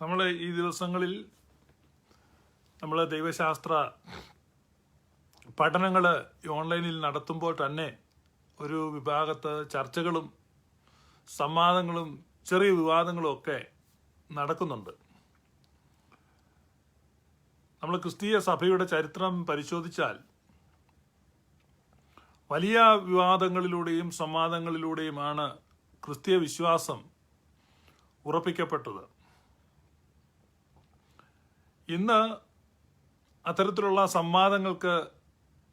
നമ്മൾ ഈ ദിവസങ്ങളിൽ നമ്മൾ ദൈവശാസ്ത്ര പഠനങ്ങൾ ഓൺലൈനിൽ നടത്തുമ്പോൾ തന്നെ ഒരു വിഭാഗത്ത് ചർച്ചകളും സംവാദങ്ങളും ചെറിയ വിവാദങ്ങളും ഒക്കെ നടക്കുന്നുണ്ട്. നമ്മൾ ക്രിസ്തീയ സഭയുടെ ചരിത്രം പരിശോധിച്ചാൽ വലിയ വിവാദങ്ങളിലൂടെയും സംവാദങ്ങളിലൂടെയുമാണ് ക്രിസ്തീയ വിശ്വാസം ഉറപ്പിക്കപ്പെട്ടത്. ഇന്ന് അത്തരത്തിലുള്ള സംവാദങ്ങൾക്ക്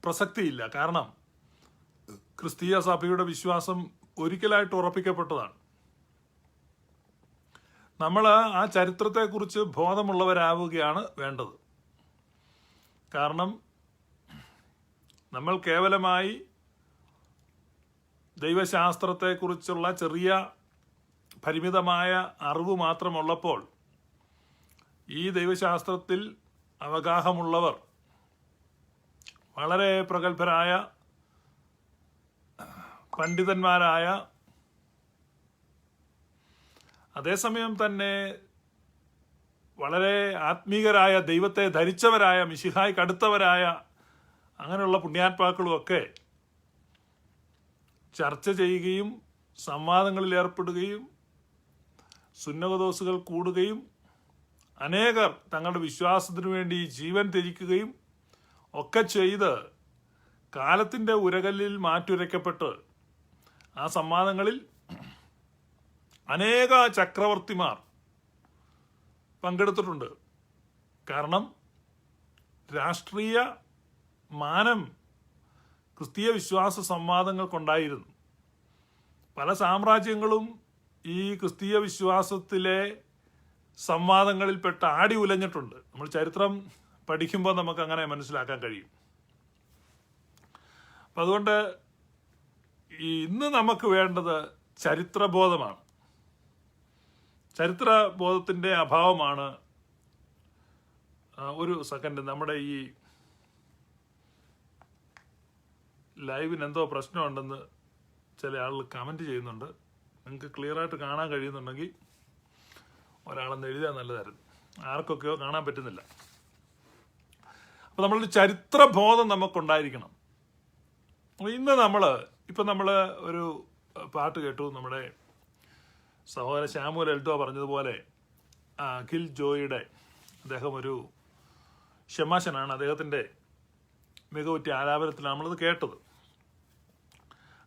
പ്രസക്തിയില്ല. കാരണം ക്രിസ്തീയ സഭയുടെ വിശ്വാസം ഒരിക്കലായിട്ട് ഉറപ്പിക്കപ്പെട്ടതാണ്. നമ്മൾ ആ ചരിത്രത്തെക്കുറിച്ച് ബോധമുള്ളവരാവുകയാണ് വേണ്ടത്. കാരണം നമ്മൾ കേവലമായി ദൈവശാസ്ത്രത്തെക്കുറിച്ചുള്ള ചെറിയ പരിമിതമായ അറിവ് മാത്രമുള്ളപ്പോൾ ഈ ദൈവശാസ്ത്രത്തിൽ അവഗാഹമുള്ളവർ വളരെ പ്രഗത്ഭരായ പണ്ഡിതന്മാരായ, അതേസമയം തന്നെ വളരെ ആത്മീകരായ, ദൈവത്തെ ധരിച്ചവരായ, മിശിഹായ്ക്ക് അടുത്തവരായ അങ്ങനെയുള്ള പുണ്യാത്മാക്കളുമൊക്കെ ചർച്ച ചെയ്യുകയും സംവാദങ്ങളിൽ ഏർപ്പെടുകയും സുന്നതദോസുകൾ കൂടുകയും അനേകർ തങ്ങളുടെ വിശ്വാസത്തിനു വേണ്ടി ജീവൻ ത്യജിക്കുകയും ഒക്കെ ചെയ്ത് കാലത്തിൻ്റെ ഉരകല്ലിൽ മാറ്റുരയ്ക്കപ്പെട്ട് ആ സംവാദങ്ങളിൽ അനേക ചക്രവർത്തിമാർ പങ്കെടുത്തിട്ടുണ്ട്. കാരണം രാഷ്ട്രീയ മാനം ക്രിസ്തീയ വിശ്വാസ സംവാദങ്ങൾക്കുണ്ടായിരുന്നു. പല സാമ്രാജ്യങ്ങളും ഈ ക്രിസ്തീയ വിശ്വാസത്തിലെ സംവാദങ്ങളിൽപ്പെട്ട് ആടി ഉലഞ്ഞിട്ടുണ്ട്. നമ്മൾ ചരിത്രം പഠിക്കുമ്പോൾ നമുക്ക് അങ്ങനെ മനസ്സിലാക്കാൻ കഴിയും. അപ്പം അതുകൊണ്ട് ഇന്ന് നമുക്ക് വേണ്ടത് ചരിത്രബോധമാണ്. ചരിത്രബോധത്തിൻ്റെ അഭാവമാണ്. ഒരു സെക്കൻഡ്, നമ്മുടെ ഈ ലൈവിന് എന്തോ പ്രശ്നമുണ്ടെന്ന് ചില ആളുകൾ കമൻറ്റ് ചെയ്യുന്നുണ്ട്. നിങ്ങൾക്ക് ക്ലിയറായിട്ട് കാണാൻ കഴിയുന്നുണ്ടെങ്കിൽ ഒരാളെന്ന് എഴുതാൻ നല്ലതായിരുന്നു. ആർക്കൊക്കെയോ കാണാൻ പറ്റുന്നില്ല. അപ്പോൾ നമ്മളൊരു ചരിത്രബോധം നമുക്കുണ്ടായിരിക്കണം. ഇന്ന് നമ്മൾ ഒരു പാട്ട് കേട്ടു. നമ്മുടെ സഹോദരൻ ശാമുവൽ എൽഡോ പറഞ്ഞതുപോലെ അഖിൽ ജോയിയുടെ, അദ്ദേഹം ഒരു ഷമാശനാണ്, അദ്ദേഹത്തിൻ്റെ മികവുറ്റ ആലാപനത്തിലാണ് നമ്മളത് കേട്ടത്.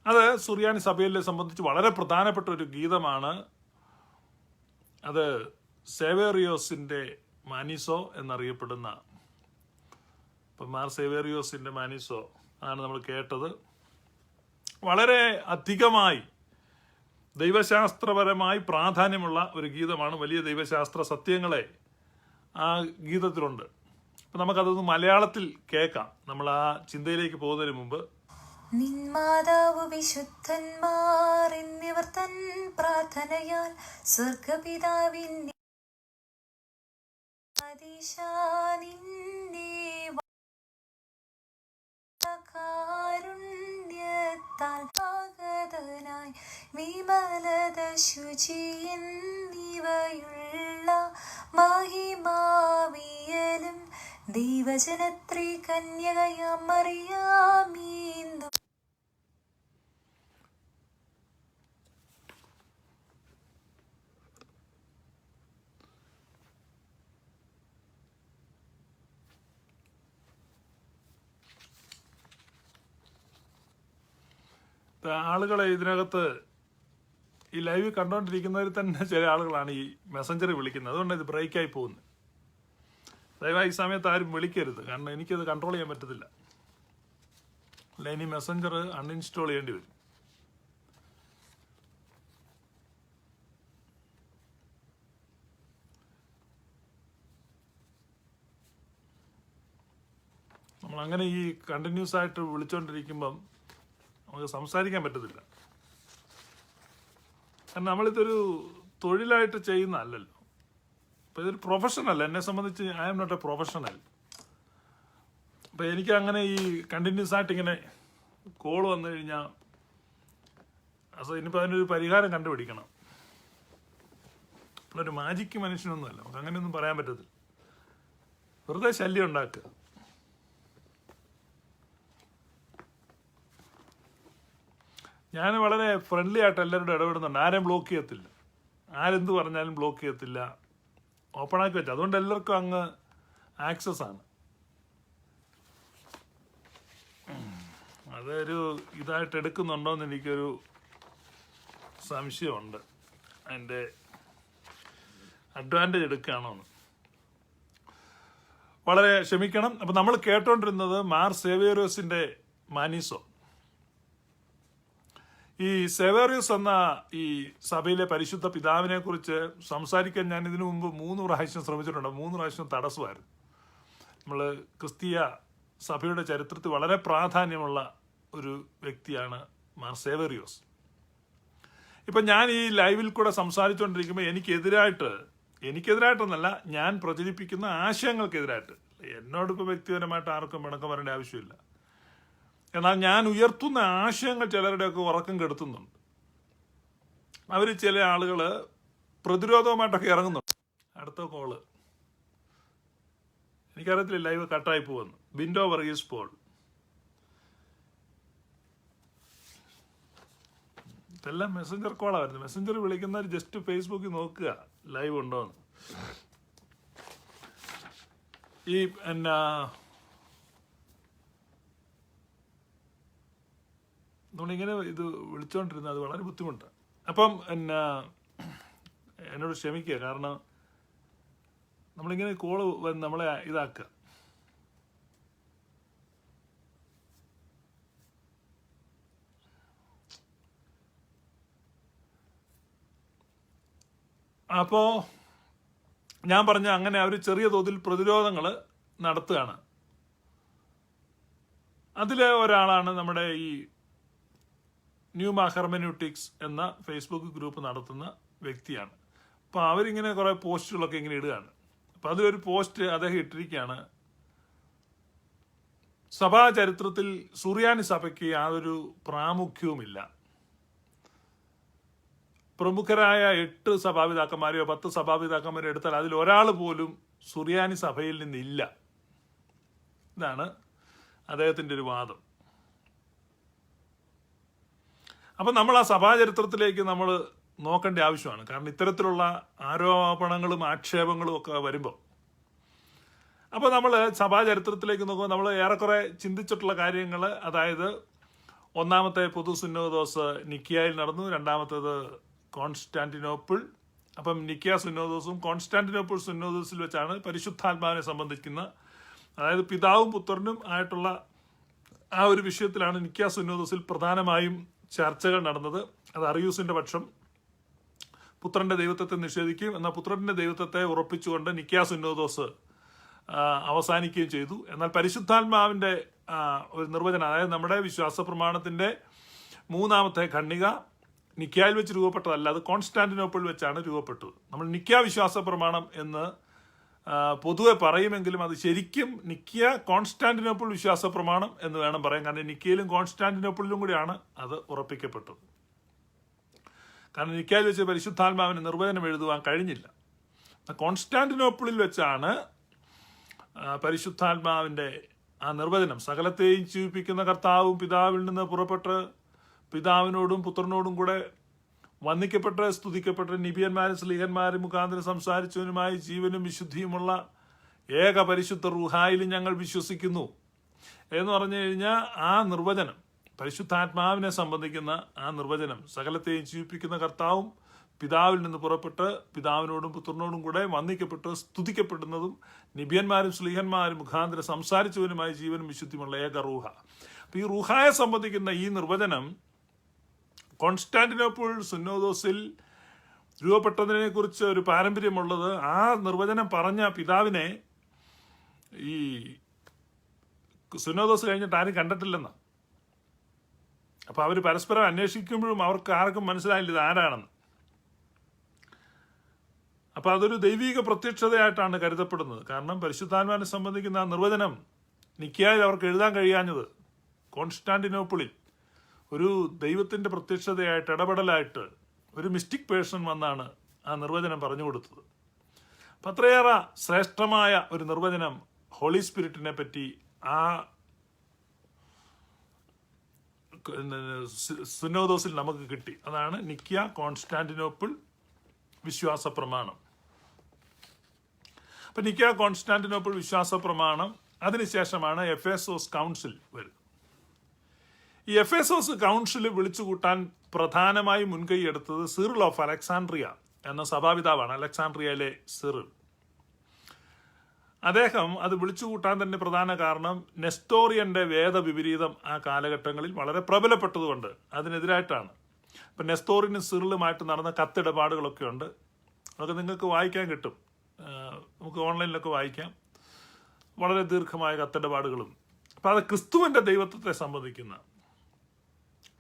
അത് സുറിയാനി സഭയെ സംബന്ധിച്ച് വളരെ പ്രധാനപ്പെട്ട ഒരു ഗീതമാണ്. അത് സേവേറിയോസിൻ്റെ മാനിസോ എന്നറിയപ്പെടുന്ന, ഇപ്പം മാർ സേവേറിയോസിൻ്റെ മാനിസോ ആണ് നമ്മൾ കേട്ടത്. വളരെ അധികമായി ദൈവശാസ്ത്രപരമായി പ്രാധാന്യമുള്ള ഒരു ഗീതമാണ്. വലിയ ദൈവശാസ്ത്ര സത്യങ്ങളെ ആ ഗീതത്തിലുണ്ട്. അപ്പം നമുക്കതൊന്ന് മലയാളത്തിൽ കേൾക്കാം, നമ്മൾ ആ ചിന്തയിലേക്ക് പോകുന്നതിന് മുമ്പ്. നിന്മാതാവ് വിശുദ്ധന്മാർ എന്നിവർ തൻ പ്രാർത്ഥനയാൽ സ്വർഗപിതാവിന്റെ കാരുണ്യത്താൽ പാകതനായി വിമലത ശുചി എന്നിവയുള്ള മഹിമാവിയലും ദൈവജനത്രീ കന്യകയാം മറിയാമീന്തു. ആളുകളെ ഇതിനകത്ത് ഈ ലൈവ് കണ്ടുകൊണ്ടിരിക്കുന്നവർ തന്നെ ചില ആളുകളാണ് ഈ മെസ്സഞ്ചറിൽ വിളിക്കുന്നത്. അതുകൊണ്ട് ഇത് ബ്രേക്കായി പോകുന്നത്. ദയവായി ഈ സമയത്ത് ആരും വിളിക്കരുത്, കാരണം എനിക്കത് കൺട്രോൾ ചെയ്യാൻ പറ്റത്തില്ല. അല്ല, ഇനി മെസ്സഞ്ചർ അൺഇൻസ്റ്റാൾ ചെയ്യേണ്ടി വരും. നമ്മളങ്ങനെ ഈ കണ്ടിന്യൂസ് ആയിട്ട് വിളിച്ചുകൊണ്ടിരിക്കുമ്പം നമുക്ക് സംസാരിക്കാൻ പറ്റത്തില്ല. കാരണം നമ്മളിതൊരു തൊഴിലായിട്ട് ചെയ്യുന്നതല്ലല്ലോ. അപ്പോൾ ഇതൊരു പ്രൊഫഷണൽ, എന്നെ സംബന്ധിച്ച് I am not a professional. അപ്പോൾ എനിക്ക് അങ്ങനെ ഈ കണ്ടിന്യൂസ് ആയിട്ട് ഇങ്ങനെ കോൾ വന്നു കഴിഞ്ഞാൽ ഇനിയിപ്പോൾ അതിനൊരു പരിഹാരം കണ്ടുപിടിക്കണം. ഒരു മാജിക്ക് മനുഷ്യനൊന്നുമല്ല, നമുക്ക് അങ്ങനെയൊന്നും പറയാൻ പറ്റത്തില്ല. വെറുതെ ശല്യം ഉണ്ടാക്കുക. ഞാൻ വളരെ ഫ്രണ്ട്ലി ആയിട്ട് എല്ലാവരോടും ഇടപെടുന്നുണ്ട്. ആരെയും ബ്ലോക്ക് ചെയ്യത്തില്ല, ആരെന്ത് പറഞ്ഞാലും ബ്ലോക്ക് ചെയ്യത്തില്ല, ഓപ്പണാക്കി വെച്ച. അതുകൊണ്ട് എല്ലാവർക്കും അങ്ങ് ആക്സസ് ആണ്. അതൊരു ഇതായിട്ട് എടുക്കുന്നുണ്ടോയെന്ന് എനിക്കൊരു സംശയമുണ്ട്. അതിൻ്റെ അഡ്വാൻറ്റേജ് എടുക്കുകയാണോ എന്ന്. വളരെ ക്ഷമിക്കണം. അപ്പം നമ്മൾ കേട്ടോണ്ടിരുന്നത് മാർ സേവേറിയോസിൻ്റെ മാനിസോ. ഈ സേവേറിയോസ് എന്ന ഈ സഭയിലെ പരിശുദ്ധ പിതാവിനെ കുറിച്ച് സംസാരിക്കാൻ ഞാൻ ഇതിനു മുമ്പ് 3 പ്രാവശ്യം ശ്രമിച്ചിട്ടുണ്ട്. 3 പ്രാവശ്യം തടസ്സമായിരുന്നു. നമ്മൾ ക്രിസ്തീയ സഭയുടെ ചരിത്രത്തിൽ വളരെ പ്രാധാന്യമുള്ള ഒരു വ്യക്തിയാണ് മാർ സേവേറിയോസ്. ഇപ്പം ഞാൻ ഈ ലൈവിൽ കൂടെ സംസാരിച്ചുകൊണ്ടിരിക്കുമ്പോൾ എനിക്കെതിരായിട്ടൊന്നല്ല, ഞാൻ പ്രചരിപ്പിക്കുന്ന ആശയങ്ങൾക്കെതിരായിട്ട്. എന്നോടിപ്പോൾ വ്യക്തിപരമായിട്ട് ആർക്കും പിണക്കം വരേണ്ട ആവശ്യമില്ല. എന്നാൽ ഞാൻ ഉയർത്തുന്ന ആശയങ്ങൾ ചിലരുടെയൊക്കെ ഉറക്കം കെടുത്തുന്നുണ്ട്. അവർ ചില ആളുകൾ പ്രതിരോധവുമായിട്ടൊക്കെ ഇറങ്ങുന്നുണ്ട്. അടുത്ത കോള് എനിക്കറിയത്തില്ല, ലൈവ് കട്ടായി പോവെന്ന്. ബിൻഡോ വർഗീസ് പോൾ. ഇതെല്ലാം മെസ്സഞ്ചർ കോളാണ് വരുന്നത്. മെസ്സഞ്ചർ വിളിക്കുന്നവർ ജസ്റ്റ് ഫേസ്ബുക്കിൽ നോക്കുക ലൈവ് ഉണ്ടോന്ന്. ഈ എന്നാ നമ്മളിങ്ങനെ ഇത് വിളിച്ചോണ്ടിരുന്നത് അത് വളരെ ബുദ്ധിമുട്ടാണ്. അപ്പം എന്നോട് ക്ഷമിക്കുക, കാരണം നമ്മളിങ്ങനെ കോള് നമ്മളെ ഇതാക്കുക. അപ്പോൾ ഞാൻ പറഞ്ഞ അങ്ങനെ അവർ ചെറിയ തോതിൽ പ്രതിരോധങ്ങൾ നടത്തുകയാണ്. അതിലെ ഒരാളാണ് നമ്മുടെ ഈ ന്യൂമാ ഹെർമെന്യൂട്ടിക്സ് എന്ന ഫേസ്ബുക്ക് ഗ്രൂപ്പ് നടത്തുന്ന വ്യക്തിയാണ്. അപ്പോൾ അവരിങ്ങനെ കുറേ പോസ്റ്റുകളൊക്കെ ഇങ്ങനെ ഇടുകയാണ്. അപ്പം അതിലൊരു പോസ്റ്റ് അദ്ദേഹം ഇട്ടിരിക്കുകയാണ്: സഭാ ചരിത്രത്തിൽ സുറിയാനി സഭയ്ക്ക് യാതൊരു പ്രാമുഖ്യവുമില്ല. പ്രമുഖരായ 8 സഭാപിതാക്കന്മാരെയോ 10 സഭാപിതാക്കന്മാരെയോ എടുത്താൽ അതിൽ ഒരാൾ പോലും സുറിയാനി സഭയിൽ നിന്നില്ല. ഇതാണ് അദ്ദേഹത്തിൻ്റെ ഒരു വാദം. അപ്പം നമ്മൾ ആ സഭാചരിത്രത്തിലേക്ക് നമ്മൾ നോക്കേണ്ട ആവശ്യമാണ്. കാരണം ഇത്തരത്തിലുള്ള ആരോപണങ്ങളും ആക്ഷേപങ്ങളും ഒക്കെ വരുമ്പോൾ, അപ്പോൾ നമ്മൾ സഭാചരിത്രത്തിലേക്ക് നോക്കുമ്പോൾ നമ്മൾ ഏറെക്കുറെ ചിന്തിച്ചിട്ടുള്ള കാര്യങ്ങൾ, അതായത് ഒന്നാമത്തെ പൊതു സുന്നോദോസ് നിക്കിയായിൽ നടന്നു, രണ്ടാമത്തേത് കോൺസ്റ്റാന്റിനോപ്പിൾ. അപ്പം നിക്കിയ സുന്നോദോസും കോൺസ്റ്റാന്റിനോപ്പിൾ സുന്നോദോസിൽ വെച്ചാണ് പരിശുദ്ധാത്മാവിനെ സംബന്ധിക്കുന്ന, അതായത് പിതാവും പുത്രനും ആയിട്ടുള്ള ആ ഒരു വിഷയത്തിലാണ് നിക്കിയ സുന്നോദോസിൽ പ്രധാനമായും ചർച്ചകൾ നടന്നത്. അത് അറിയൂസിന്റെ പക്ഷം പുത്രന്റെ ദൈവത്വത്തെ നിഷേധിക്കുകയും എന്നാൽ പുത്രന്റെ ദൈവത്വത്തെ ഉറപ്പിച്ചുകൊണ്ട് നിക്കിയ സുന്നോദോസ് അവസാനിക്കുകയും ചെയ്തു. എന്നാൽ പരിശുദ്ധാത്മാവിന്റെ ഒരു നിർവചനം, അതായത് നമ്മുടെ വിശ്വാസ പ്രമാണത്തിന്റെ 3ാമത്തെ ഖണ്ഡിക നിക്കിയായിൽ വെച്ച് രൂപപ്പെട്ടതല്ല, അത് കോൺസ്റ്റാന്റിനോപ്പിൾ വെച്ചാണ് രൂപപ്പെട്ടത്. നമ്മൾ നിക്കിയ വിശ്വാസ പ്രമാണം എന്ന് പൊതുവെ പറയുമെങ്കിലും അത് ശരിക്കും നിക്കിയ കോൺസ്റ്റാന്റിനോപ്പിൾ വിശ്വാസ പ്രമാണം എന്ന് വേണം പറയാൻ. കാരണം നിക്കിയയിലും കോൺസ്റ്റാന്റിനോപ്പിളിലും കൂടിയാണ് അത് ഉറപ്പിക്കപ്പെട്ടത്. കാരണം നിക്കിയയിൽ വെച്ച് പരിശുദ്ധാത്മാവിന് നിർവചനം എഴുതുവാൻ കഴിഞ്ഞില്ല. കോൺസ്റ്റാന്റിനോപ്പിളിൽ വെച്ചാണ് പരിശുദ്ധാത്മാവിൻ്റെ ആ നിർവചനം, സകലത്തെയും ജീവിപ്പിക്കുന്ന കർത്താവും പിതാവിൽ നിന്ന് പുറപ്പെട്ട് പിതാവിനോടും പുത്രനോടും കൂടെ വന്ദിക്കപ്പെട്ട് സ്തുതിക്കപ്പെട്ട് നിബിയന്മാരും സ്ലീഹന്മാരും മുഖാന്തരം സംസാരിച്ചവനുമായി ജീവനും വിശുദ്ധിയുമുള്ള ഏക പരിശുദ്ധ റൂഹായിലും ഞങ്ങൾ വിശ്വസിക്കുന്നു എന്ന് പറഞ്ഞു കഴിഞ്ഞാൽ ആ നിർവചനം, പരിശുദ്ധാത്മാവിനെ സംബന്ധിക്കുന്ന ആ നിർവചനം, സകലത്തെയും ജീവിപ്പിക്കുന്ന കർത്താവും പിതാവിൽ നിന്ന് പുറപ്പെട്ട് പിതാവിനോടും പുത്രനോടും കൂടെ വന്ദിക്കപ്പെട്ട് സ്തുതിക്കപ്പെടുന്നതും നിബിയന്മാരും സ്ലീഹന്മാരും മുഖാന്തരം സംസാരിച്ചവനുമായി ജീവനും വിശുദ്ധിയുമുള്ള ഏക റൂഹ. അപ്പം ഈ റൂഹായെ സംബന്ധിക്കുന്ന ഈ നിർവചനം കോൺസ്റ്റാന്റിനോപ്പിൾ സുന്നോദോസിൽ രൂപപ്പെട്ടതിനെ കുറിച്ച് ഒരു പാരമ്പര്യമുള്ളത്, ആ നിർവചനം പറഞ്ഞ പിതാവിനെ ഈ സുന്നോദോസ് കഴിഞ്ഞിട്ട് ആരും കണ്ടിട്ടില്ലെന്ന്. അപ്പോൾ അവർ പരസ്പരം അന്വേഷിക്കുമ്പോഴും അവർക്ക് ആർക്കും മനസ്സിലായില്ല ഇത് ആരാണെന്ന്. അപ്പോൾ അതൊരു ദൈവിക പ്രത്യക്ഷതയായിട്ടാണ് കരുതപ്പെടുന്നത്. കാരണം പരിശുദ്ധാത്മാവിനെ സംബന്ധിക്കുന്ന ആ നിർവചനം നിക്കിയായിൽ അവർക്ക് എഴുതാൻ കഴിയാഞ്ഞത് കോൺസ്റ്റാന്റിനോപ്പിളിൽ ഒരു ദൈവത്തിൻ്റെ പ്രത്യക്ഷതയായിട്ട് ഇടപെടലായിട്ട് ഒരു മിസ്റ്റിക് പേഴ്സൺ വന്നാണ് ആ നിർവചനം പറഞ്ഞു കൊടുത്തത്. അപ്പം അത്രയേറെ ശ്രേഷ്ഠമായ ഒരു നിർവചനം ഹോളി സ്പിരിറ്റിനെ പറ്റി ആ സുന്നോദോസിൽ നമുക്ക് കിട്ടി. അതാണ് നിക്യ കോൺസ്റ്റാന്റിനോപ്പിൾ വിശ്വാസ പ്രമാണം. അപ്പം നിക്യ കോൺസ്റ്റാന്റിനോപ്പിൾ വിശ്വാസ പ്രമാണം, അതിനുശേഷമാണ് എഫേസോസ് കൗൺസിൽ വരുന്നത്. ഈ എഫേസോസ് കൗൺസിൽ വിളിച്ചുകൂട്ടാൻ പ്രധാനമായും മുൻകൈ എടുത്തത് സിറിൽ ഓഫ് അലക്സാണ്ട്രിയ എന്ന സഭാപിതാവാണ്. അലക്സാണ്ട്രിയയിലെ സിറിൽ. അദ്ദേഹം അത് വിളിച്ചുകൂട്ടാൻ തന്നെ പ്രധാന കാരണം നെസ്റ്റോറിയന്റെ വേദവിപരീതം ആ കാലഘട്ടങ്ങളിൽ വളരെ പ്രബലപ്പെട്ടതുകൊണ്ട് അതിനെതിരായിട്ടാണ്. ഇപ്പം നെസ്റ്റോറിനും സിറിലുമായിട്ട് നടന്ന കത്തിടപാടുകളൊക്കെ ഉണ്ട്. അതൊക്കെ നിങ്ങൾക്ക് വായിക്കാൻ കിട്ടും, നമുക്ക് ഓൺലൈനിലൊക്കെ വായിക്കാം. വളരെ ദീർഘമായ കത്തിടപാടുകളും. അപ്പം അത് ക്രിസ്തുവിൻ്റെ ദൈവത്വത്തെ സംബന്ധിക്കുന്ന,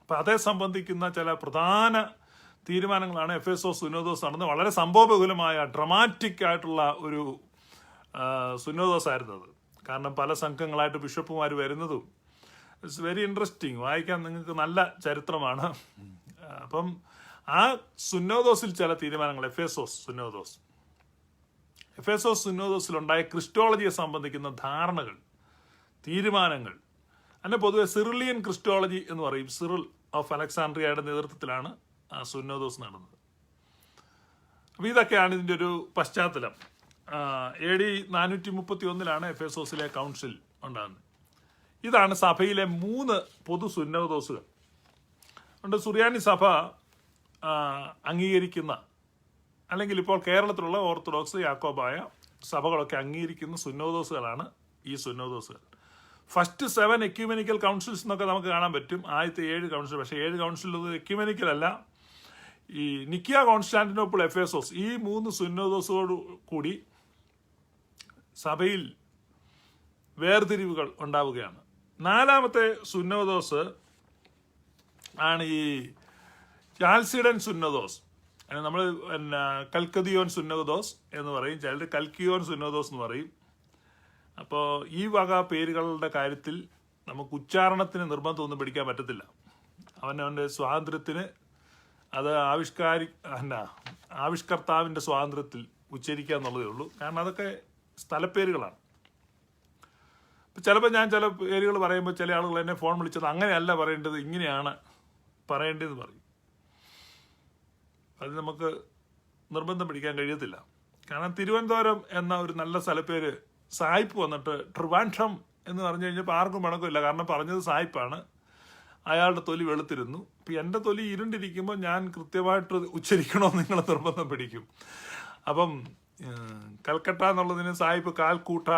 അപ്പം അതേ സംബന്ധിക്കുന്ന ചില പ്രധാന തീരുമാനങ്ങളാണ് എഫേസോസ് സുന്നോദോസ് നടന്നത്. വളരെ സംഭവബഹുലമായ ഡ്രമാറ്റിക് ആയിട്ടുള്ള ഒരു സുന്നോദോസ് ആയിരുന്നത്. കാരണം പല സംഘങ്ങളായിട്ട് ബിഷപ്പുമാർ വരുന്നതും ഇറ്റ്സ് വെരി ഇൻട്രസ്റ്റിംഗ്, വായിക്കാൻ നിങ്ങൾക്ക് നല്ല ചരിത്രമാണ്. അപ്പം ആ സുന്നോദോസിൽ ചില തീരുമാനങ്ങൾ എഫേസോസ് സുന്നോദോസിലുണ്ടായ ക്രിസ്റ്റോളജിയെ സംബന്ധിക്കുന്ന ധാരണകൾ, തീരുമാനങ്ങൾ, അതിനെ പൊതുവെ സിറിലിയൻ ക്രിസ്റ്റോളജി എന്ന് പറയും. സിറിൽ ഓഫ് അലക്സാണ്ട്രിയയുടെ നേതൃത്വത്തിലാണ് ആ സുന്നോദോസ് നടന്നത്. അപ്പം ഇതൊക്കെയാണ് ഇതിൻ്റെ ഒരു പശ്ചാത്തലം. AD 431 എഫേസോസിലെ കൗൺസിൽ ഉണ്ടാകുന്നത്. ഇതാണ് സഭയിലെ 3 പൊതു സുന്നോദോസുകൾ ഉണ്ട്. സുറിയാനി സഭ അംഗീകരിക്കുന്ന, അല്ലെങ്കിൽ ഇപ്പോൾ കേരളത്തിലുള്ള ഓർത്തഡോക്സ് യാക്കോബായ സഭകളൊക്കെ അംഗീകരിക്കുന്ന സുന്നോദോസുകളാണ് ഈ സുന്നോദോസുകൾ. ഫസ്റ്റ് 7 എക്യുമെനിക്കൽ കൗൺസിൽസ് എന്നൊക്കെ നമുക്ക് കാണാൻ പറ്റും. ആദ്യത്തെ 7 കൗൺസിൽ, പക്ഷേ 7 കൗൺസിൽ എക്യുമെനിക്കൽ അല്ല. ഈ നിക്യ കോൺസ്റ്റാന്റിനോപ്പിൾ എഫേസോസ് ഈ 3 സുന്നോദോസോട് കൂടി സഭയിൽ വേർതിരിവുകൾ ഉണ്ടാവുകയാണ്. 4ാമത്തെ സുന്നോദോസ് ആണ് ഈ ചാൽസിഡൻ സുന്നോദോസ്. നമ്മൾ കൽക്കദിയോൻ സുന്നോദോസ് എന്ന് പറയും, ചിലർ കൽക്കിയോൻ സുന്നോദോസ് എന്ന് പറയും. അപ്പോൾ ഈ വക പേരുകളുടെ കാര്യത്തിൽ നമുക്ക് ഉച്ചാരണത്തിന് നിർബന്ധമൊന്നും പിടിക്കാൻ പറ്റത്തില്ല. അവനവൻ്റെ സ്വാതന്ത്ര്യത്തിന് അത് ആവിഷ്കർത്താവിൻ്റെ സ്വാതന്ത്ര്യത്തിൽ ഉച്ചരിക്കുക എന്നുള്ളതേ ഉള്ളൂ. കാരണം അതൊക്കെ സ്ഥലപ്പേരുകളാണ്. ഇപ്പം ചിലപ്പോൾ ഞാൻ ചില പേരുകൾ പറയുമ്പോൾ ചില ആളുകൾ എന്നെ ഫോൺ വിളിച്ചത് അങ്ങനെയല്ല പറയേണ്ടത്, ഇങ്ങനെയാണ് പറയേണ്ടതെന്ന് പറയും. അത് നമുക്ക് നിർബന്ധം പിടിക്കാൻ കഴിയത്തില്ല. കാരണം തിരുവനന്തപുരം എന്ന ഒരു നല്ല സ്ഥലപ്പേര് സായിപ്പ് വന്നിട്ട് ട്രിവാൻഡ്രം എന്ന് പറഞ്ഞു കഴിഞ്ഞപ്പോൾ ആർക്കും പണക്കമില്ല. കാരണം പറഞ്ഞത് സായിപ്പാണ്, അയാളുടെ തൊലി വെളുത്തിരുന്നു. ഇപ്പം എൻ്റെ തൊലി ഇരുണ്ടിരിക്കുമ്പോൾ ഞാൻ കൃത്യമായിട്ട് ഉച്ചരിക്കണമെന്ന് നിങ്ങൾ നിർബന്ധം പിടിക്കും. അപ്പം കൽക്കട്ട എന്നുള്ളതിന് സായിപ്പ് കാൽക്കൂട്ട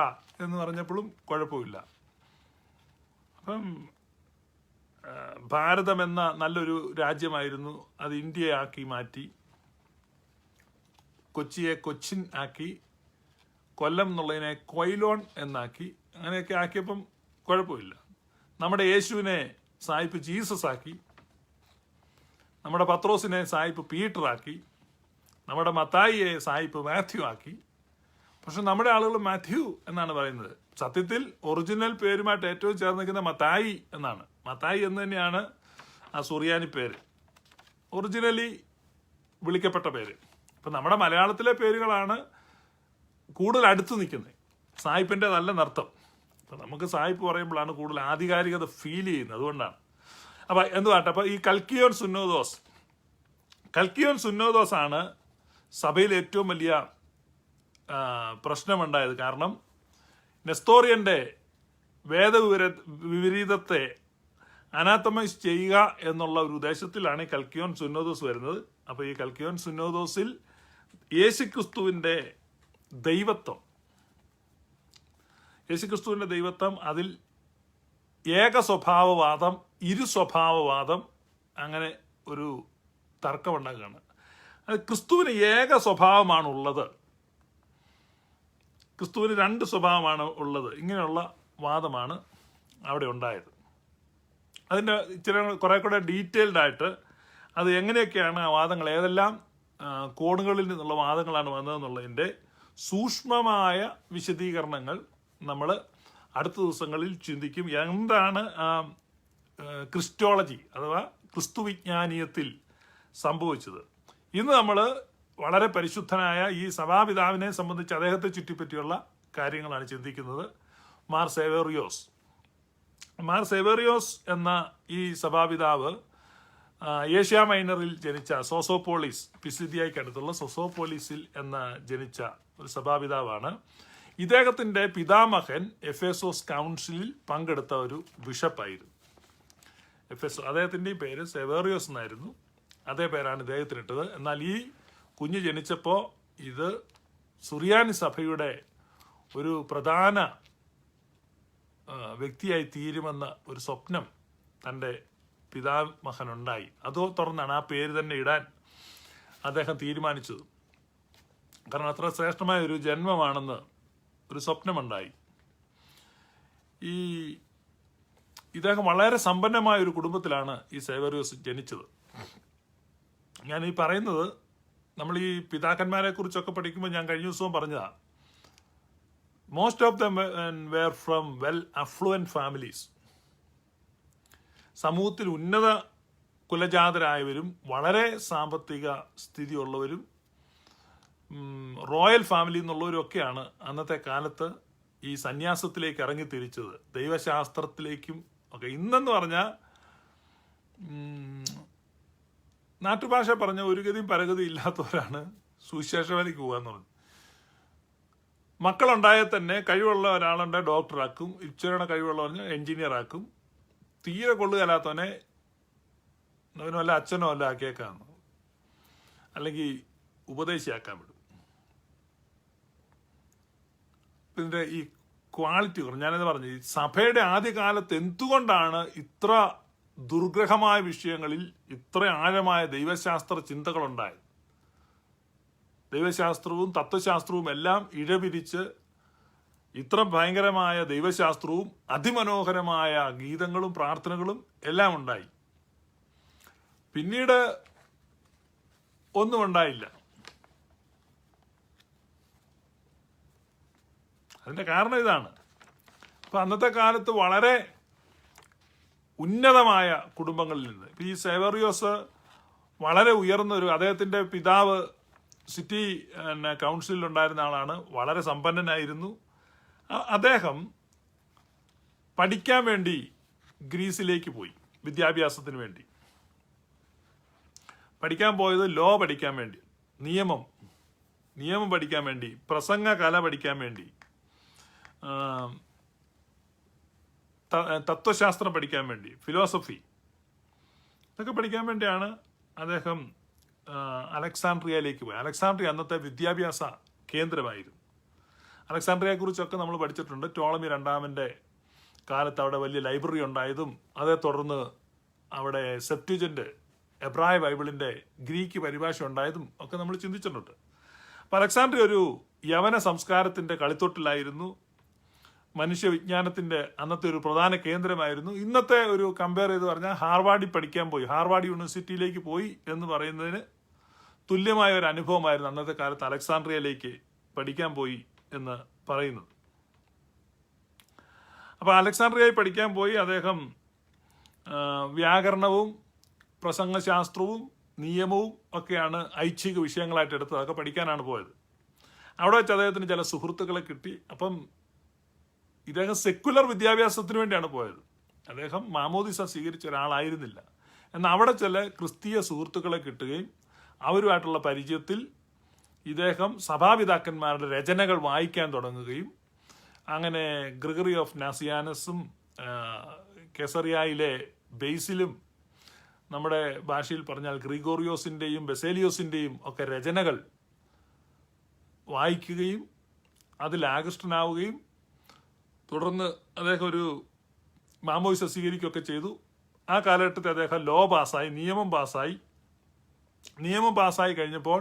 എന്ന് പറഞ്ഞപ്പോഴും കുഴപ്പമില്ല. അപ്പം ഭാരതം എന്ന നല്ലൊരു രാജ്യമായിരുന്നു, അത് ഇന്ത്യയാക്കി മാറ്റി. കൊച്ചിയെ കൊച്ചിൻ ആക്കി, കൊല്ലം എന്നുള്ളതിനെ കൊയിലോൺ എന്നാക്കി. അങ്ങനെയൊക്കെ ആക്കിയപ്പം കുഴപ്പമില്ല. നമ്മുടെ യേശുവിനെ സായിപ്പ് ജീസസ് ആക്കി, നമ്മുടെ പത്രോസിനെ സായിപ്പ് പീറ്റർ ആക്കി, നമ്മുടെ മത്തായിയെ സായിപ്പ് മാത്യു ആക്കി. പക്ഷെ നമ്മുടെ ആളുകൾ മാത്യു എന്നാണ് പറയുന്നത്. സത്യത്തിൽ ഒറിജിനൽ പേരുമായിട്ട് ഏറ്റവും ചേർന്ന് നിൽക്കുന്ന മത്തായി എന്നാണ്. മത്തായി എന്ന് തന്നെയാണ് ആ സുറിയാനി പേര്, ഒറിജിനലി വിളിക്കപ്പെട്ട പേര്. ഇപ്പം നമ്മുടെ മലയാളത്തിലെ പേരുകളാണ് കൂടുതൽ അടുത്ത് നിൽക്കുന്നത്. സായിപ്പിൻ്റെ നല്ല നർത്തം. അപ്പം നമുക്ക് സായിപ്പ് പറയുമ്പോഴാണ് കൂടുതൽ ആധികാരികത ഫീൽ ചെയ്യുന്നത്. അതുകൊണ്ടാണ്. അപ്പം എന്തുവാട്ടെ, അപ്പം ഈ കൽക്കിയോൻ സുന്നോദോസ് ആണ് സഭയിൽ ഏറ്റവും വലിയ പ്രശ്നമുണ്ടായത്. കാരണം നെസ്തോറിയൻ്റെ വിപരീതത്തെ അനാത്തമൈസ് ചെയ്യുക എന്നുള്ള ഒരു ഉദ്ദേശത്തിലാണ് ഈ കൽക്കിയോൻ സുന്നോദോസ് വരുന്നത്. അപ്പോൾ ഈ കൽക്കിയോൻ സുന്നോദോസിൽ യേശുക്രിസ്തുവിൻ്റെ ദൈവത്വം, അതിൽ ഏക സ്വഭാവവാദം, സ്വഭാവവാദം, അങ്ങനെ ഒരു തർക്കമുണ്ടാകുകയാണ്. അത് ക്രിസ്തുവിന് ഏക സ്വഭാവമാണുള്ളത്, ക്രിസ്തുവിന് 2 സ്വഭാവമാണ് ഉള്ളത്, ഇങ്ങനെയുള്ള വാദമാണ് അവിടെ ഉണ്ടായത്. അതിൻ്റെ ഇച്ചിരി കുറെ കൂടെ ഡീറ്റെയിൽഡ് ആയിട്ട് അത് എങ്ങനെയൊക്കെയാണ് ആ വാദങ്ങൾ, ഏതെല്ലാം കോണുകളിൽ നിന്നുള്ള വാദങ്ങളാണ് വന്നതെന്നുള്ളതിൻ്റെ സൂക്ഷ്മമായ വിശദീകരണങ്ങൾ നമ്മൾ അടുത്ത ദിവസങ്ങളിൽ ചിന്തിക്കും. എന്താണ് ക്രിസ്റ്റോളജി അഥവാ ക്രിസ്തുവിജ്ഞാനീയത്തിൽ സംഭവിച്ചത്. ഇന്ന് നമ്മൾ വളരെ പരിശുദ്ധനായ ഈ സഭാപിതാവിനെ സംബന്ധിച്ച് അദ്ദേഹത്തെ ചുറ്റിപ്പറ്റിയുള്ള കാര്യങ്ങളാണ് ചിന്തിക്കുന്നത്. മാർ സേവേറിയോസ് എന്ന ഈ സഭാപിതാവ് ഏഷ്യ മൈനറിൽ ജനിച്ച സോസോപോളിസ്, പിസിദിയയ്ക്കടുത്തുള്ള സോസോപോളിസിൽ ജനിച്ച ഒരു സഭാപിതാവാണ്. ഇദ്ദേഹത്തിൻ്റെ പിതാമഹൻ എഫേസോസ് കൗൺസിലിൽ പങ്കെടുത്ത ഒരു ബിഷപ്പായിരുന്നു. അദ്ദേഹത്തിൻ്റെയും പേര് സെവേറിയോസ് എന്നായിരുന്നു. അതേ പേരാണ് ഇദ്ദേഹത്തിനിട്ടത്. എന്നാൽ ഈ കുഞ്ഞ് ജനിച്ചപ്പോൾ ഇത് സുറിയാനി സഭയുടെ ഒരു പ്രധാന വ്യക്തിയായി തീരുമെന്ന ഒരു സ്വപ്നം തൻ്റെ പിതാമഹനുണ്ടായി. അതോ തുടർന്നാണ് ആ പേര് തന്നെ ഇടാൻ അദ്ദേഹം തീരുമാനിച്ചത്. കാരണം അത്ര ശ്രേഷ്ഠമായ ഒരു ജന്മമാണെന്ന് ഒരു സ്വപ്നമുണ്ടായി. ഇദ്ദേഹം വളരെ സമ്പന്നമായ ഒരു കുടുംബത്തിലാണ് ഈ സേവേറിയോസ് ജനിച്ചത്. ഞാൻ ഈ പറയുന്നത്, നമ്മൾ ഈ പിതാക്കന്മാരെ കുറിച്ചൊക്കെ പഠിക്കുമ്പോൾ ഞാൻ കഴിഞ്ഞ ദിവസവും പറഞ്ഞതാണ്, most of them were from well affluent families. സമൂഹത്തിൽ ഉന്നത കുലജാതരായവരും വളരെ സാമ്പത്തിക സ്ഥിതിയുള്ളവരും റോയൽ ഫാമിലി എന്നുള്ളവരും ഒക്കെയാണ് അന്നത്തെ കാലത്ത് ഈ സന്യാസത്തിലേക്ക് ഇറങ്ങി തിരിച്ചത്, ദൈവശാസ്ത്രത്തിലേക്കും ഒക്കെ. ഇന്നെന്ന് പറഞ്ഞാൽ നാട്ടുഭാഷ പറഞ്ഞ ഒരു ഗതിയും പരഗതി ഇല്ലാത്തവരാണ് സുവിശേഷവനിക്ക് പോകാന്ന് പറഞ്ഞു. മക്കളുണ്ടായാൽ തന്നെ കഴിവുള്ള ഒരാളുണ്ടെ ഡോക്ടറാക്കും, ഇച്ചിരിയുടെ കഴിവുള്ള പറഞ്ഞാൽ എൻജിനീയർ ആക്കും, തീരെ കൊള്ളുകയല്ലാത്തവനെ അവന് വല്ല അച്ഛനോ വല്ല ആക്കിയേക്കാന്ന്, അല്ലെങ്കിൽ ഉപദേശിയാക്കാൻ വിടും. ഇതിൻ്റെ ഈ ക്വാളിറ്റി കുറഞ്ഞു. ഞാനത് പറഞ്ഞു, ഈ സഭയുടെ ആദ്യകാലത്ത് എന്തുകൊണ്ടാണ് ഇത്ര ദുർഗ്രഹമായ വിഷയങ്ങളിൽ ഇത്ര ആഴമായ ദൈവശാസ്ത്ര ചിന്തകളുണ്ടായത്? ദൈവശാസ്ത്രവും തത്വശാസ്ത്രവും എല്ലാം ഇഴപിരിച്ച് ഇത്ര ഭയങ്കരമായ ദൈവശാസ്ത്രവും അതിമനോഹരമായ ഗീതങ്ങളും പ്രാർത്ഥനകളും എല്ലാം ഉണ്ടായി. പിന്നീട് ഒന്നും ഉണ്ടായില്ല. അതിൻ്റെ കാരണം ഇതാണ്. അപ്പം അന്നത്തെ കാലത്ത് വളരെ ഉന്നതമായ കുടുംബങ്ങളിൽ നിന്ന്, ഇപ്പം ഈ സേവേറിയോസ് വളരെ ഉയർന്നൊരു, അദ്ദേഹത്തിൻ്റെ പിതാവ് സിറ്റി കൗൺസിലുണ്ടായിരുന്ന ആളാണ്, വളരെ സമ്പന്നനായിരുന്നു. അദ്ദേഹം പഠിക്കാൻ വേണ്ടി ഗ്രീസിലേക്ക് പോയി, വിദ്യാഭ്യാസത്തിന് വേണ്ടി. പഠിക്കാൻ പോയത് ലോ പഠിക്കാൻ വേണ്ടി, നിയമം പഠിക്കാൻ വേണ്ടി, പ്രസംഗ കല പഠിക്കാൻ വേണ്ടി, തത്വശാസ്ത്രം പഠിക്കാൻ വേണ്ടി, ഫിലോസഫി, ഇതൊക്കെ പഠിക്കാൻ വേണ്ടിയാണ് അദ്ദേഹം അലക്സാണ്ട്രിയയിലേക്ക് പോയി. അലക്സാണ്ട്രിയ അന്നത്തെ വിദ്യാഭ്യാസ കേന്ദ്രമായിരുന്നു. അലക്സാണ്ട്രിയയെക്കുറിച്ചൊക്കെ നമ്മൾ പഠിച്ചിട്ടുണ്ട്. ടോളമി രണ്ടാമൻ്റെ കാലത്ത് അവിടെ വലിയ ലൈബ്രറി ഉണ്ടായതും അതേ തുടർന്ന് അവിടെ സെപ്റ്റ്വജന്റ്, എബ്രായ ബൈബിളിൻ്റെ ഗ്രീക്ക് പരിഭാഷ ഉണ്ടായതും ഒക്കെ നമ്മൾ ചിന്തിച്ചിട്ടുണ്ട്. അപ്പോൾ അലക്സാണ്ട്രിയ ഒരു യവന സംസ്കാരത്തിൻ്റെ കളിത്തൊട്ടിലായിരുന്നു. മനുഷ്യവിജ്ഞാനത്തിൻ്റെ അന്നത്തെ ഒരു പ്രധാന കേന്ദ്രമായിരുന്നു. ഇന്നത്തെ ഒരു കമ്പയർ ചെയ്ത് പറഞ്ഞാൽ ഹാർവാർഡിൽ പഠിക്കാൻ പോയി, ഹാർവാർഡ് യൂണിവേഴ്സിറ്റിയിലേക്ക് പോയി എന്ന് പറയുന്നതിന് തുല്യമായ ഒരു അനുഭവമായിരുന്നു അന്നത്തെ കാലത്ത് അലക്സാണ്ട്രിയയിലേക്ക് പഠിക്കാൻ പോയി എന്ന് പറയുന്നത്. അപ്പോൾ അലക്സാണ്ട്രിയയിൽ പഠിക്കാൻ പോയി അദ്ദേഹം വ്യാകരണവും പ്രസംഗശാസ്ത്രവും നിയമവും ഒക്കെയാണ് ഐച്ഛിക വിഷയങ്ങളായിട്ട് എടുത്തത്. അതൊക്കെ പഠിക്കാനാണ് പോയത്. അവിടെ വെച്ച് അദ്ദേഹത്തിന് ചില സുഹൃത്തുക്കളെ കിട്ടി. അപ്പം ഇദ്ദേഹം സെക്കുലർ വിദ്യാഭ്യാസത്തിന് വേണ്ടിയാണ് പോയത്. അദ്ദേഹം മാമോദിസ സ്വീകരിച്ച ഒരാളായിരുന്നില്ല. എന്നാൽ അവിടെ ചില ക്രിസ്തീയ സുഹൃത്തുക്കളെ കിട്ടുകയും അവരുമായിട്ടുള്ള പരിചയത്തിൽ ഇദ്ദേഹം സഭാപിതാക്കന്മാരുടെ രചനകൾ വായിക്കാൻ തുടങ്ങുകയും അങ്ങനെ ഗ്രിഗറി ഓഫ് നാസിയാനസും കെസറിയയിലെ ബേസിലും നമ്മുടെ ഭാഷയിൽ പറഞ്ഞാൽ ഗ്രിഗോറിയോസിൻ്റെയും ബെസേലിയോസിൻ്റെയും ഒക്കെ രചനകൾ വായിക്കുകയും അതിൽ ആകൃഷ്ടനാവുകയും തുടർന്ന് അദ്ദേഹം ഒരു മാമോദിസ സ്വീകരിക്കുകയൊക്കെ ചെയ്തു. ആ കാലഘട്ടത്തിൽ അദ്ദേഹം ലോ പാസ്സായി, നിയമം പാസ്സായി കഴിഞ്ഞപ്പോൾ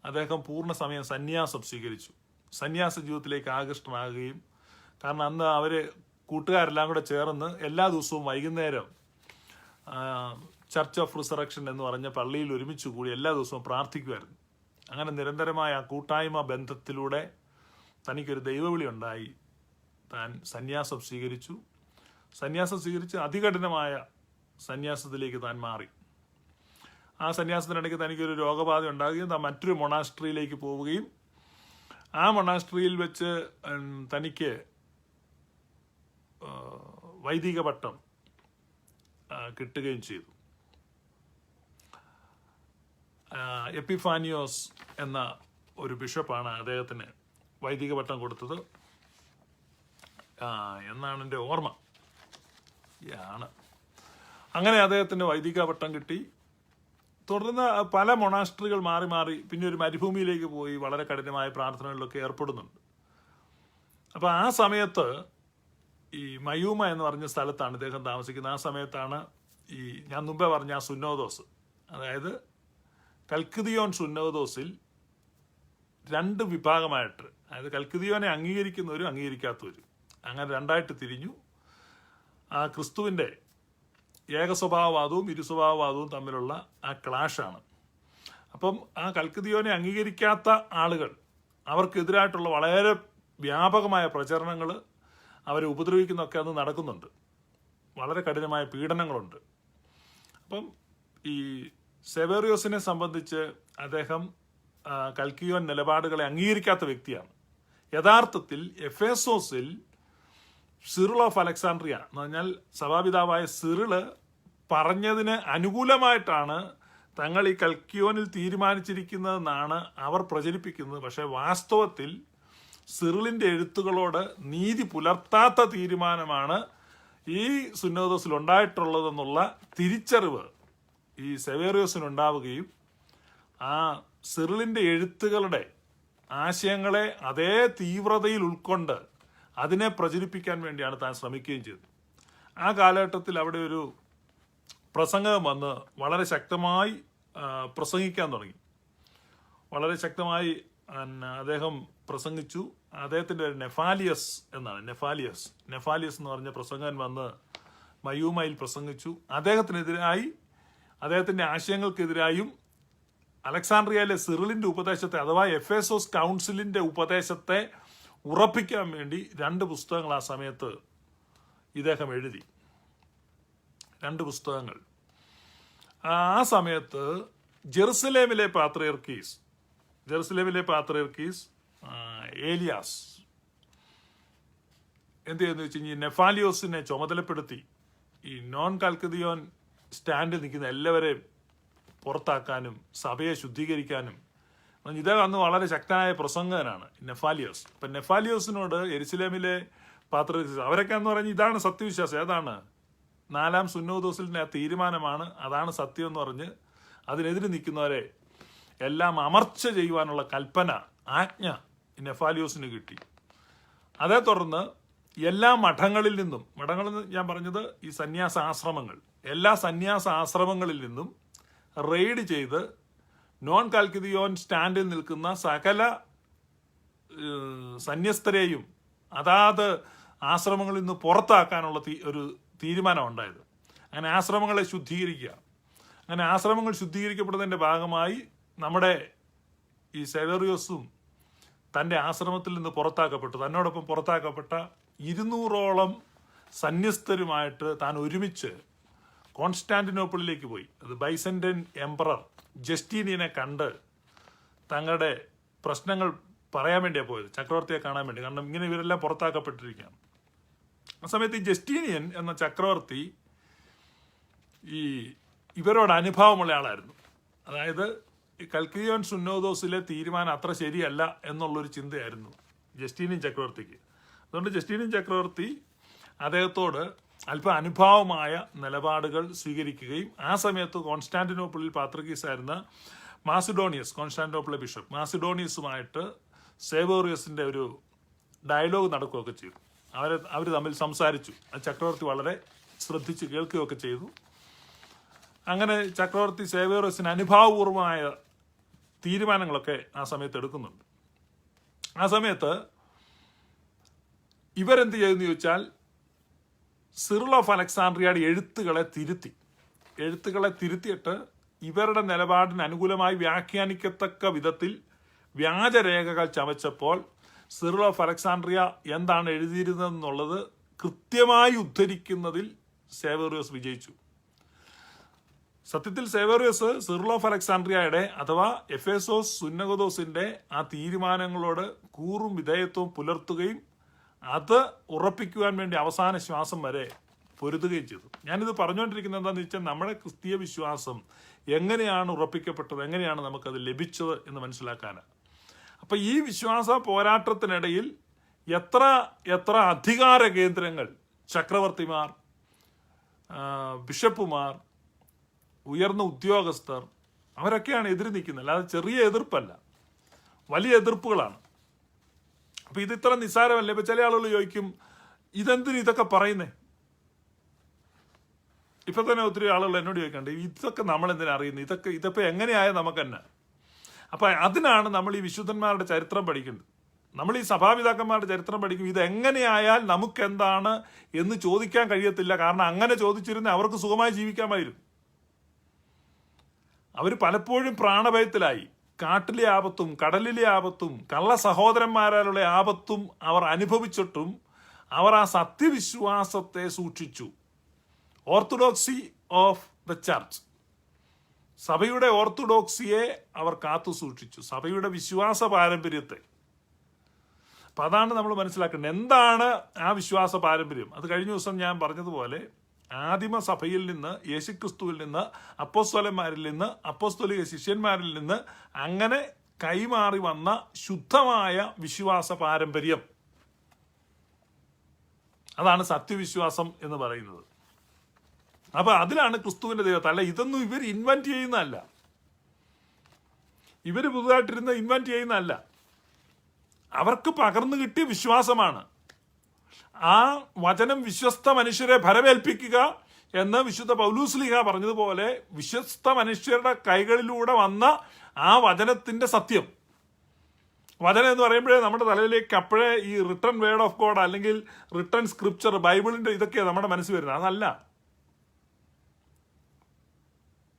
അദ്ദേഹം പൂർണ്ണ സമയം സന്യാസം സ്വീകരിച്ചു. സന്യാസ ജീവിതത്തിലേക്ക് ആകൃഷ്ടനാകുകയും, കാരണം അന്ന് അവർ കൂട്ടുകാരെല്ലാം കൂടെ ചേർന്ന് എല്ലാ ദിവസവും വൈകുന്നേരം ചർച്ച് ഓഫ് റിസറക്ഷൻ എന്ന് പറഞ്ഞ പള്ളിയിൽ ഒരുമിച്ച് കൂടി എല്ലാ ദിവസവും പ്രാർത്ഥിക്കുമായിരുന്നു. അങ്ങനെ നിരന്തരമായ കൂട്ടായ്മ ബന്ധത്തിലൂടെ തനിക്കൊരു ദൈവവിളി ഉണ്ടായി. താൻ സന്യാസം സ്വീകരിച്ച് അതികഠിനമായ സന്യാസത്തിലേക്ക് താൻ മാറി. ആ സന്യാസത്തിനിടയ്ക്ക് തനിക്കൊരു രോഗബാധ ഉണ്ടാകുകയും താൻ മറ്റൊരു മൊണാസ്ട്രിയിലേക്ക് പോവുകയും ആ മൊണാസ്ട്രിയിൽ വെച്ച് തനിക്ക് വൈദിക പട്ടം കിട്ടുകയും ചെയ്തു. എപ്പിഫാനിയോസ് എന്ന ഒരു ബിഷപ്പാണ് അദ്ദേഹത്തിന് വൈദിക പട്ടം കൊടുത്തത് എന്നാണ് എൻ്റെ ഓർമ്മ. അങ്ങനെ അദ്ദേഹത്തിന് വൈദിക പട്ടം കിട്ടി. തുടർന്ന് പല മൊണാസ്ട്രികൾ മാറി മാറി പിന്നെ ഒരു മരുഭൂമിയിലേക്ക് പോയി വളരെ കഠിനമായ പ്രാർത്ഥനകളിലൊക്കെ ഏർപ്പെടുന്നുണ്ട്. അപ്പോൾ ആ സമയത്ത് ഈ മയൂമ എന്ന് പറഞ്ഞ സ്ഥലത്താണ് ഇദ്ദേഹം താമസിക്കുന്നത്. ആ സമയത്താണ് ഈ ഞാൻ മുമ്പേ പറഞ്ഞ ആ സുന്നോദോസ്, അതായത് കൽക്കിദിയോൻ സുന്നോദോസിൽ 2 വിഭാഗമായിട്ട്, അതായത് കൽക്കിദിയോനെ അംഗീകരിക്കുന്നവരും അംഗീകരിക്കാത്തവരും, അങ്ങനെ 2ആയിട്ട് തിരിഞ്ഞു. ആ ക്രിസ്തുവിൻ്റെ ഏകസ്വഭാവവാദവും ഇരുസ്വഭാവവാദവും തമ്മിലുള്ള ആ ക്ലാഷാണ്. അപ്പം ആ കൽക്കിദിയോനെ അംഗീകരിക്കാത്ത ആളുകൾ, അവർക്കെതിരായിട്ടുള്ള വളരെ വ്യാപകമായ പ്രചരണങ്ങൾ, അവരെ ഉപദ്രവിക്കുന്നൊക്കെ അന്ന് നടക്കുന്നുണ്ട്. വളരെ കഠിനമായ പീഡനങ്ങളുണ്ട്. അപ്പം ഈ സെവേറിയോസിനെ സംബന്ധിച്ച് അദ്ദേഹം കൽക്കിയോൻ നിലപാടുകളെ അംഗീകരിക്കാത്ത വ്യക്തിയാണ്. യഥാർത്ഥത്തിൽ എഫേസോസിൽ സിറിൾ ഓഫ് അലക്സാണ്ട്രിയ എന്ന് പറഞ്ഞാൽ സഭാപിതാവായ സിറിള് പറഞ്ഞതിന് അനുകൂലമായിട്ടാണ് തങ്ങൾ ഈ കൽക്കിയോനിൽ തീരുമാനിച്ചിരിക്കുന്നതെന്നാണ് അവർ പ്രചരിപ്പിക്കുന്നത്. പക്ഷേ വാസ്തവത്തിൽ സിറിളിൻ്റെ എഴുത്തുകളോട് നീതി പുലർത്താത്ത തീരുമാനമാണ് ഈ സുന്നോദോസിൽ ഉണ്ടായിട്ടുള്ളതെന്നുള്ള തിരിച്ചറിവ് ഈ സെവേറിയോസിനുണ്ടാവുകയും ആ സിറിളിൻ്റെ എഴുത്തുകളുടെ ആശയങ്ങളെ അതേ തീവ്രതയിൽ ഉൾക്കൊണ്ട് അതിനെ പ്രചരിപ്പിക്കാൻ വേണ്ടിയാണ് താൻ ശ്രമിക്കുകയും ചെയ്തത്. ആ കാലഘട്ടത്തിൽ അവിടെ ഒരു പ്രസംഗം വന്ന് വളരെ ശക്തമായി പ്രസംഗിക്കാൻ തുടങ്ങി. വളരെ ശക്തമായി അദ്ദേഹം പ്രസംഗിച്ചു. അദ്ദേഹത്തിൻ്റെ നെഫാലിയസ് എന്നാണ്, നെഫാലിയസ് എന്ന് പറഞ്ഞ പ്രസംഗൻ വന്ന് മയൂമയിൽ പ്രസംഗിച്ചു. അദ്ദേഹത്തിനെതിരായി, അദ്ദേഹത്തിൻ്റെ ആശയങ്ങൾക്കെതിരായും അലക്സാണ്ട്രിയയിലെ സിറിളിൻ്റെ ഉപദേശത്തെ അഥവാ എഫേസോസ് കൗൺസിലിൻ്റെ ഉപദേശത്തെ ഉറപ്പിക്കാൻ വേണ്ടി 2 പുസ്തകങ്ങൾ ആ സമയത്ത് ഇദ്ദേഹം എഴുതി. 2 പുസ്തകങ്ങൾ. ആ സമയത്ത് ജെറുസലേമിലെ പാത്രിയർക്കീസ് ഏലിയാസ് എന്ത് ചെയ്യുന്നു വെച്ച് കഴിഞ്ഞാൽ നെഫാലിയോസിനെ ചുമതലപ്പെടുത്തി ഈ നോൺ കൽക്കിദിയോൻ സ്റ്റാൻഡിൽ നിൽക്കുന്ന എല്ലാവരെയും പുറത്താക്കാനും സഭയെ ശുദ്ധീകരിക്കാനും. ഇദ്ദേഹം അന്ന് വളരെ ശക്തനായ പ്രസംഗകനാണ് നെഫാലിയോസ്. അപ്പം നെഫാലിയോസിനോട് യെരുശലേമിലെ പാത്രിയർക്കീസ് അവരൊക്കെ എന്ന് പറഞ്ഞാൽ ഇതാണ് സത്യവിശ്വാസം, ഏതാണ് 4-ാം സുന്നോദോസിൻ്റെ തീരുമാനമാണ്, അതാണ് സത്യം എന്ന് പറഞ്ഞ് അതിനെതിരെ നിൽക്കുന്നവരെ എല്ലാം അമർച്ച ചെയ്യുവാനുള്ള കൽപ്പന, ആജ്ഞ നെഫാലിയോസിന് കിട്ടി. അതേ തുടർന്ന് എല്ലാ മഠങ്ങളിൽ നിന്നും, മഠങ്ങളെന്ന് ഞാൻ പറഞ്ഞത് ഈ സന്യാസ ആശ്രമങ്ങൾ, എല്ലാ സന്യാസ ആശ്രമങ്ങളിൽ നിന്നും റെയ്ഡ് ചെയ്ത് നോൺ കാൽക്കിദിയോൻ സ്റ്റാൻഡിൽ നിൽക്കുന്ന സകല സന്യസ്തരെയും അതാത് ആശ്രമങ്ങളിൽ നിന്ന് പുറത്താക്കാനുള്ള ഒരു തീരുമാനം ഉണ്ടായത്. അങ്ങനെ ആശ്രമങ്ങളെ ശുദ്ധീകരിക്കുക. അങ്ങനെ ആശ്രമങ്ങൾ ശുദ്ധീകരിക്കപ്പെടുന്നതിൻ്റെ ഭാഗമായി നമ്മുടെ ഈ സെവേറിയോസും തൻ്റെ ആശ്രമത്തിൽ നിന്ന് പുറത്താക്കപ്പെട്ടു. തന്നോടൊപ്പം പുറത്താക്കപ്പെട്ട 200ഓളം സന്യസ്തരുമായിട്ട് താൻ ഒരുമിച്ച് കോൺസ്റ്റാന്റിനോപ്പിളിലേക്ക് പോയി. അത് ബൈസന്റൈൻ എംപറർ ജസ്റ്റീനിയനെ കണ്ട് തങ്ങളുടെ പ്രശ്നങ്ങൾ പറയാൻ വേണ്ടിയാണ് പോയത്, ചക്രവർത്തിയെ കാണാൻ വേണ്ടി. കാരണം ഇങ്ങനെ ഇവരെല്ലാം പുറത്താക്കപ്പെട്ടിരിക്കുകയാണ്. ആ സമയത്ത് ഈ ജസ്റ്റീനിയൻ എന്ന ചക്രവർത്തി ഈ ഇവരോട് അനുഭാവമുള്ള ആളായിരുന്നു. അതായത് ഈ കൽക്കിദിയോൻ സുന്നോദോസിലെ തീരുമാനം അത്ര ശരിയല്ല എന്നുള്ളൊരു ചിന്തയായിരുന്നു ജസ്റ്റീനിയൻ ചക്രവർത്തിക്ക്. അതുകൊണ്ട് ജസ്റ്റീനിയൻ ചക്രവർത്തി അദ്ദേഹത്തോട് അല്പം അനുഭാവമായ നിലപാടുകൾ സ്വീകരിക്കുകയും ആ സമയത്ത് കോൺസ്റ്റാന്റിനോപ്പിളിൽ പാത്രികീസായിരുന്ന മാസിഡോണിയസ്, കോൺസ്റ്റാന്റിനോപ്പിളിലെ ബിഷപ്പ് മാസിഡോണിയസുമായിട്ട് സേവേറിയസിൻ്റെ ഒരു ഡയലോഗ് നടക്കുകയൊക്കെ ചെയ്തു. അവർ തമ്മിൽ സംസാരിച്ചു. ചക്രവർത്തി വളരെ ശ്രദ്ധിച്ച് കേൾക്കുകയൊക്കെ ചെയ്തു. അങ്ങനെ ചക്രവർത്തി സേവേറിയസിന് അനുഭാവപൂർവമായ തീരുമാനങ്ങളൊക്കെ ആ സമയത്ത് എടുക്കുന്നുണ്ട്. ആ സമയത്ത് ഇവരെന്ത് ചെയ്തെന്ന് ചോദിച്ചാൽ സിറിൾ ഓഫ് അലക്സാണ്ട്രിയയുടെ എഴുത്തുകളെ തിരുത്തിയിട്ട് ഇവരുടെ നിലപാടിന് അനുകൂലമായി വ്യാഖ്യാനിക്കത്തക്ക വിധത്തിൽ വ്യാജരേഖകൾ ചമച്ചപ്പോൾ സിറിൾ ഓഫ് അലക്സാണ്ട്രിയ എന്താണ് എഴുതിയിരുന്നതെന്നുള്ളത് കൃത്യമായി ഉദ്ധരിക്കുന്നതിൽ സേവേറിയോസ് വിജയിച്ചു. സത്യത്തിൽ സേവേറിയസ് സിറിൽ ഓഫ് അലക്സാണ്ട്രിയയുടെ അഥവാ എഫേസോസ് സുന്നഗദോസിന്റെ ആ തീരുമാനങ്ങളോട് കൂറും വിധേയത്വവും പുലർത്തുകയും അത് ഉറപ്പിക്കുവാൻ വേണ്ടി അവസാന ശ്വാസം വരെ പൊരുതുകയും ചെയ്തു. ഞാനിത് പറഞ്ഞുകൊണ്ടിരിക്കുന്നത് എന്താണെന്ന് വെച്ചാൽ നമ്മുടെ ക്രിസ്തീയ വിശ്വാസം എങ്ങനെയാണ് ഉറപ്പിക്കപ്പെട്ടത്, എങ്ങനെയാണ് നമുക്കത് ലഭിച്ചത് എന്ന് മനസ്സിലാക്കാനാണ്. അപ്പം ഈ വിശ്വാസ പോരാട്ടത്തിനിടയിൽ എത്ര എത്ര അധികാര കേന്ദ്രങ്ങൾ, ചക്രവർത്തിമാർ, ബിഷപ്പുമാർ, ഉയർന്ന ഉദ്യോഗസ്ഥർ, അവരൊക്കെയാണ് എതിര് നിൽക്കുന്നത്. അല്ലാതെ ചെറിയ എതിർപ്പല്ല, വലിയ എതിർപ്പുകളാണ്. അപ്പം ഇത് ഇത്ര നിസ്സാരമല്ലേ? ഇപ്പം ചില ആളുകൾ ചോദിക്കും, ഇതെന്തിനു ഇതൊക്കെ പറയുന്നേ? ഇപ്പം തന്നെ ഒത്തിരി ആളുകൾ എന്നോട് ചോദിക്കണ്ട്, ഇതൊക്കെ നമ്മളെന്തിനാ അറിയുന്നത്, ഇതിപ്പോൾ എങ്ങനെയായ നമുക്ക് തന്നെ. അപ്പം അതിനാണ് നമ്മൾ ഈ വിശുദ്ധന്മാരുടെ ചരിത്രം പഠിക്കുന്നത്. നമ്മൾ ഈ സഭാപിതാക്കന്മാരുടെ ചരിത്രം പഠിക്കും. ഇതെങ്ങനെയായാൽ നമുക്കെന്താണ് എന്ന് ചോദിക്കാൻ കഴിയത്തില്ല. കാരണം അങ്ങനെ ചോദിച്ചിരുന്ന അവർക്ക് സുഖമായി ജീവിക്കാമായിരുന്നു. അവർ പലപ്പോഴും പ്രാണഭയത്തിലായി. കാട്ടിലെ ആപത്തും കടലിലെ ആപത്തും കള്ള സഹോദരന്മാരാലുള്ള ആപത്തും അവർ അനുഭവിച്ചിട്ടും അവർ ആ സത്യവിശ്വാസത്തെ സൂക്ഷിച്ചു. ഓർത്തഡോക്സി ഓഫ് ദ ചർച്ച്, സഭയുടെ ഓർത്തഡോക്സിയെ അവർ കാത്തു സൂക്ഷിച്ചു, സഭയുടെ വിശ്വാസ പാരമ്പര്യത്തെ. അപ്പം അതാണ് നമ്മൾ മനസ്സിലാക്കേണ്ടത്. എന്താണ് ആ വിശ്വാസ പാരമ്പര്യം? അത് കഴിഞ്ഞ ദിവസം ഞാൻ പറഞ്ഞതുപോലെ ആദിമ സഭയിൽ നിന്ന്, യേശുക്രിസ്തുവിൽ നിന്ന്, അപ്പോസ്തലന്മാരിൽ നിന്ന്, അപ്പോസ്തലിക ശിഷ്യന്മാരിൽ നിന്ന് അങ്ങനെ കൈമാറി വന്ന ശുദ്ധമായ വിശ്വാസ പാരമ്പര്യം, അതാണ് സത്യവിശ്വാസം എന്ന് പറയുന്നത്. അപ്പൊ അതിലാണ് ക്രിസ്തുവിന്റെ ദൈവത്തെ. അല്ല, ഇതൊന്നും ഇവർ ഇൻവെന്റ് ചെയ്യുന്നതല്ല, ഇവര് പുതുതായിട്ടിരുന്ന് ഇൻവെന്റ് ചെയ്യുന്നതല്ല. അവർക്ക് പകർന്നു കിട്ടിയ വിശ്വാസമാണ്. ആ വചനം വിശ്വസ്ത മനുഷ്യരെ ഭരമേൽപ്പിക്കുക എന്ന് വിശുദ്ധ പൗലൂസ്ലീഹ പറഞ്ഞതുപോലെ വിശ്വസ്ത മനുഷ്യരുടെ കൈകളിലൂടെ വന്ന ആ വചനത്തിന്റെ സത്യം. വചനം എന്ന് പറയുമ്പോഴേ നമ്മുടെ തലയിലേക്ക് അപ്പോഴേ ഈ റിട്ടൺ വേർഡ് ഓഫ് ഗോഡ് അല്ലെങ്കിൽ റിട്ടൺ സ്ക്രിപ്ചർ, ബൈബിളിന്റെ ഇതൊക്കെയാണ് നമ്മുടെ മനസ്സിൽ വരുന്നത്. അതല്ല,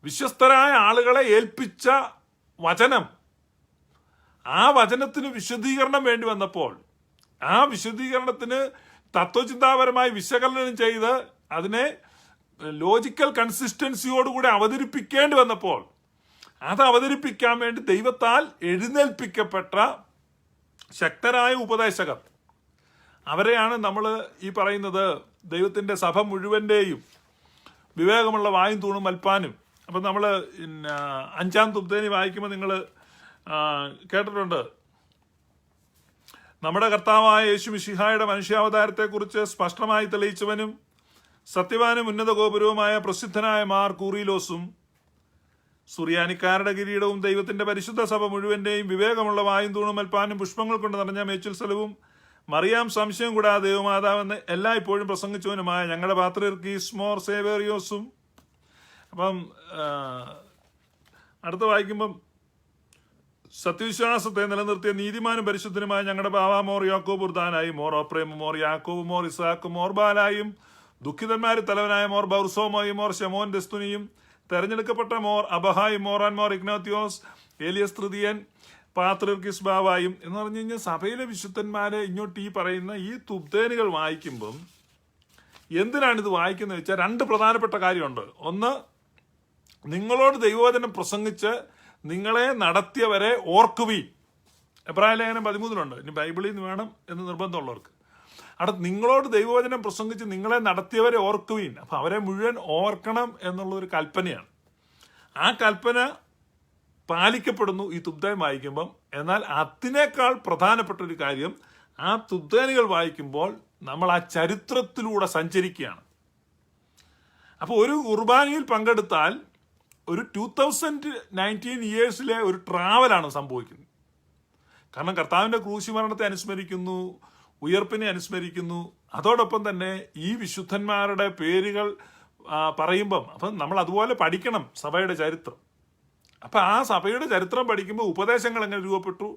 വിശ്വസ്തരായ ആളുകളെ ഏൽപ്പിച്ച വചനം. ആ വചനത്തിന് വിശദീകരണം വേണ്ടി വന്നപ്പോൾ, ആ വിശദീകരണത്തിന് തത്വചിന്താപരമായി വിശകലനം ചെയ്ത് അതിനെ ലോജിക്കൽ കൺസിസ്റ്റൻസിയോടുകൂടി അവതരിപ്പിക്കേണ്ടി വന്നപ്പോൾ, അത് അവതരിപ്പിക്കാൻ വേണ്ടി ദൈവത്താൽ എഴുന്നേൽപ്പിക്കപ്പെട്ട ശക്തരായ ഉപദേശകർ, അവരെയാണ് നമ്മൾ ഈ പറയുന്നത് ദൈവത്തിൻ്റെ സഭ മുഴുവൻ്റെയും വിവേകമുള്ള വായും തൂണും മൽപ്പാനും. അപ്പം നമ്മൾ 5-ാം തുബ്ദേനി വായിക്കുമ്പോൾ നിങ്ങൾ കേട്ടിട്ടുണ്ട്, നമ്മുടെ കർത്താവായ യേശു മിശിഹായുടെ മനുഷ്യാവതാരത്തെക്കുറിച്ച് സ്പഷ്ടമായി തെളിയിച്ചവനും സത്യവാനും ഉന്നത ഗോപുരവുമായ പ്രസിദ്ധനായ മാർ കൂറിലോസും സുറിയാനിക്കാരുടെ കിരീടവും ദൈവത്തിന്റെ പരിശുദ്ധ സഭ മുഴുവന്റെയും വിവേകമുള്ള വായും തൂണും മൽപ്പാനും പുഷ്പങ്ങൾ കൊണ്ട് നിറഞ്ഞ മേച്ചിൽ സ്ഥലവും മറിയാം സംശയം കൂടാതെ ദൈവമാതാവെന്ന് എല്ലായ്പ്പോഴും പ്രസംഗിച്ചവനുമായ ഞങ്ങളുടെ പാത്രീർക്കീസ് മോർ സേവേറിയോസും. അപ്പം അടുത്ത വായിക്കുമ്പം, സത്യവിശ്വാസത്തെ നിലനിർത്തിയ നീതിമാനും പരിശുദ്ധനുമായ ഞങ്ങളുടെ ബാവ മോർ യാക്കോബ് ഉർദാനായും മോർ ഓപ്രേം മോർ യാക്കോബ് മോർ ഇസാക്ക് മോർ ബാലായും ദുഃഖിതന്മാരിൽ തലവനായ മോർ ബൗർസോമോയും മോർ ഷെമോൻ ദസ്തുനിയും തെരഞ്ഞെടുക്കപ്പെട്ട more അബഹായും Moran more Ignatios Elias തൃതീയൻ പാത്രീർക്കിസ് ബാവായും എന്ന് പറഞ്ഞു കഴിഞ്ഞാൽ സഭയിലെ വിശുദ്ധന്മാരെ ഇങ്ങോട്ട് ഈ പറയുന്ന ഈ തുബ്ദേനുകൾ വായിക്കുമ്പം എന്തിനാണിത് വായിക്കുന്നത് വെച്ചാൽ 2 പ്രധാനപ്പെട്ട കാര്യമുണ്ട്. ഒന്ന്, നിങ്ങളോട് ദൈവവചനം പ്രസംഗിച്ച് നിങ്ങളെ നടത്തിയവരെ ഓർക്കുവീൻ. എബ്രായ ലേഖനം 13 ഇനി ബൈബിളിൽ നിന്ന് വേണം എന്ന് നിർബന്ധമുള്ളവർക്ക്. അടുത്ത്, നിങ്ങളോട് ദൈവവചനം പ്രസംഗിച്ച് നിങ്ങളെ നടത്തിയവരെ ഓർക്കുവീൻ. അപ്പം അവരെ മുഴുവൻ ഓർക്കണം എന്നുള്ളൊരു കൽപ്പനയാണ്. ആ കൽപ്പന പാലിക്കപ്പെടുന്നു ഈ തുബ്ദേൻ വായിക്കുമ്പം. എന്നാൽ അതിനേക്കാൾ പ്രധാനപ്പെട്ട ഒരു കാര്യം, ആ തുബ്ദേനുകൾ വായിക്കുമ്പോൾ നമ്മൾ ആ ചരിത്രത്തിലൂടെ സഞ്ചരിക്കുകയാണ്. അപ്പോൾ ഒരു കുർബാനയിൽ പങ്കെടുത്താൽ ഒരു 2019 ഇയേഴ്സിലെ ഒരു ട്രാവലാണ് സംഭവിക്കുന്നത്. കാരണം കർത്താവിൻ്റെ ക്രൂശി മരണത്തെ അനുസ്മരിക്കുന്നു, ഉയർപ്പിനെ അനുസ്മരിക്കുന്നു. അതോടൊപ്പം തന്നെ ഈ വിശുദ്ധന്മാരുടെ പേരുകൾ പറയുമ്പം അപ്പം നമ്മൾ അതുപോലെ പഠിക്കണം സഭയുടെ ചരിത്രം. അപ്പം ആ സഭയുടെ ചരിത്രം പഠിക്കുമ്പോൾ ഉപദേശങ്ങൾ എങ്ങനെ രൂപപ്പെട്ടു.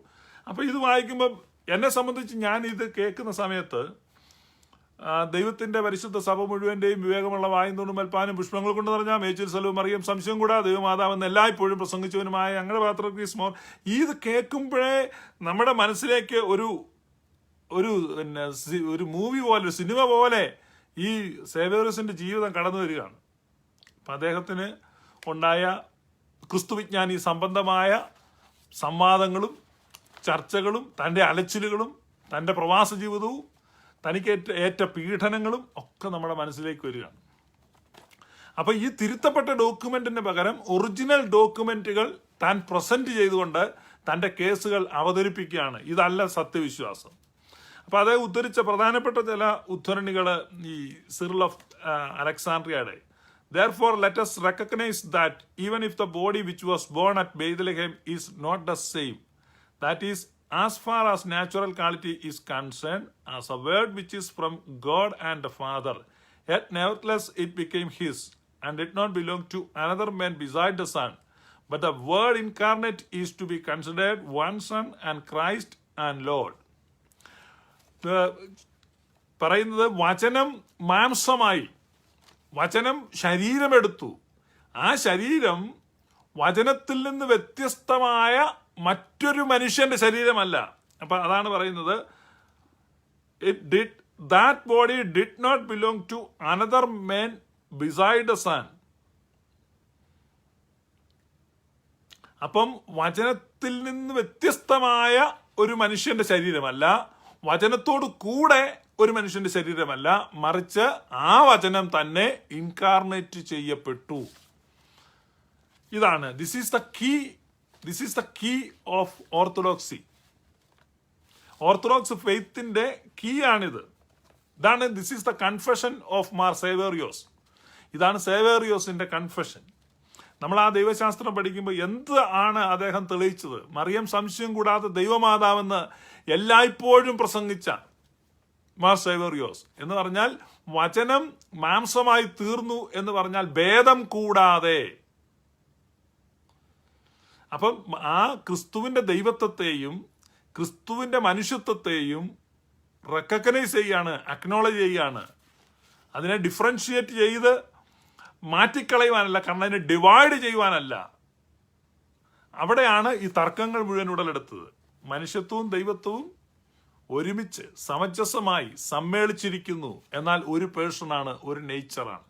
അപ്പം ഇത് വായിക്കുമ്പം എന്നെ സംബന്ധിച്ച് ഞാൻ ഇത് കേൾക്കുന്ന സമയത്ത് ദൈവത്തിന്റെ പരിശുദ്ധ സഭ മുഴുവന്റെയും വിവേകമുള്ള വായും തൂണും മൽപ്പാനും പുഷ്പങ്ങൾ കൊണ്ട് നിറഞ്ഞ മേച്ചിൽ സ്ഥലവും അറിയാം സംശയം കൂടാതെ ദൈവമാതാവെന്ന് എല്ലായ്പ്പോഴും പ്രസംഗിച്ചവനുമായ ഞങ്ങളുടെ പാത്രീർക്കീസ് മോർ. ഇത് കേൾക്കുമ്പോഴേ നമ്മുടെ മനസ്സിലേക്ക് ഒരു ഒരു മൂവി പോലെ, ഒരു സിനിമ പോലെ ഈ സേവേറിയസിന്റെ ജീവിതം കടന്നു വരികയാണ്. അപ്പം അദ്ദേഹത്തിന് ഉണ്ടായ ക്രിസ്തുവിജ്ഞാനി സംബന്ധമായ സംവാദങ്ങളും ചർച്ചകളും തൻ്റെ അലച്ചിലുകളും തൻ്റെ പ്രവാസ ജീവിതവും തനിക്ക് ഏറ്റ പീഡനങ്ങളും ഒക്കെ നമ്മുടെ മനസ്സിലേക്ക് വരികയാണ്. അപ്പോൾ ഈ തിരുത്തപ്പെട്ട ഡോക്യുമെന്റിന് പകരം ഒറിജിനൽ ഡോക്യുമെന്റുകൾ താൻ പ്രസന്റ് ചെയ്തുകൊണ്ട് തൻ്റെ കേസുകൾ അവതരിപ്പിക്കുകയാണ്. ഇതല്ല സത്യവിശ്വാസം. അപ്പോൾ അതേ ഉദ്ധരിച്ച പ്രധാനപ്പെട്ട ചില ഉദ്ധരണികൾ ഈ സിറിൽ ഓഫ് അലക്സാണ്ട്രിയയുടെ Therefore, let us recognize that even if the body which was born at Bethlehem is not the same, that is, as far as natural quality is concerned, as a word which is from God and the Father, yet nevertheless it became his, and did not belong to another man beside the Son. But the Word incarnate is to be considered one Son and Christ and Lord. പറയുന്നത് വചനം മാംസമായി, വചനം ശരീരമെടുത്തു. ആ ശരീരം വചനത്തിൽ നിന്ന് വ്യത്യസ്തമായ മറ്റൊരു മനുഷ്യന്റെ ശരീരമല്ല. അപ്പൊ അതാണ് പറയുന്നത്, that body did not belong to another man beside the Son. അപ്പം വചനത്തിൽ നിന്ന് വ്യത്യസ്തമായ ഒരു മനുഷ്യന്റെ ശരീരമല്ല, വചനത്തോട് കൂടെ ഒരു മനുഷ്യന്റെ ശരീരമല്ല, മറിച്ച് ആ വചനം തന്നെ ഇൻകാർണേറ്റ് ചെയ്യപ്പെട്ടു. ഇതാണ് this is the key of orthodoxy. Orthodox ഫെയ്ത്തിന്റെ കീ ആണിത്. ഇതാണ് this is the confession of Mar Severios. ഇതാണ് സേവേറിയോസിന്റെ കൺഫെഷൻ. നമ്മൾ ആ ദൈവശാസ്ത്രം പഠിക്കുമ്പോൾ എന്ത് ആണ് അദ്ദേഹം തെളിയിച്ചത്? മറിയം സംശയം കൂടാതെ ദൈവമാതാവെന്ന് എല്ലായ്പ്പോഴും പ്രസംഗിച്ച മാർ സേവേറിയോസ് എന്ന് പറഞ്ഞാൽ വചനം മാംസമായി തീർന്നു എന്ന് പറഞ്ഞാൽ ഭേദം കൂടാതെ. അപ്പം ആ ക്രിസ്തുവിന്റെ ദൈവത്വത്തെയും ക്രിസ്തുവിന്റെ മനുഷ്യത്വത്തെയും റെക്കഗ്നൈസ് ചെയ്യാണ്, അക്നോളജ് ചെയ്യാണ്. അതിനെ ഡിഫറൻഷിയേറ്റ് ചെയ്ത് മാറ്റിക്കളയുവാനല്ല, കാരണം അതിനെ ഡിവൈഡ് ചെയ്യുവാനല്ല. അവിടെയാണ് ഈ തർക്കങ്ങൾ മുഴുവൻ ഉടലെടുത്തത്. മനുഷ്യത്വവും ദൈവത്വവും ഒരുമിച്ച് സമഞ്ജസമായി സമ്മേളിച്ചിരിക്കുന്നു, എന്നാൽ ഒരു പേഴ്സണാണ്, ഒരു നേച്ചറാണ്.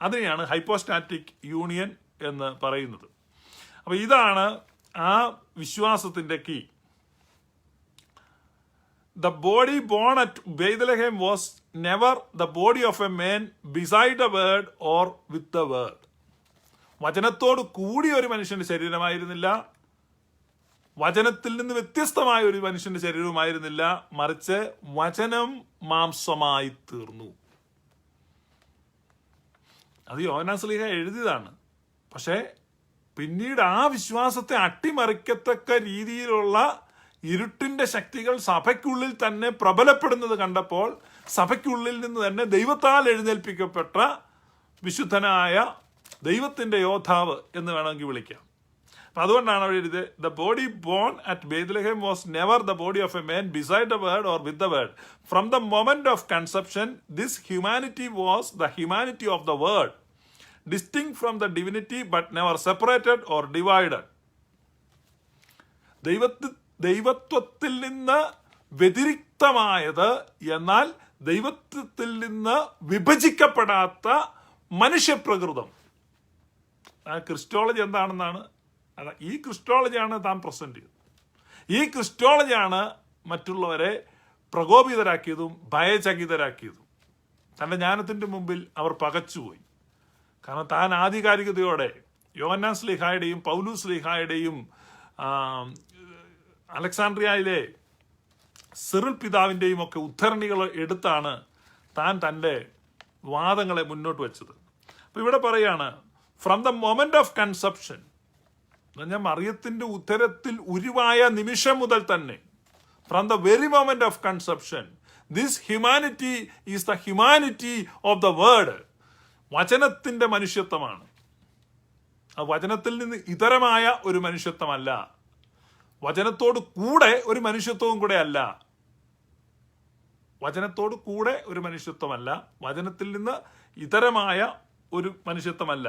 അതിനെയാണ് ഹൈപ്പോസ്റ്റാറ്റിക് യൂണിയൻ എന്ന് പറയുന്നത്. അപ്പൊ ഇതാണ് ആ വിശ്വാസത്തിന്റെ key. The body born at Bethlehem was never the body of a man beside the word or with the word. വചനത്തോട് കൂടി ഒരു മനുഷ്യന്റെ ശരീരമായിരുന്നില്ല, വചനത്തിൽ നിന്ന് വ്യത്യസ്തമായ ഒരു മനുഷ്യന്റെ ശരീരവുമായിരുന്നില്ല, മറിച്ച് വചനം മാംസമായി തീർന്നു. അത് യോഹന്നാൻ ശ്ലീഹ എഴുതിയതാണ്. പക്ഷേ പിന്നീട് ആ വിശ്വാസത്തെ അട്ടിമറിക്കത്തക്ക രീതിയിലുള്ള ഇരുട്ടിന്റെ ശക്തികൾ സഭയ്ക്കുള്ളിൽ തന്നെ പ്രബലപ്പെടുന്നത് കണ്ടപ്പോൾ സഭയ്ക്കുള്ളിൽ നിന്ന് തന്നെ ദൈവത്താൽ എഴുന്നേൽപ്പിക്കപ്പെട്ട വിശുദ്ധനായ ദൈവത്തിന്റെ യോദ്ധാവ് എന്ന് വേണമെങ്കിൽ വിളിക്കാം. അപ്പൊ അതുകൊണ്ടാണ് അവിടെ എഴുതിയത്, the body born at Bethlehem was never the body of a man beside the word or with the word. From the moment of conception this humanity was the humanity of the word, distinct from the divinity but never separated or divided. ദൈവത്വത്തിൽ നിന്ന് വ്യതിരിക്തമായത്, എന്നാൽ ദൈവത്വത്തിൽ നിന്ന് വിഭജിക്കപ്പെടാത്ത മനുഷ്യപ്രകൃതം. ആ Christology എന്താണെന്നാണ്, ഈ ക്രിസ്റ്റോളജിയാണ് താൻ present ചെയ്തത്. ഈ ക്രിസ്റ്റോളജിയാണ് മറ്റുള്ളവരെ പ്രകോപിതരാക്കിയതും ഭയചകിതരാക്കിയതും. തൻ്റെ ജ്ഞാനത്തിൻ്റെ മുമ്പിൽ അവർ പകച്ചുപോയി. കാരണം താൻ ആധികാരികതയോടെ യോഹന്നാൻ ശ്ലീഹായുടെയും പൗലൂസ് ശ്ലീഹായുടെയും അലക്സാണ്ട്രിയയിലെ സിറിൽ പിതാവിൻ്റെയും ഒക്കെ ഉദ്ധരണികൾ എടുത്താണ് താൻ തൻ്റെ വാദങ്ങളെ മുന്നോട്ട് വെച്ചത്. അപ്പോൾ ഇവിടെ പറയാണ്, from the moment of conception, ഞാൻ മറിയത്തിന്റെ ഉദരത്തിൽ ഉരുവായ നിമിഷം മുതൽ തന്നെ, from the very moment of conception, this humanity is the humanity of the word. വചനത്തിന്റെ മനുഷ്യത്വമാണ്. ആ വചനത്തിൽ നിന്ന് ഇതരമായ ഒരു മനുഷ്യത്വമല്ല, വചനത്തോട് കൂടെ ഒരു മനുഷ്യത്വവും കൂടെ അല്ല. വചനത്തോട് കൂടെ ഒരു മനുഷ്യത്വമല്ല, വചനത്തിൽ നിന്ന് ഇതരമായ ഒരു മനുഷ്യത്വമല്ല.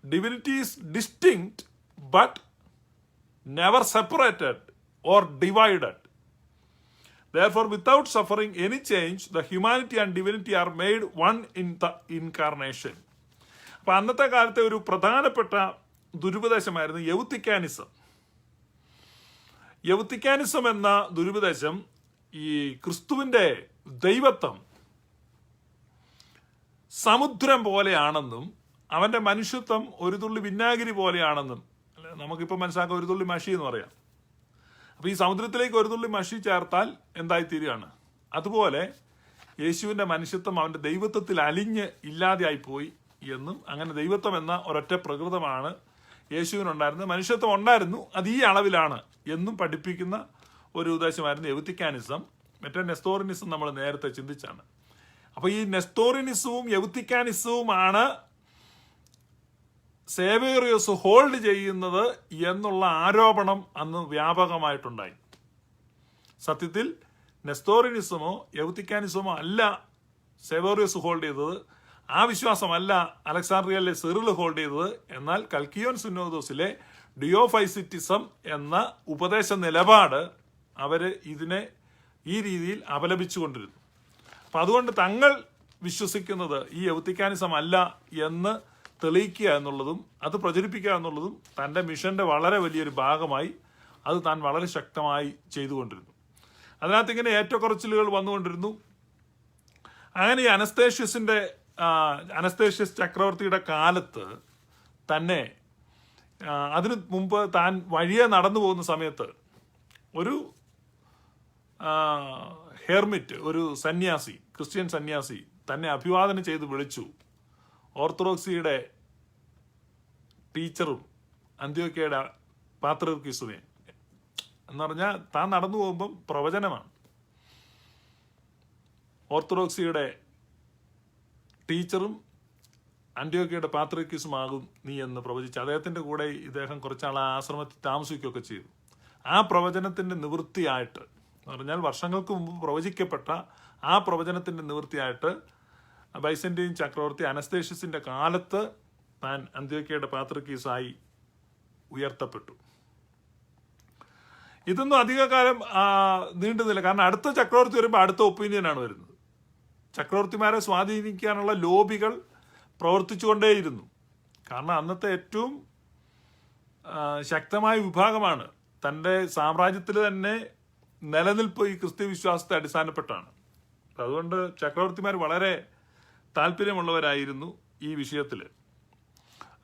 Divinity is distinct but never separated or divided. Therefore, without suffering any change, the humanity and divinity are made one in the incarnation. അപ്പം അന്നത്തെ കാലത്തെ ഒരു പ്രധാനപ്പെട്ട ദുരുപദേശമായിരുന്നു യൗത്തിക്കാനിസം. യൗത്തിക്കാനിസം എന്ന ദുരുപദേശം ഈ ക്രിസ്തുവിൻ്റെ ദൈവത്വം സമുദ്രം പോലെയാണെന്നും അവൻ്റെ മനുഷ്യത്വം ഒരു തുള്ളി വിനാഗിരി പോലെയാണെന്നും, അല്ലെ നമുക്കിപ്പോൾ മനസ്സിലാക്കാം ഒരു തുള്ളി മഷി എന്ന് പറയാം. അപ്പോൾ ഈ സമുദ്രത്തിലേക്ക് ഒരു തുള്ളി മഷി ചേർത്താൽ എന്തായിത്തീരുകയാണ്. അതുപോലെ യേശുവിൻ്റെ മനുഷ്യത്വം അവൻ്റെ ദൈവത്വത്തിൽ അലിഞ്ഞ് ഇല്ലാതെയായിപ്പോയി എന്നും, അങ്ങനെ ദൈവത്വം എന്ന ഒരൊറ്റ പ്രകൃതമാണ് യേശുവിനുണ്ടായിരുന്നത്, മനുഷ്യത്വം ഉണ്ടായിരുന്നു, അത് ഈ അളവിലാണ് എന്നും പഠിപ്പിക്കുന്ന ഒരു ഉദ്ദേശമായിരുന്നു യൗത്തിക്കാനിസം. മറ്റേ നെസ്തോറിനിസം നമ്മൾ നേരത്തെ ചിന്തിച്ചാണ്. അപ്പോൾ ഈ നെസ്തോറിനിസവും യൗത്തിക്കാനിസവുമാണ് സേവേറിയോസ് ഹോൾഡ് ചെയ്യുന്നത് എന്നുള്ള ആരോപണം അന്ന് വ്യാപകമായിട്ടുണ്ടായി. സത്യത്തിൽ നെസ്തോറിനിസമോ യൗത്തിക്കാനിസമോ അല്ല സേവേറിയോസ് ഹോൾഡ് ചെയ്തത്, ആ വിശ്വാസമല്ല അലക്സാണ്ട്രിയയിലെ സിറിൽ ഹോൾഡ് ചെയ്തത്. എന്നാൽ കൽക്കിയോൻ സുന്നോദോസിലെ ഡിയോഫൈസിറ്റിസം എന്ന ഉപദേശ നിലപാട് അവര് ഇതിനെ ഈ രീതിയിൽ അപലപിച്ചുകൊണ്ടിരുന്നു. അപ്പം അതുകൊണ്ട് തങ്ങൾ വിശ്വസിക്കുന്നത് ഈ യൗത്തിക്കാനിസം അല്ല എന്ന് തെളിയിക്കുക എന്നുള്ളതും അത് പ്രചരിപ്പിക്കുക എന്നുള്ളതും തൻ്റെ മിഷന്റെ വളരെ വലിയൊരു ഭാഗമായി അത് താൻ വളരെ ശക്തമായി ചെയ്തുകൊണ്ടിരുന്നു. അതിനകത്ത് ഇങ്ങനെ ഏറ്റക്കുറച്ചിലുകൾ വന്നുകൊണ്ടിരുന്നു. അങ്ങനെ ഈ അനസ്തേഷ്യസ് ചക്രവർത്തിയുടെ കാലത്ത് തന്നെ അതിനു മുമ്പ് താൻ വഴിയെ നടന്നു പോകുന്ന സമയത്ത് ഒരു ഹെർമിറ്റ്, ഒരു സന്യാസി, ക്രിസ്ത്യൻ സന്യാസി തന്നെ അഭിവാദനം ചെയ്ത് വിളിച്ചു. ഓർത്തഡോക്സിയുടെ ടീച്ചറും അന്ത്യോക്യയുടെ പാത്രിയർക്കീസുമേ എന്ന് പറഞ്ഞാൽ താൻ നടന്നു പോകുമ്പം പ്രവചനമാണ്. ഓർത്തഡോക്സിയുടെ ടീച്ചറും അന്ത്യോക്യയുടെ പാത്രിയർക്കീസുമാകും നീ എന്ന് പ്രവചിച്ചു. അദ്ദേഹത്തിൻ്റെ കൂടെ ഇദ്ദേഹം കുറച്ചാൾ ആ ആശ്രമത്തിൽ താമസിക്കുകയൊക്കെ ചെയ്തു. ആ പ്രവചനത്തിൻ്റെ നിവൃത്തിയായിട്ട് എന്ന് പറഞ്ഞാൽ വർഷങ്ങൾക്ക് മുമ്പ് പ്രവചിക്കപ്പെട്ട ആ പ്രവചനത്തിൻ്റെ നിവൃത്തിയായിട്ട് ബൈസന്റൈൻ ചക്രവർത്തി അനസ്തേഷ്യസിന്റെ കാലത്ത് താൻ അന്ത്യോക്യയുടെ പാത്രിയർക്കീസായി ഉയർത്തപ്പെട്ടു. ഇതൊന്നും അധികകാലം നീണ്ടുന്നില്ല. കാരണം അടുത്ത ചക്രവർത്തി വരുമ്പോൾ അടുത്ത ഒപ്പീനിയനാണ് വരുന്നത്. ചക്രവർത്തിമാരെ സ്വാധീനിക്കാനുള്ള ലോബികൾ പ്രവർത്തിച്ചുകൊണ്ടേയിരുന്നു. കാരണം അന്നത്തെ ഏറ്റവും ശക്തമായ വിഭാഗമാണ്. തൻ്റെ സാമ്രാജ്യത്തിൽ തന്നെ നിലനിൽപ്പ് ഈ ക്രിസ്ത്യ വിശ്വാസത്തെ അടിസ്ഥാനപ്പെട്ടാണ്. അതുകൊണ്ട് ചക്രവർത്തിമാർ വളരെ താല്പര്യമുള്ളവരായിരുന്നു ഈ വിഷയത്തിൽ.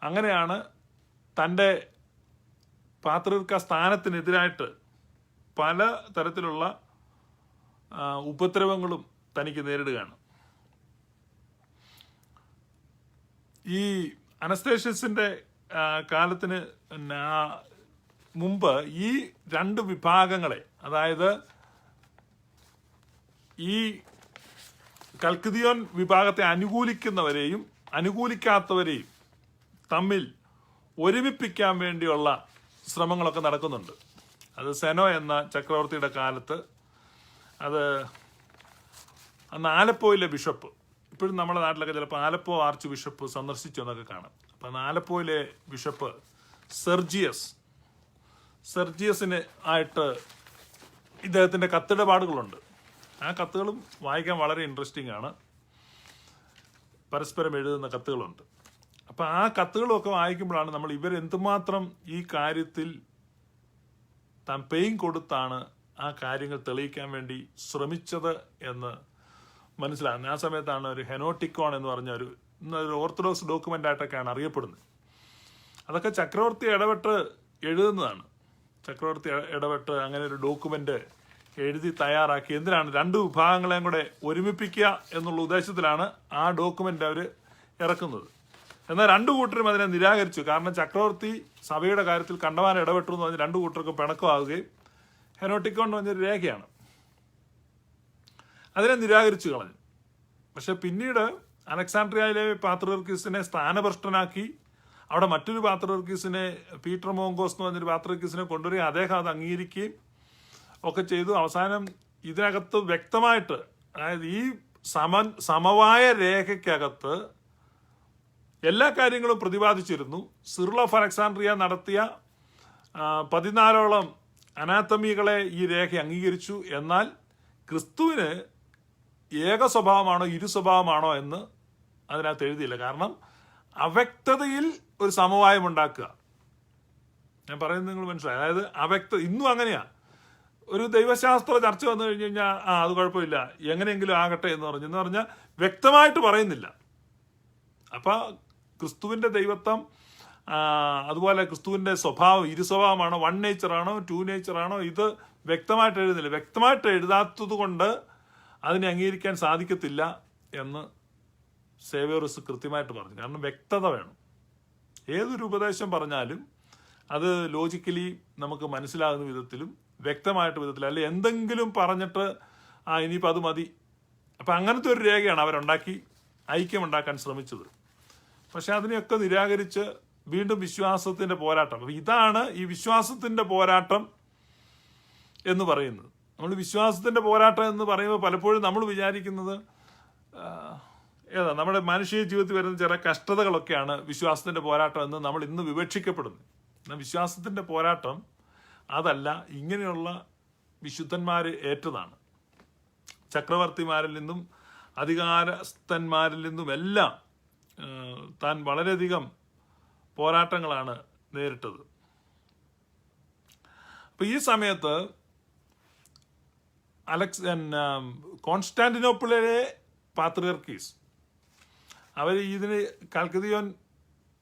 അങ്ങനെയാണ് തൻ്റെ പാത്രിയർക്ക സ്ഥാനത്തിനെതിരായിട്ട് പല തരത്തിലുള്ള ഉപദ്രവങ്ങളും തനിക്ക് നേരിടുകയാണ്. ഈ അനസ്തേഷ്യസിന്റെ കാലത്തിന് മുമ്പ് ഈ രണ്ട് വിഭാഗങ്ങളെ, അതായത് ഈ കൽക്കിദിയോൻ വിഭാഗത്തെ അനുകൂലിക്കുന്നവരെയും അനുകൂലിക്കാത്തവരെയും തമ്മിൽ ഒരുമിപ്പിക്കാൻ വേണ്ടിയുള്ള ശ്രമങ്ങളൊക്കെ നടക്കുന്നുണ്ട്. അത് സെനോ എന്ന ചക്രവർത്തിയുടെ കാലത്ത്, അത് അന്ന് ആലപ്പോയിലെ ബിഷപ്പ്, ഇപ്പോഴും നമ്മുടെ നാട്ടിലൊക്കെ ചിലപ്പോൾ ആലപ്പോ ആർച്ച് ബിഷപ്പ് സന്ദർശിച്ചു എന്നൊക്കെ കാണാം. അപ്പം ആലപ്പോയിലെ ബിഷപ്പ് സെർജിയസിന് ആയിട്ട് ഇദ്ദേഹത്തിൻ്റെ കത്തിടപാടുകളുണ്ട്. ആ കത്തുകളും വായിക്കാൻ വളരെ ഇൻട്രസ്റ്റിംഗ് ആണ്. പരസ്പരം എഴുതുന്ന കത്തുകളുണ്ട്. അപ്പം ആ കത്തുകളൊക്കെ വായിക്കുമ്പോഴാണ് നമ്മൾ ഇവരെന്തുമാത്രം ഈ കാര്യത്തിൽ താൻ പെയിൻ കൊടുത്താണ് ആ കാര്യങ്ങൾ തെളിയിക്കാൻ വേണ്ടി ശ്രമിച്ചത് എന്ന് മനസ്സിലാകുന്നത്. ആ സമയത്താണ് ഒരു ഹെനോട്ടിക്കോൺ എന്ന് പറഞ്ഞ ഒരു ഓർത്തഡോക്സ് ഡോക്യുമെൻ്റ് ആയിട്ടൊക്കെയാണ് അറിയപ്പെടുന്നത്. അതൊക്കെ ചക്രവർത്തി ഇടപെട്ട് എഴുതുന്നതാണ്. ചക്രവർത്തി ഇടപെട്ട് അങ്ങനെ ഒരു ഡോക്യുമെൻ്റ് എഴുതി തയ്യാറാക്കി. എന്തിനാണ്? രണ്ട് വിഭാഗങ്ങളെയും കൂടെ ഒരുമിപ്പിക്കുക എന്നുള്ള ഉദ്ദേശത്തിലാണ് ആ ഡോക്യുമെൻ്റ് അവർ ഇറക്കുന്നത്. എന്നാൽ രണ്ടു കൂട്ടരും അതിനെ നിരാകരിച്ചു. കാരണം ചക്രവർത്തി സഭയുടെ കാര്യത്തിൽ കണ്ടമാനം ഇടപെട്ടു എന്ന് പറഞ്ഞ് രണ്ടു കൂട്ടർക്കും പിണക്കമാവുകയും ഹെനോട്ടിക്കോൺ എന്ന് പറഞ്ഞൊരു രേഖയാണ്, അതിനെ നിരാകരിച്ചു കളഞ്ഞു. പക്ഷെ പിന്നീട് അലക്സാണ്ട്രിയയിലെ പാത്രിയർക്കീസിനെ സ്ഥാനഭ്രഷ്ടനാക്കി അവിടെ മറ്റൊരു പാത്രിയർക്കീസിനെ, പീറ്റർ മോങ്കോസ് എന്ന് പറഞ്ഞൊരു പാത്രിയർക്കീസിനെ കൊണ്ടുവരികയും അദ്ദേഹം അത് അംഗീകരിക്കുകയും ഒക്കെ ചെയ്തു. അവസാനം ഇതിനകത്ത് വ്യക്തമായിട്ട്, അതായത് ഈ സമവായ രേഖയ്ക്കകത്ത് എല്ലാ കാര്യങ്ങളും പ്രതിപാദിച്ചിരുന്നു. സിറിൽ ഓഫ് അലക്സാണ്ട്രിയ നടത്തിയ 14ഓളം അനാത്തമികളെ ഈ രേഖ അംഗീകരിച്ചു. എന്നാൽ ക്രിസ്തുവിന് ഏക സ്വഭാവമാണോ ഇരു സ്വഭാവമാണോ എന്ന് അതിനകത്ത് എഴുതിയില്ല. കാരണം അവ്യക്തതയിൽ ഒരു സമവായം ഉണ്ടാക്കുക. ഞാൻ പറയുന്നത് നിങ്ങൾ മനസ്സിലായി. അതായത് ഇന്നും അങ്ങനെയാ. ഒരു ദൈവശാസ്ത്ര ചർച്ച വന്നു കഴിഞ്ഞ് കഴിഞ്ഞാൽ അത് കുഴപ്പമില്ല, എങ്ങനെയെങ്കിലും ആകട്ടെ എന്ന് പറഞ്ഞാൽ വ്യക്തമായിട്ട് പറയുന്നില്ല. അപ്പം ക്രിസ്തുവിൻ്റെ ദൈവത്വം, അതുപോലെ ക്രിസ്തുവിൻ്റെ സ്വഭാവം ഇരുസ്വഭാവമാണോ, 1 നേച്ചറാണോ 2 നേച്ചറാണോ, ഇത് വ്യക്തമായിട്ട് എഴുതുന്നില്ല. വ്യക്തമായിട്ട് എഴുതാത്തത് കൊണ്ട് അതിനെ അംഗീകരിക്കാൻ സാധിക്കത്തില്ല എന്ന് സേവ്യറിസ് കൃത്യമായിട്ട് പറഞ്ഞു. കാരണം വ്യക്തത വേണം. ഏതൊരു ഉപദേശം പറഞ്ഞാലും അത് ലോജിക്കലി നമുക്ക് മനസ്സിലാകുന്ന വിധത്തിലും വ്യക്തമായിട്ട് വിധത്തിലും, അല്ലെ എന്തെങ്കിലും പറഞ്ഞിട്ട് ഇനിയിപ്പോൾ അത് മതി. അപ്പം അങ്ങനത്തെ ഒരു രേഖയാണ് അവരുണ്ടാക്കി ഐക്യമുണ്ടാക്കാൻ ശ്രമിച്ചത്. പക്ഷെ അതിനെയൊക്കെ നിരാകരിച്ച് വീണ്ടും വിശ്വാസത്തിൻ്റെ പോരാട്ടം. അപ്പം ഇതാണ് ഈ വിശ്വാസത്തിൻ്റെ പോരാട്ടം എന്ന് പറയുന്നത്. നമ്മൾ വിശ്വാസത്തിൻ്റെ പോരാട്ടം എന്ന് പറയുമ്പോൾ പലപ്പോഴും നമ്മൾ വിചാരിക്കുന്നത് നമ്മുടെ മനുഷ്യ ജീവിതത്തിൽ വരുന്ന ചില കഷ്ടതകളൊക്കെയാണ് വിശ്വാസത്തിൻ്റെ പോരാട്ടം എന്ന് നമ്മൾ ഇന്ന് വിവക്ഷിക്കപ്പെടുന്നു. എന്നാൽ വിശ്വാസത്തിൻ്റെ പോരാട്ടം അതല്ല, ഇങ്ങനെയുള്ള വിശുദ്ധന്മാർ ഏറ്റതാണ്. ചക്രവർത്തിമാരിൽ നിന്നും അധികാരസ്ഥന്മാരിൽ നിന്നുമെല്ലാം താൻ വളരെയധികം പോരാട്ടങ്ങളാണ് നേരിട്ടത്. അപ്പം ഈ സമയത്ത് കോൺസ്റ്റാന്റിനോപ്പിളിലെ പാത്രിയർക്കീസ് അവർ ഇതിന് കൽക്കദിയോൻ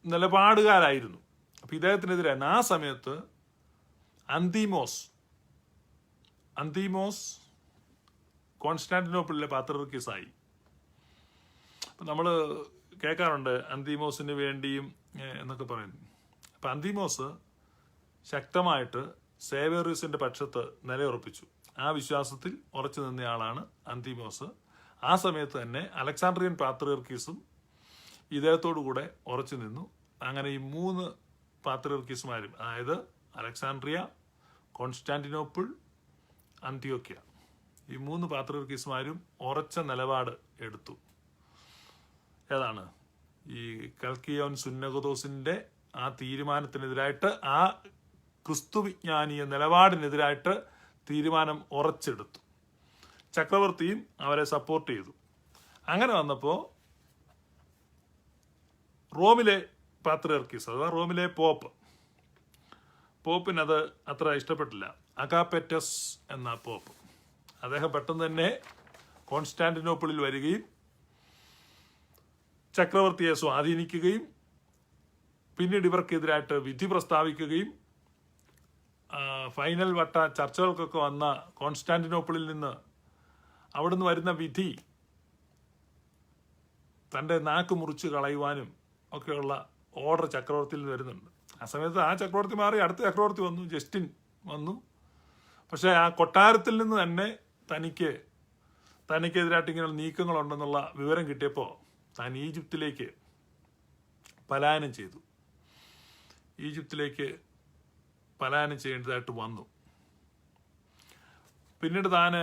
നിലപാടുകാരായിരുന്നു. അപ്പം ഇദ്ദേഹത്തിനെതിരെ ആ സമയത്ത് അന്തിമോസ് കോൺസ്റ്റാന്റിനോപ്പിളിലെ പാത്രിയർക്കീസായി. അപ്പം നമ്മൾ കേൾക്കാറുണ്ട് അന്തിമോസിന് വേണ്ടിയും എന്നൊക്കെ പറയുന്നു. അപ്പം അന്തിമോസ് ശക്തമായിട്ട് സേവ്യറിയസിൻ്റെ പക്ഷത്ത് നിലയുറപ്പിച്ചു. ആ വിശ്വാസത്തിൽ ഉറച്ചു നിന്നയാളാണ് അന്തിമോസ്. ആ സമയത്ത് തന്നെ അലക്സാണ്ട്രിയൻ പാത്രിയർക്കീസും ഇദ്ദേഹത്തോടു കൂടെ ഉറച്ചു നിന്നു. അങ്ങനെ ഈ 3 പാത്രിയർക്കീസുമാരും, അതായത് അലക്സാണ്ട്രിയ, കോൺസ്റ്റാന്റിനോപ്പിൾ, അന്ത്യോക്യ, ഈ 3 പാത്രിയർക്കീസുമാരും ഉറച്ച നിലപാട് എടുത്തു. ഏതാണ്? ഈ കൽക്കിയോൻ സുന്നഗതോസിൻ്റെ ആ തീരുമാനത്തിനെതിരായിട്ട്, ആ ക്രിസ്തു വിജ്ഞാനീയ നിലപാടിനെതിരായിട്ട് തീരുമാനം ഉറച്ചെടുത്തു. ചക്രവർത്തിയും അവരെ സപ്പോർട്ട് ചെയ്തു. അങ്ങനെ വന്നപ്പോൾ റോമിലെ പാത്രിയർക്കീസ്, അഥവാ റോമിലെ പോപ്പിനത് അത്ര ഇഷ്ടപ്പെട്ടില്ല. അഗാപെറ്റസ് എന്ന പോപ്പ്, അദ്ദേഹം പെട്ടെന്ന് തന്നെ കോൺസ്റ്റാന്റിനോപ്പിളിൽ വരികയും ചക്രവർത്തിയെ സ്വാധീനിക്കുകയും പിന്നീട് ഇവർക്കെതിരായിട്ട് വിധി പ്രസ്താവിക്കുകയും ഫൈനൽ വട്ട ചർച്ചകൾക്കൊക്കെ വന്ന കോൺസ്റ്റാന്റിനോപ്പിളിൽ നിന്ന് അവിടുന്ന് വരുന്ന വിധി തൻ്റെ നാക്ക് മുറിച്ച് കളയുവാനും ഒക്കെയുള്ള ഓർഡർ ചക്രവർത്തിയിൽ നിന്ന് വരുന്നുണ്ട്. ആ സമയത്ത് ആ ചക്രവർത്തി മാറി അടുത്ത ചക്രവർത്തി വന്നു, ജസ്റ്റിൻ വന്നു. പക്ഷേ ആ കൊട്ടാരത്തിൽ നിന്ന് തന്നെ തനിക്കെതിരായിട്ട് ഇങ്ങനെ നീക്കങ്ങളുണ്ടെന്നുള്ള വിവരം കിട്ടിയപ്പോൾ താൻ ഈജിപ്തിലേക്ക് പലായനം ചെയ്തു. ഈജിപ്തിലേക്ക് പലായനം ചെയ്യേണ്ടതായിട്ട് വന്നു. പിന്നീട് താൻ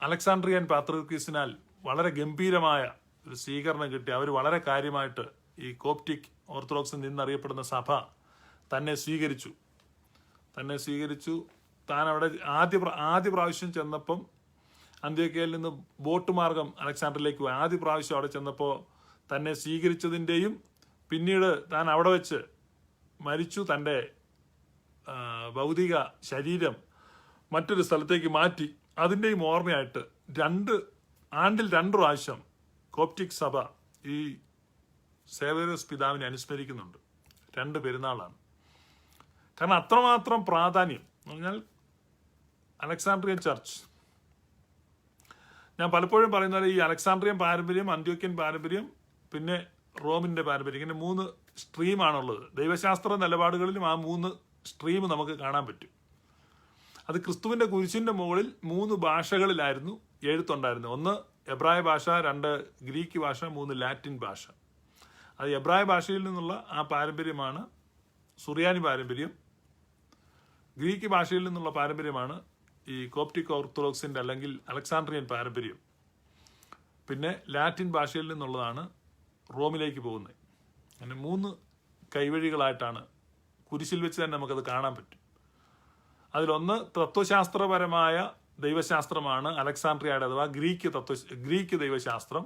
അലക്സാണ്ട്രിയൻ പാത്രിയർക്കീസിനാൽ വളരെ ഗംഭീരമായ ഒരു സ്വീകരണം കിട്ടി. അവർ വളരെ കാര്യമായിട്ട് ഈ കോപ്റ്റിക് ഓർത്തഡോക്സിൽ നിന്നറിയപ്പെടുന്ന സഭ തന്നെ സ്വീകരിച്ചു. താൻ അവിടെ ആദ്യ പ്രാവശ്യം ചെന്നപ്പം അന്ത്യോക്യയിൽ നിന്ന് ബോട്ട് മാർഗം അലക്സാണ്ട്രിയയിലേക്ക് പോയി. ആദ്യ പ്രാവശ്യം അവിടെ ചെന്നപ്പോൾ തന്നെ സ്വീകരിച്ചതിൻ്റെയും പിന്നീട് താൻ അവിടെ വെച്ച് മരിച്ചു, തൻ്റെ ഭൗതിക ശരീരം മറ്റൊരു സ്ഥലത്തേക്ക് മാറ്റി, അതിൻ്റെയും ഓർമ്മയായിട്ട് 2 ആണ്ടിൽ 2 പ്രാവശ്യം കോപ്റ്റിക് സഭ ഈ സേവ്യറിയസ് പിതാവിനെ അനുസ്മരിക്കുന്നുണ്ട്. 2 പെരുന്നാളാണ്. കാരണം അത്രമാത്രം പ്രാധാന്യം എന്ന് പറഞ്ഞാൽ അലക്സാണ്ട്രിയൻ ചർച്ച്. ഞാൻ പലപ്പോഴും പറയുന്ന പോലെ ഈ അലക്സാണ്ട്രിയൻ പാരമ്പര്യം, അന്ത്യോക്യൻ പാരമ്പര്യം, പിന്നെ റോമിൻ്റെ പാരമ്പര്യം, ഇങ്ങനെ 3 സ്ട്രീമാണുള്ളത്. ദൈവശാസ്ത്ര നിലപാടുകളിലും ആ 3 സ്ട്രീം നമുക്ക് കാണാൻ പറ്റും. അത് ക്രിസ്തുവിൻ്റെ കുരിശിൻ്റെ മുകളിൽ 3 ഭാഷകളിലായിരുന്നു എഴുത്തുണ്ടായിരുന്നത്. 1 എബ്രായ ഭാഷ, 2 ഗ്രീക്ക് ഭാഷ, 3 ലാറ്റിൻ ഭാഷ. അത് എബ്രായ ഭാഷയിൽ നിന്നുള്ള ആ പാരമ്പര്യമാണ് സുറിയാനി പാരമ്പര്യം. ഗ്രീക്ക് ഭാഷയിൽ നിന്നുള്ള പാരമ്പര്യമാണ് ഈ കോപ്റ്റിക് ഓർത്തഡോക്സിൻ്റെ അല്ലെങ്കിൽ അലക്സാണ്ട്രിയൻ പാരമ്പര്യം. പിന്നെ ലാറ്റിൻ ഭാഷയിൽ നിന്നുള്ളതാണ് റോമിലേക്ക് പോകുന്നത്. അങ്ങനെ 3 കൈവഴികളായിട്ടാണ് കുരിശിൽ വെച്ച് തന്നെ നമുക്കത് കാണാൻ പറ്റും. അതിലൊന്ന് തത്വശാസ്ത്രപരമായ ദൈവശാസ്ത്രമാണ് അലക്സാണ്ട്രിയയുടെ, അഥവാ ഗ്രീക്ക് ദൈവശാസ്ത്രം.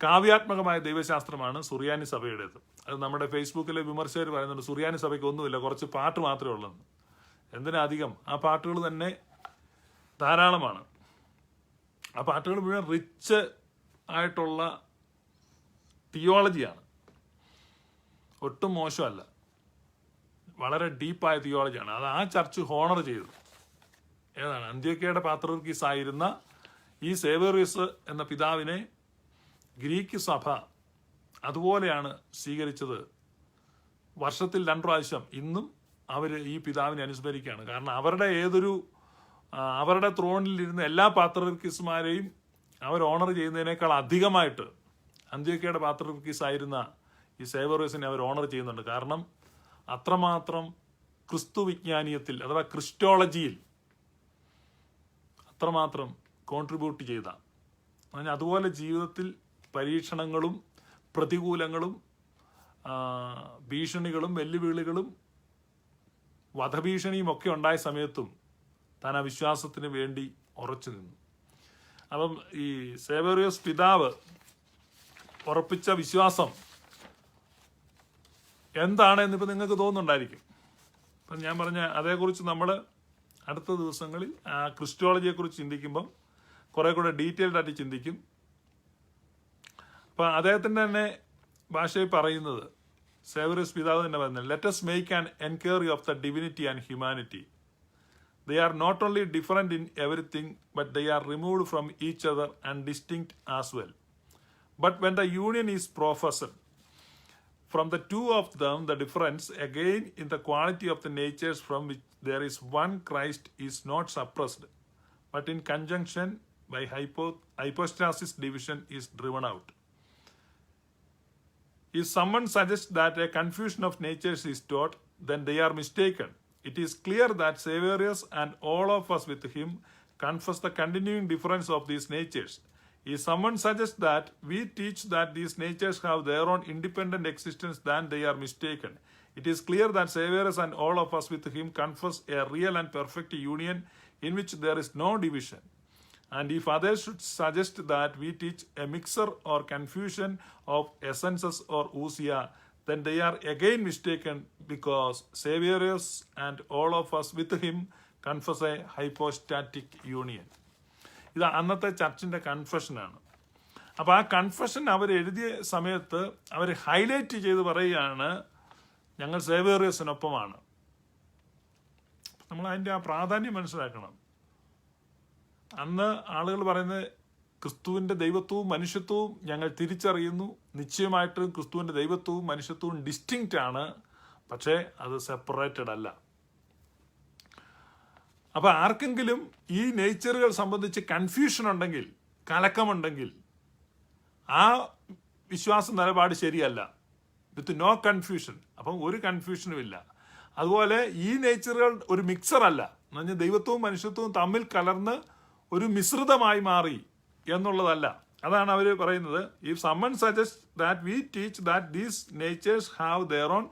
കാവ്യാത്മകമായ ദൈവശാസ്ത്രമാണ് സുറിയാനി സഭയുടേത്. അത് നമ്മുടെ ഫേസ്ബുക്കിലെ വിമർശകർ പറയുന്നുണ്ട് സുറിയാനി സഭയ്ക്ക് ഒന്നുമില്ല, കുറച്ച് പാട്ട് മാത്രമേ ഉള്ളെന്ന്. എന്തിനധികം, ആ പാട്ടുകൾ തന്നെ ധാരാളമാണ്. ആ പാട്ടുകൾ മുഴുവൻ റിച്ച് ആയിട്ടുള്ള തിയോളജിയാണ്, ഒട്ടും മോശമല്ല, വളരെ ഡീപ്പായ തിയോളജിയാണ്. അത് ആ ചർച്ച് ഹോണർ ചെയ്തു. ഏതാണ്? അന്ത്യോക്യയുടെ പാത്രീർക്കീസ് ആയിരുന്ന ഈ സേവേറിയസ് എന്ന പിതാവിനെ ഗ്രീക്ക് സഭ അതുപോലെയാണ് സ്വീകരിച്ചത്. വർഷത്തിൽ 2 പ്രാവശ്യം ഇന്നും അവർ ഈ പിതാവിനെ അനുസ്മരിക്കുകയാണ്. കാരണം അവരുടെ ത്രോണിൽ ഇരുന്ന എല്ലാ പാത്രീർക്കീസുമാരെയും അവർ ഓണർ ചെയ്യുന്നതിനേക്കാൾ അധികമായിട്ട് അന്ത്യോക്യയുടെ പാത്രീർക്കീസ് ആയിരുന്ന ഈ സേവേറിയസിനെ അവർ ഓണർ ചെയ്യുന്നുണ്ട്. കാരണം അത്രമാത്രം ക്രിസ്തു വിജ്ഞാനീയത്തിൽ അഥവാ ക്രിസ്റ്റോളജിയിൽ അത്രമാത്രം കോൺട്രിബ്യൂട്ട് ചെയ്ത, അതുപോലെ ജീവിതത്തിൽ പരീക്ഷണങ്ങളും പ്രതികൂലങ്ങളും ഭീഷണികളും വെല്ലുവിളികളും വധഭീഷണിയും ഒക്കെ ഉണ്ടായ സമയത്തും താൻ ആ വിശ്വാസത്തിന് വേണ്ടി ഉറച്ചു നിന്നു. അപ്പം ഈ സേവേറിയസ് പിതാവ് ഉറപ്പിച്ച വിശ്വാസം എന്താണെന്നിപ്പോൾ നിങ്ങൾക്ക് തോന്നുന്നുണ്ടായിരിക്കും. അപ്പം ഞാൻ പറഞ്ഞ അതേക്കുറിച്ച് നമ്മൾ അടുത്ത ദിവസങ്ങളിൽ ആ ക്രിസ്റ്റോളജിയെക്കുറിച്ച് ചിന്തിക്കുമ്പം കുറെ കൂടെ ഡീറ്റെയിൽഡ് ആയിട്ട് ചിന്തിക്കും. അപ്പം അദ്ദേഹത്തിൻ്റെ തന്നെ ഭാഷയിൽ പറയുന്നത്, സേവേറിയസ് പിതാവ് തന്നെ പറയുന്നത്, let us make an enquiry of the divinity and humanity. They are not only different in everything, but they are removed from each other and distinct as well. But when the union is professed, from the two of them the difference again in the quality of the natures from which there is one Christ is not suppressed, but in conjunction by hypostasis division is driven out. If someone suggests that a confusion of natures is taught, then they are mistaken. It is clear that Savourius and all of us with him confess the continuing difference of these natures. If someone suggests that we teach that these natures have their own independent existence, then they are mistaken. It is clear that Savourius and all of us with him confess a real and perfect union in which there is no division. And if others should suggest that we teach a mixture or confusion of essences or ousia, then they are again mistaken, because Savourius and all of us with him confess a hypostatic union. ഇത് അന്നത്തെ ചർച്ചിൻ്റെ കൺഫെഷനാണ്. അപ്പോൾ ആ confession അവർ എഴുതിയ സമയത്ത് അവർ highlight ചെയ്ത് പറയുകയാണ്, ഞങ്ങൾ സേവേറിയസിനൊപ്പമാണ്. നമ്മൾ അതിൻ്റെ ആ പ്രാധാന്യം മനസ്സിലാക്കണം. അന്ന് ആളുകൾ പറയുന്നത് ക്രിസ്തുവിൻ്റെ ദൈവത്വവും മനുഷ്യത്വവും ഞങ്ങൾ തിരിച്ചറിയുന്നു. നിശ്ചയമായിട്ടും ക്രിസ്തുവിൻ്റെ ദൈവത്വവും മനുഷ്യത്വവും ഡിസ്റ്റിങ്ക്റ്റ് ആണ്, പക്ഷേ അത് സെപ്പറേറ്റഡ് അല്ല. അപ്പോൾ ആർക്കെങ്കിലും ഈ നേച്ചറുകൾ സംബന്ധിച്ച് കൺഫ്യൂഷൻ ഉണ്ടെങ്കിൽ, കലക്കമുണ്ടെങ്കിൽ, ആ വിശ്വാസ നിലപാട് ശരിയല്ല. വിത്ത് നോ കൺഫ്യൂഷൻ, അപ്പം ഒരു കൺഫ്യൂഷനും ഇല്ല. അതുപോലെ ഈ നേച്ചറുകൾ ഒരു മിക്സർ അല്ല, എന്ന് പറഞ്ഞാൽ ദൈവത്വവും മനുഷ്യത്വവും തമ്മിൽ കലർന്ന് ഒരു മിശ്രിതമായി മാറി എന്നുള്ളതല്ല. അതാണ് അവർ പറയുന്നത്. If someone suggest that we teach that these natures have their own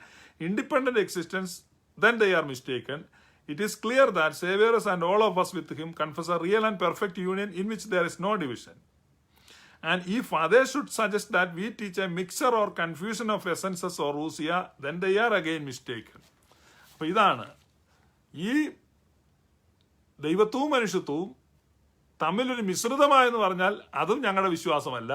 independent existence, then they are mistaken. It is clear that Savourius and all of us with him confess a real and perfect union in which there is no division. And if others should suggest that we teach a mixture or confusion of essences or ousia, then they are again mistaken. അപ്പോൾ ഇതാണ് ഈ ദൈവത്വവും മനുഷ്യത്വവും തമ്മിലൊരു മിശ്രിതമായെന്ന് പറഞ്ഞാൽ അതും ഞങ്ങളുടെ വിശ്വാസമല്ല.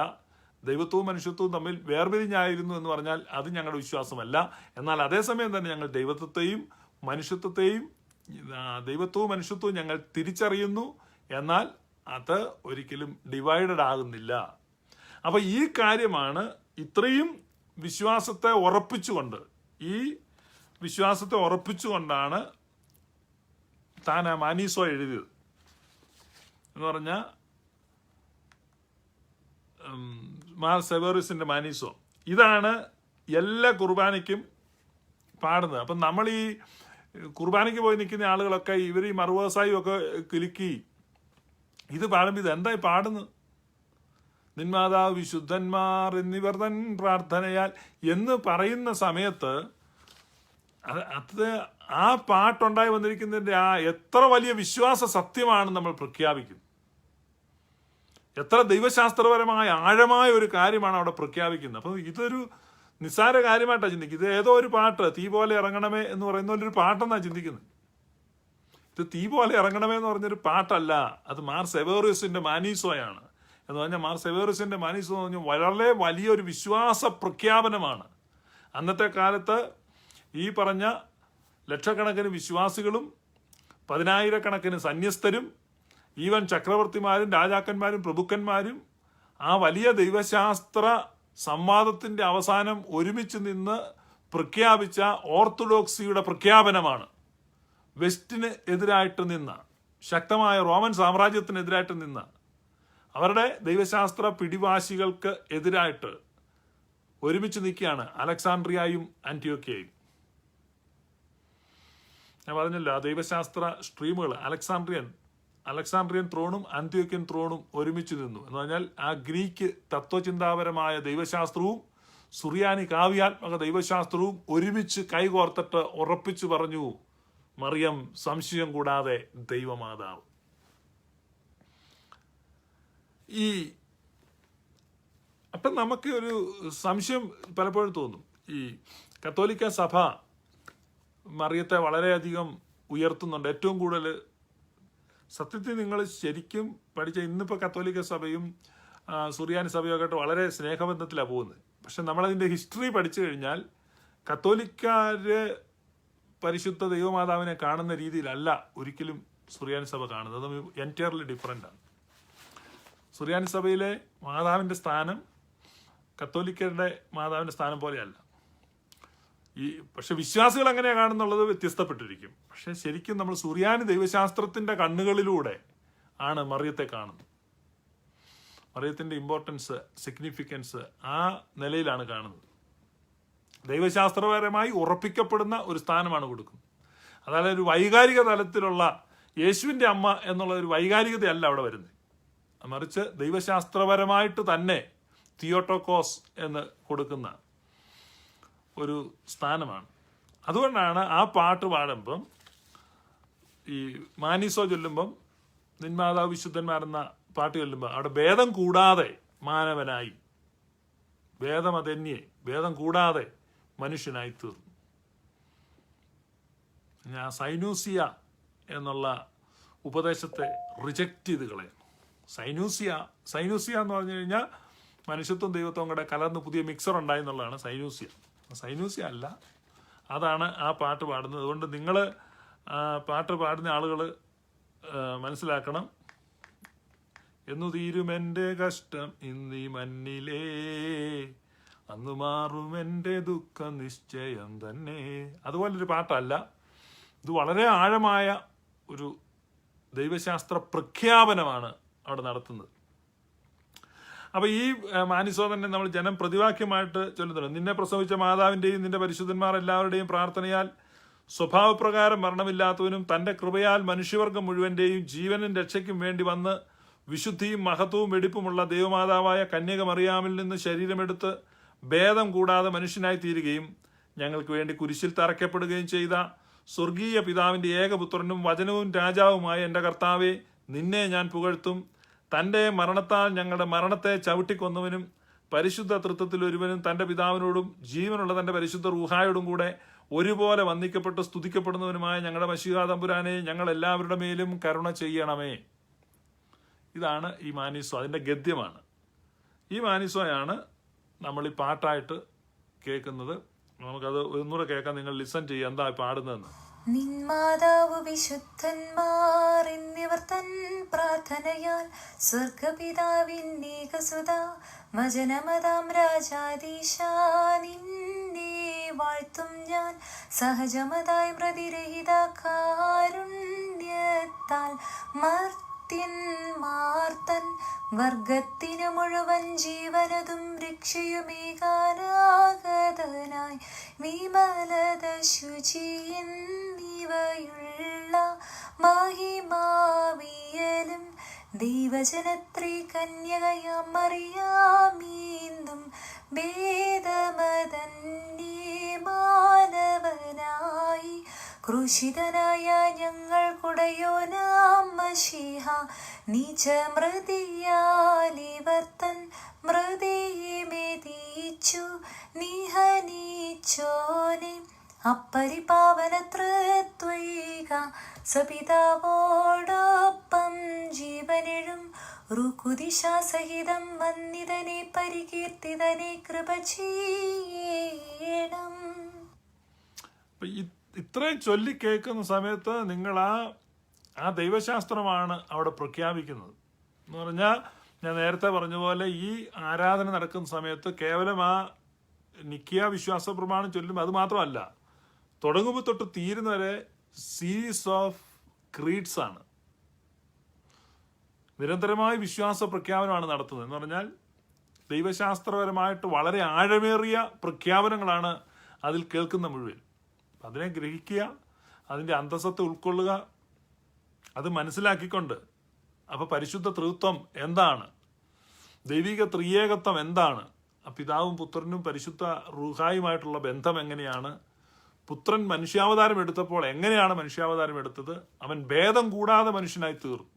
ദൈവത്വവും മനുഷ്യത്വവും തമ്മിൽ വേർപിരിഞ്ഞായിരുന്നു എന്ന് പറഞ്ഞാൽ അത് ഞങ്ങളുടെ വിശ്വാസമല്ല. എന്നാൽ അതേസമയം തന്നെ ഞങ്ങൾ ദൈവത്വത്തെയും മനുഷ്യത്വത്തെയും ദൈവത്വവും മനുഷ്യത്വവും ഞങ്ങൾ തിരിച്ചറിയുന്നു. എന്നാൽ അത് ഒരിക്കലും ഡിവൈഡഡ് ആകുന്നില്ല. അപ്പോൾ ഈ കാര്യമാണ് ഇത്രയും വിശ്വാസത്തെ ഉറപ്പിച്ചുകൊണ്ടാണ് താൻ ആ മാനീസോ എഴുതിയത്. എന്ന് പറഞ്ഞാൽ മാർ സെവേറിയസിന്റെ മാനീസോ ഇതാണ് എല്ലാ കുർബാനയ്ക്കും പാടുന്നത്. അപ്പം നമ്മൾ ഈ കുർബാനയ്ക്ക് പോയി നിൽക്കുന്ന ആളുകളൊക്കെ ഇവർ ഈ മറുവ്യവസായും ഒക്കെ കിലുക്കി ഇത് പാടുമ്പോൾ ഇത് എന്തായി പാടുന്നത്? നിന്മാതാവ് വിശുദ്ധന്മാർ എന്നിവർ തൻ പ്രാർത്ഥനയാൽ എന്ന് പറയുന്ന സമയത്ത് അത് ആ പാട്ടുണ്ടായി വന്നിരിക്കുന്നതിൻ്റെ ആ എത്ര വലിയ വിശ്വാസ സത്യമാണ് നമ്മൾ പ്രഖ്യാപിക്കും. എത്ര ദൈവശാസ്ത്രപരമായ ആഴമായ ഒരു കാര്യമാണ് അവിടെ പ്രഖ്യാപിക്കുന്നത്. അപ്പം ഇതൊരു നിസ്സാര കാര്യമായിട്ടാണ് ചിന്തിക്കുന്നത്. ഇത് ഏതോ ഒരു പാട്ട്, തീ പോലെ ഇറങ്ങണമേ എന്ന് പറയുന്ന ഒരു പാട്ടെന്നാണ് ചിന്തിക്കുന്നത്. ഇത് തീ പോലെ ഇറങ്ങണമേ എന്ന് പറഞ്ഞൊരു പാട്ടല്ല, അത് മാർ സെവേറിയസിന്റെ മാനീസോയാണ്. എന്ന് പറഞ്ഞാൽ മാർ സെവേറിയസിന്റെ മാനീസോ എന്ന് പറഞ്ഞാൽ വളരെ വലിയൊരു വിശ്വാസ പ്രഖ്യാപനമാണ്. അന്നത്തെ കാലത്ത് ഈ പറഞ്ഞ ലക്ഷക്കണക്കിന് വിശ്വാസികളും 10,000-കണക്കിന് സന്യസ്തരും ഈവൻ ചക്രവർത്തിമാരും രാജാക്കന്മാരും പ്രഭുക്കന്മാരും ആ വലിയ ദൈവശാസ്ത്ര സംവാദത്തിന്റെ അവസാനം ഒരുമിച്ച് നിന്ന് പ്രഖ്യാപിച്ച ഓർത്തഡോക്സിയുടെ പ്രഖ്യാപനമാണ്. വെസ്റ്റിന് എതിരായിട്ട് നിന്ന, ശക്തമായ റോമൻ സാമ്രാജ്യത്തിനെതിരായിട്ട് നിന്ന അവരുടെ ദൈവശാസ്ത്ര പിടിവാശികൾക്ക് എതിരായിട്ട് ഒരുമിച്ച് നിൽക്കുകയാണ് അലക്സാണ്ട്രിയയും ആന്റിയോക്യയും. ഞാൻ പറഞ്ഞല്ലോ, ആ ദൈവശാസ്ത്ര സ്ട്രീമുകൾ അലക്സാണ്ട്രിയൻ ത്രോണും ആന്റിയോക്യൻ ത്രോണും ഒരുമിച്ച് നിന്നു. എന്ന് പറഞ്ഞാൽ ആ ഗ്രീക്ക് തത്വചിന്താപരമായ ദൈവശാസ്ത്രവും സുറിയാനി കാവ്യാത്മക ദൈവശാസ്ത്രവും ഒരുമിച്ച് കൈകോർത്തിട്ട് ഉറപ്പിച്ചു പറഞ്ഞു, മറിയം സംശയം കൂടാതെ ദൈവമാതാവ്. അപ്പം നമുക്ക് ഒരു സംശയം പലപ്പോഴും തോന്നും. ഈ കത്തോലിക്ക സഭ മറിയത്തെ വളരെയധികം ഉയർത്തുന്നുണ്ട്. ഏറ്റവും കൂടുതൽ സത്യത്തിൽ നിങ്ങൾ ശരിക്കും പഠിച്ച ഇന്നിപ്പോൾ കത്തോലിക്ക സഭയും സുറിയാനി സഭയൊക്കെ ആയിട്ട് വളരെ സ്നേഹബന്ധത്തിലാണ് പോകുന്നത്. പക്ഷെ നമ്മളതിൻ്റെ ഹിസ്റ്ററി പഠിച്ചു കഴിഞ്ഞാൽ കത്തോലിക്കാര് പരിശുദ്ധ ദൈവമാതാവിനെ കാണുന്ന രീതിയിലല്ല ഒരിക്കലും സുറിയാനി സഭ കാണുന്നത്. അത് എൻറ്റയർലി ഡിഫറെൻ്റാണ്. സുറിയാനി സഭയിലെ മാതാവിൻ്റെ സ്ഥാനം കത്തോലിക്കരുടെ മാതാവിൻ്റെ സ്ഥാനം പോലെയല്ല. പക്ഷെ വിശ്വാസികൾ എങ്ങനെയാണ് കാണുന്നുള്ളത് വ്യത്യസ്തപ്പെട്ടിരിക്കും. പക്ഷെ ശരിക്കും നമ്മൾ സുറിയാനി ദൈവശാസ്ത്രത്തിന്റെ കണ്ണുകളിലൂടെ ആണ് മറിയത്തെ കാണുന്നത്. മറിയത്തിന്റെ ഇമ്പോർട്ടൻസ്, സിഗ്നിഫിക്കൻസ് ആ നിലയിലാണ് കാണുന്നത്. ദൈവശാസ്ത്രപരമായി ഉറപ്പിക്കപ്പെടുന്ന ഒരു സ്ഥാനമാണ് കൊടുക്കുന്നത്. അതായത് ഒരു വൈകാരിക തലത്തിലുള്ള യേശുവിൻ്റെ അമ്മ എന്നുള്ള ഒരു വൈകാരികതയല്ല അവിടെ വരുന്നത്. മറിച്ച് ദൈവശാസ്ത്രപരമായിട്ട് തന്നെ തിയോട്ടോക്കോസ് എന്ന് കൊടുക്കുന്ന ഒരു സ്ഥാനമാണ്. അതുകൊണ്ടാണ് ആ പാട്ട് പാടുമ്പം, ഈ മാനീസോ ചൊല്ലുമ്പം, നിന്മാതാവ് വിശുദ്ധന്മാരെന്ന പാട്ട് ചൊല്ലുമ്പോൾ അവിടെ ഭേദം കൂടാതെ മാനവനായി, ഭേദമതന്യേ ഭേദം കൂടാതെ മനുഷ്യനായി തീർന്നു. ഞാൻ സൈനൂസിയ എന്നുള്ള ഉപദേശത്തെ റിജക്റ്റ് ചെയ്ത് കളയുന്നു. സൈനൂസിയ എന്ന് പറഞ്ഞു കഴിഞ്ഞാൽ മനുഷ്യത്വം ദൈവത്വം കൂടെ കലർന്ന് പുതിയ മിക്സർ ഉണ്ടായി എന്നുള്ളതാണ് സൈനൂസിയ അല്ല. അതാണ് ആ പാട്ട് പാടുന്നത്. അതുകൊണ്ട് നിങ്ങൾ പാട്ട് പാടുന്ന ആളുകൾ മനസ്സിലാക്കണം. എന്നു തീരുമെൻ്റെ കഷ്ടം ഇന്നീ മണ്ണിലേ, അന്ന് മാറുമെൻ്റെ ദുഃഖം നിശ്ചയം തന്നെ. അതുപോലൊരു പാട്ടല്ല ഇത്. വളരെ ആഴമായ ഒരു ദൈവശാസ്ത്ര പ്രഖ്യാപനമാണ് അവിടെ നടത്തുന്നത്. അപ്പോൾ ഈ മാനിസോ തന്നെ നമ്മൾ ജനം പ്രതിവാക്യമായിട്ട് ചൊല്ലുന്നുണ്ട്. നിന്നെ പ്രസവിച്ച മാതാവിൻ്റെയും നിന്റെ പരിശുദ്ധന്മാർ എല്ലാവരുടെയും പ്രാർത്ഥനയാൽ സ്വഭാവപ്രകാരം മരണമില്ലാത്തവനും തൻ്റെ കൃപയാൽ മനുഷ്യവർഗം മുഴുവൻ്റെയും ജീവനും രക്ഷയ്ക്കും വേണ്ടി വന്ന് വിശുദ്ധിയും മഹത്വവും വെടിപ്പുമുള്ള ദൈവമാതാവായ കന്യക മറിയാമിൽ നിന്ന് ശരീരമെടുത്ത് ഭേദം കൂടാതെ മനുഷ്യനായി തീരുകയും ഞങ്ങൾക്ക് വേണ്ടി കുരിശിൽ തറയ്ക്കപ്പെടുകയും ചെയ്ത സ്വർഗീയ പിതാവിൻ്റെ ഏകപുത്രനും വചനവും രാജാവുമായ എൻ്റെ കർത്താവെ, നിന്നെ ഞാൻ പുകഴ്ത്തും. തൻ്റെ മരണത്താൽ ഞങ്ങളുടെ മരണത്തെ ചവിട്ടിക്കൊന്നവനും പരിശുദ്ധ തൃത്വത്തിൽ ഒരുവനും തൻ്റെ പിതാവിനോടും ജീവനുള്ള തൻ്റെ പരിശുദ്ധ റൂഹായോടും കൂടെ ഒരുപോലെ വന്ദിക്കപ്പെട്ട് സ്തുതിക്കപ്പെടുന്നവനുമായ ഞങ്ങളുടെ മശീഹാ തമ്പുരാനെ, ഞങ്ങൾ എല്ലാവരുടെ മേലും കരുണ ചെയ്യണമേ. ഇതാണ് ഈ മാനിസോ, അതിൻ്റെ ഗദ്യമാണ്. ഈ മാനിസോയാണ് നമ്മൾ ഈ പാട്ടായിട്ട് കേൾക്കുന്നത്. നമുക്കത് ഒന്നുകൂടെ കേൾക്കാം. നിങ്ങൾ ലിസൺ ചെയ്യുക എന്താ പാടുന്നതെന്ന്. നിന്മാതാവ് വിശുദ്ധന്മാർ എന്നിവർ തൻ പ്രാർത്ഥനയാൽ സ്വർഗപിതാവിന്നേകസുത വചനമതാം രാജാധീശ നിന്നെ വാഴ്ത്തും ഞാൻ. സഹജമതായി പ്രതിരഹിത കാരുണ്യത്താൽ മർത്യന്മാർത്തൻ വർഗത്തിനു മുഴുവൻ ജീവനതും രക്ഷയുമേകാനാഗതനായി വിമലത ശുചി എന്നിവയുള്ള മഹിമാവിയലും ദൈവജനത്രീ കന്യകയാം മറിയാമീന്തും ഭേദമതന്യേ മാനവനായി ക്രൂശിതനായ ഞങ്ങൾക്കുടയോനാം മശീഹ നീച്ച മൃതിയാലിവർ തൻ മൃതിയെ മെതിച്ചു നിഹനിച്ചോനെ അപ്പരിപാവന തൃത്വൈക സപിതാവോടൊപ്പം ജീവനെഴും റുകുദിശാസഹിതം വന്ദിതനെ പരികീർത്തിതനെ കൃപ ചെയ്യണം. ഇത്രയും ചൊല്ലി കേൾക്കുന്ന സമയത്ത് നിങ്ങൾ ആ ദൈവശാസ്ത്രമാണ് അവിടെ പ്രഖ്യാപിക്കുന്നത്. എന്ന് പറഞ്ഞാൽ ഞാൻ നേരത്തെ പറഞ്ഞ പോലെ ഈ ആരാധന നടക്കുന്ന സമയത്ത് കേവലം ആ നിക്കിയ വിശ്വാസ പ്രമാണം ചൊല്ലും. അത് മാത്രമല്ല, തുടങ്ങുമ്പോൾ തൊട്ട് തീരുന്നവരെ സീരീസ് ഓഫ് ക്രീഡ്സ് ആണ്. നിരന്തരമായ വിശ്വാസ പ്രഖ്യാപനമാണ് നടത്തുന്നത്. എന്ന് പറഞ്ഞാൽ ദൈവശാസ്ത്രപരമായിട്ട് വളരെ ആഴമേറിയ പ്രഖ്യാപനങ്ങളാണ് അതിൽ കേൾക്കുന്ന മുഴുവൻ. അതിനെ ഗ്രഹിക്കുക, അതിൻ്റെ അന്തസ്സത്തെ ഉൾക്കൊള്ളുക, അത് മനസ്സിലാക്കിക്കൊണ്ട് അപ്പോൾ പരിശുദ്ധ തൃത്വം എന്താണ്, ദൈവിക ത്രിയേകത്വം എന്താണ്, പിതാവും പുത്രനും പരിശുദ്ധ റൂഹായുമായിട്ടുള്ള ബന്ധം എങ്ങനെയാണ്, പുത്രൻ മനുഷ്യാവതാരം എടുത്തപ്പോൾ എങ്ങനെയാണ് മനുഷ്യാവതാരം എടുത്തത്, അവൻ ഭേദം കൂടാതെ മനുഷ്യനായി തീർന്നു.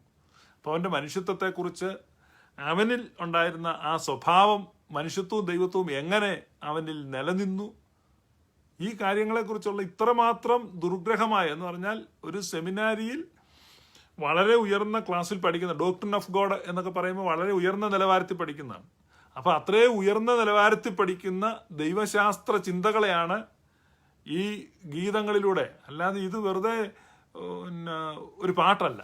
അപ്പോൾ അവൻ്റെ മനുഷ്യത്വത്തെക്കുറിച്ച്, അവനിൽ ഉണ്ടായിരുന്ന ആ സ്വഭാവം, മനുഷ്യത്വവും ദൈവത്വവും എങ്ങനെ അവനിൽ നിലനിന്നു, ഈ കാര്യങ്ങളെക്കുറിച്ചുള്ള ഇത്രമാത്രം ദുർഗ്രഹമായ, എന്ന് പറഞ്ഞാൽ ഒരു സെമിനാരിയിൽ വളരെ ഉയർന്ന ക്ലാസ്സിൽ പഠിക്കുന്ന, ഡോക്ട്രിൻ ഓഫ് ഗോഡ് എന്നൊക്കെ പറയുമ്പോൾ വളരെ ഉയർന്ന നിലവാരത്തിൽ പഠിക്കുന്നതാണ്. അപ്പോൾ അത്രയും ഉയർന്ന നിലവാരത്തിൽ പഠിക്കുന്ന ദൈവശാസ്ത്ര ചിന്തകളെയാണ് ഈ ഗീതങ്ങളിലൂടെ, അല്ലാതെ ഇത് വെറുതെ ഒരു പാട്ടല്ല.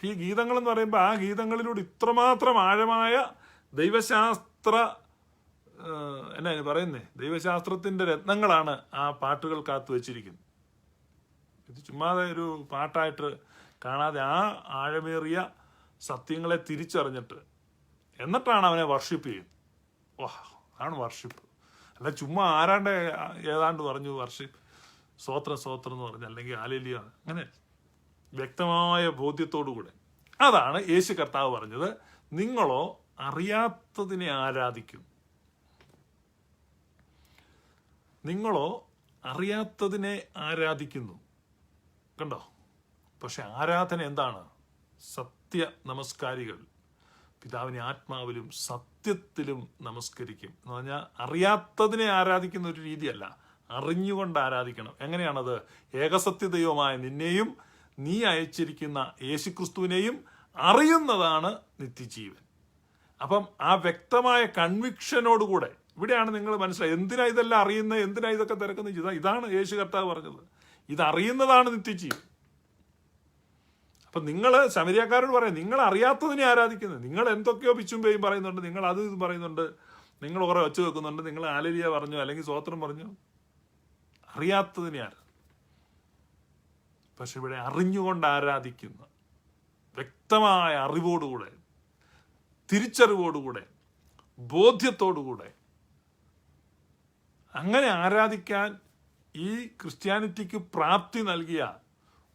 ഈ ഗീതങ്ങൾ എന്ന് പറയുമ്പോൾ ആ ഗീതങ്ങളിലൂടെ ഇത്രമാത്രം ആഴമായ ദൈവശാസ്ത്ര എന്നാ പറയുന്നേ, ദൈവശാസ്ത്രത്തിന്റെ രത്നങ്ങളാണ് ആ പാട്ടുകൾ കാത്തു വച്ചിരിക്കുന്നത്. ഇത് ചുമ്മാതെ ഒരു പാട്ടായിട്ട് കാണാതെ ആ ആഴമേറിയ സത്യങ്ങളെ തിരിച്ചറിഞ്ഞിട്ട് എന്നിട്ടാണ് അവനെ വർഷിപ്പ് ചെയ്യുന്നത്. വാഹ്, അതാണ് വർഷിപ്പ്. അല്ല ചുമ്മാ ആരാണ്ട് ഏതാണ്ട് പറഞ്ഞു വർഷിപ്പ്, സ്വോത്രം സ്വോത്രം എന്ന് പറഞ്ഞു, അല്ലെങ്കിൽ ആലേലിയ, അങ്ങനെ വ്യക്തമായ ബോധ്യത്തോടുകൂടെ. അതാണ് യേശു കർത്താവ് പറഞ്ഞത്, നിങ്ങളോ അറിയാത്തതിനെ ആരാധിക്കും. നിങ്ങളോ അറിയാത്തതിനെ ആരാധിക്കുന്നു. കണ്ടോ? പക്ഷെ ആരാധന എന്താണ്? സത്യ നമസ്കാരികൾ പിതാവിനെ ആത്മാവിലും സത്യത്തിലും നമസ്കരിക്കും. എന്ന് പറഞ്ഞാൽ അറിയാത്തതിനെ ആരാധിക്കുന്ന ഒരു രീതിയല്ല, അറിഞ്ഞുകൊണ്ട് ആരാധിക്കണം. എങ്ങനെയാണത്? ഏകസത്യ ദൈവമായ നിന്നെയും നീ അയച്ചിരിക്കുന്ന യേശുക്രിസ്തുവിനെയും അറിയുന്നതാണ് നിത്യജീവൻ. അപ്പം ആ വ്യക്തമായ കൺവിക്ഷനോടുകൂടെ, ഇവിടെയാണ് നിങ്ങൾ മനസ്സിലായി എന്തിനാ ഇതെല്ലാം അറിയുന്നത്, എന്തിനാ ഇതൊക്കെ തിരക്കുന്നത്. ഇതാണ് യേശു കർത്താവ് പറഞ്ഞത്, ഇതറിയുന്നതാണ് നിത്യജീവൻ. അപ്പം നിങ്ങൾ ശമരിയക്കാരോട് പറയാം, നിങ്ങൾ അറിയാത്തതിനെ ആരാധിക്കുന്നത്. നിങ്ങൾ എന്തൊക്കെയോ പിച്ചുമ്പേയും പറയുന്നുണ്ട്, നിങ്ങൾ അത് ഇത് പറയുന്നുണ്ട്, നിങ്ങൾ കുറെ ഒച്ച വെക്കുന്നുണ്ട്, നിങ്ങൾ ആലരിയ പറഞ്ഞു അല്ലെങ്കിൽ സ്വോത്രം പറഞ്ഞു, അറിയാത്തതിനെ പക്ഷെ ഇവിടെ അറിഞ്ഞുകൊണ്ട് ആരാധിക്കുന്ന, വ്യക്തമായ അറിവോടുകൂടെ, തിരിച്ചറിവോടുകൂടെ, ബോധ്യത്തോടുകൂടെ അങ്ങനെ ആരാധിക്കാൻ ഈ ക്രിസ്ത്യാനിറ്റിക്ക് പ്രാപ്തി നൽകിയ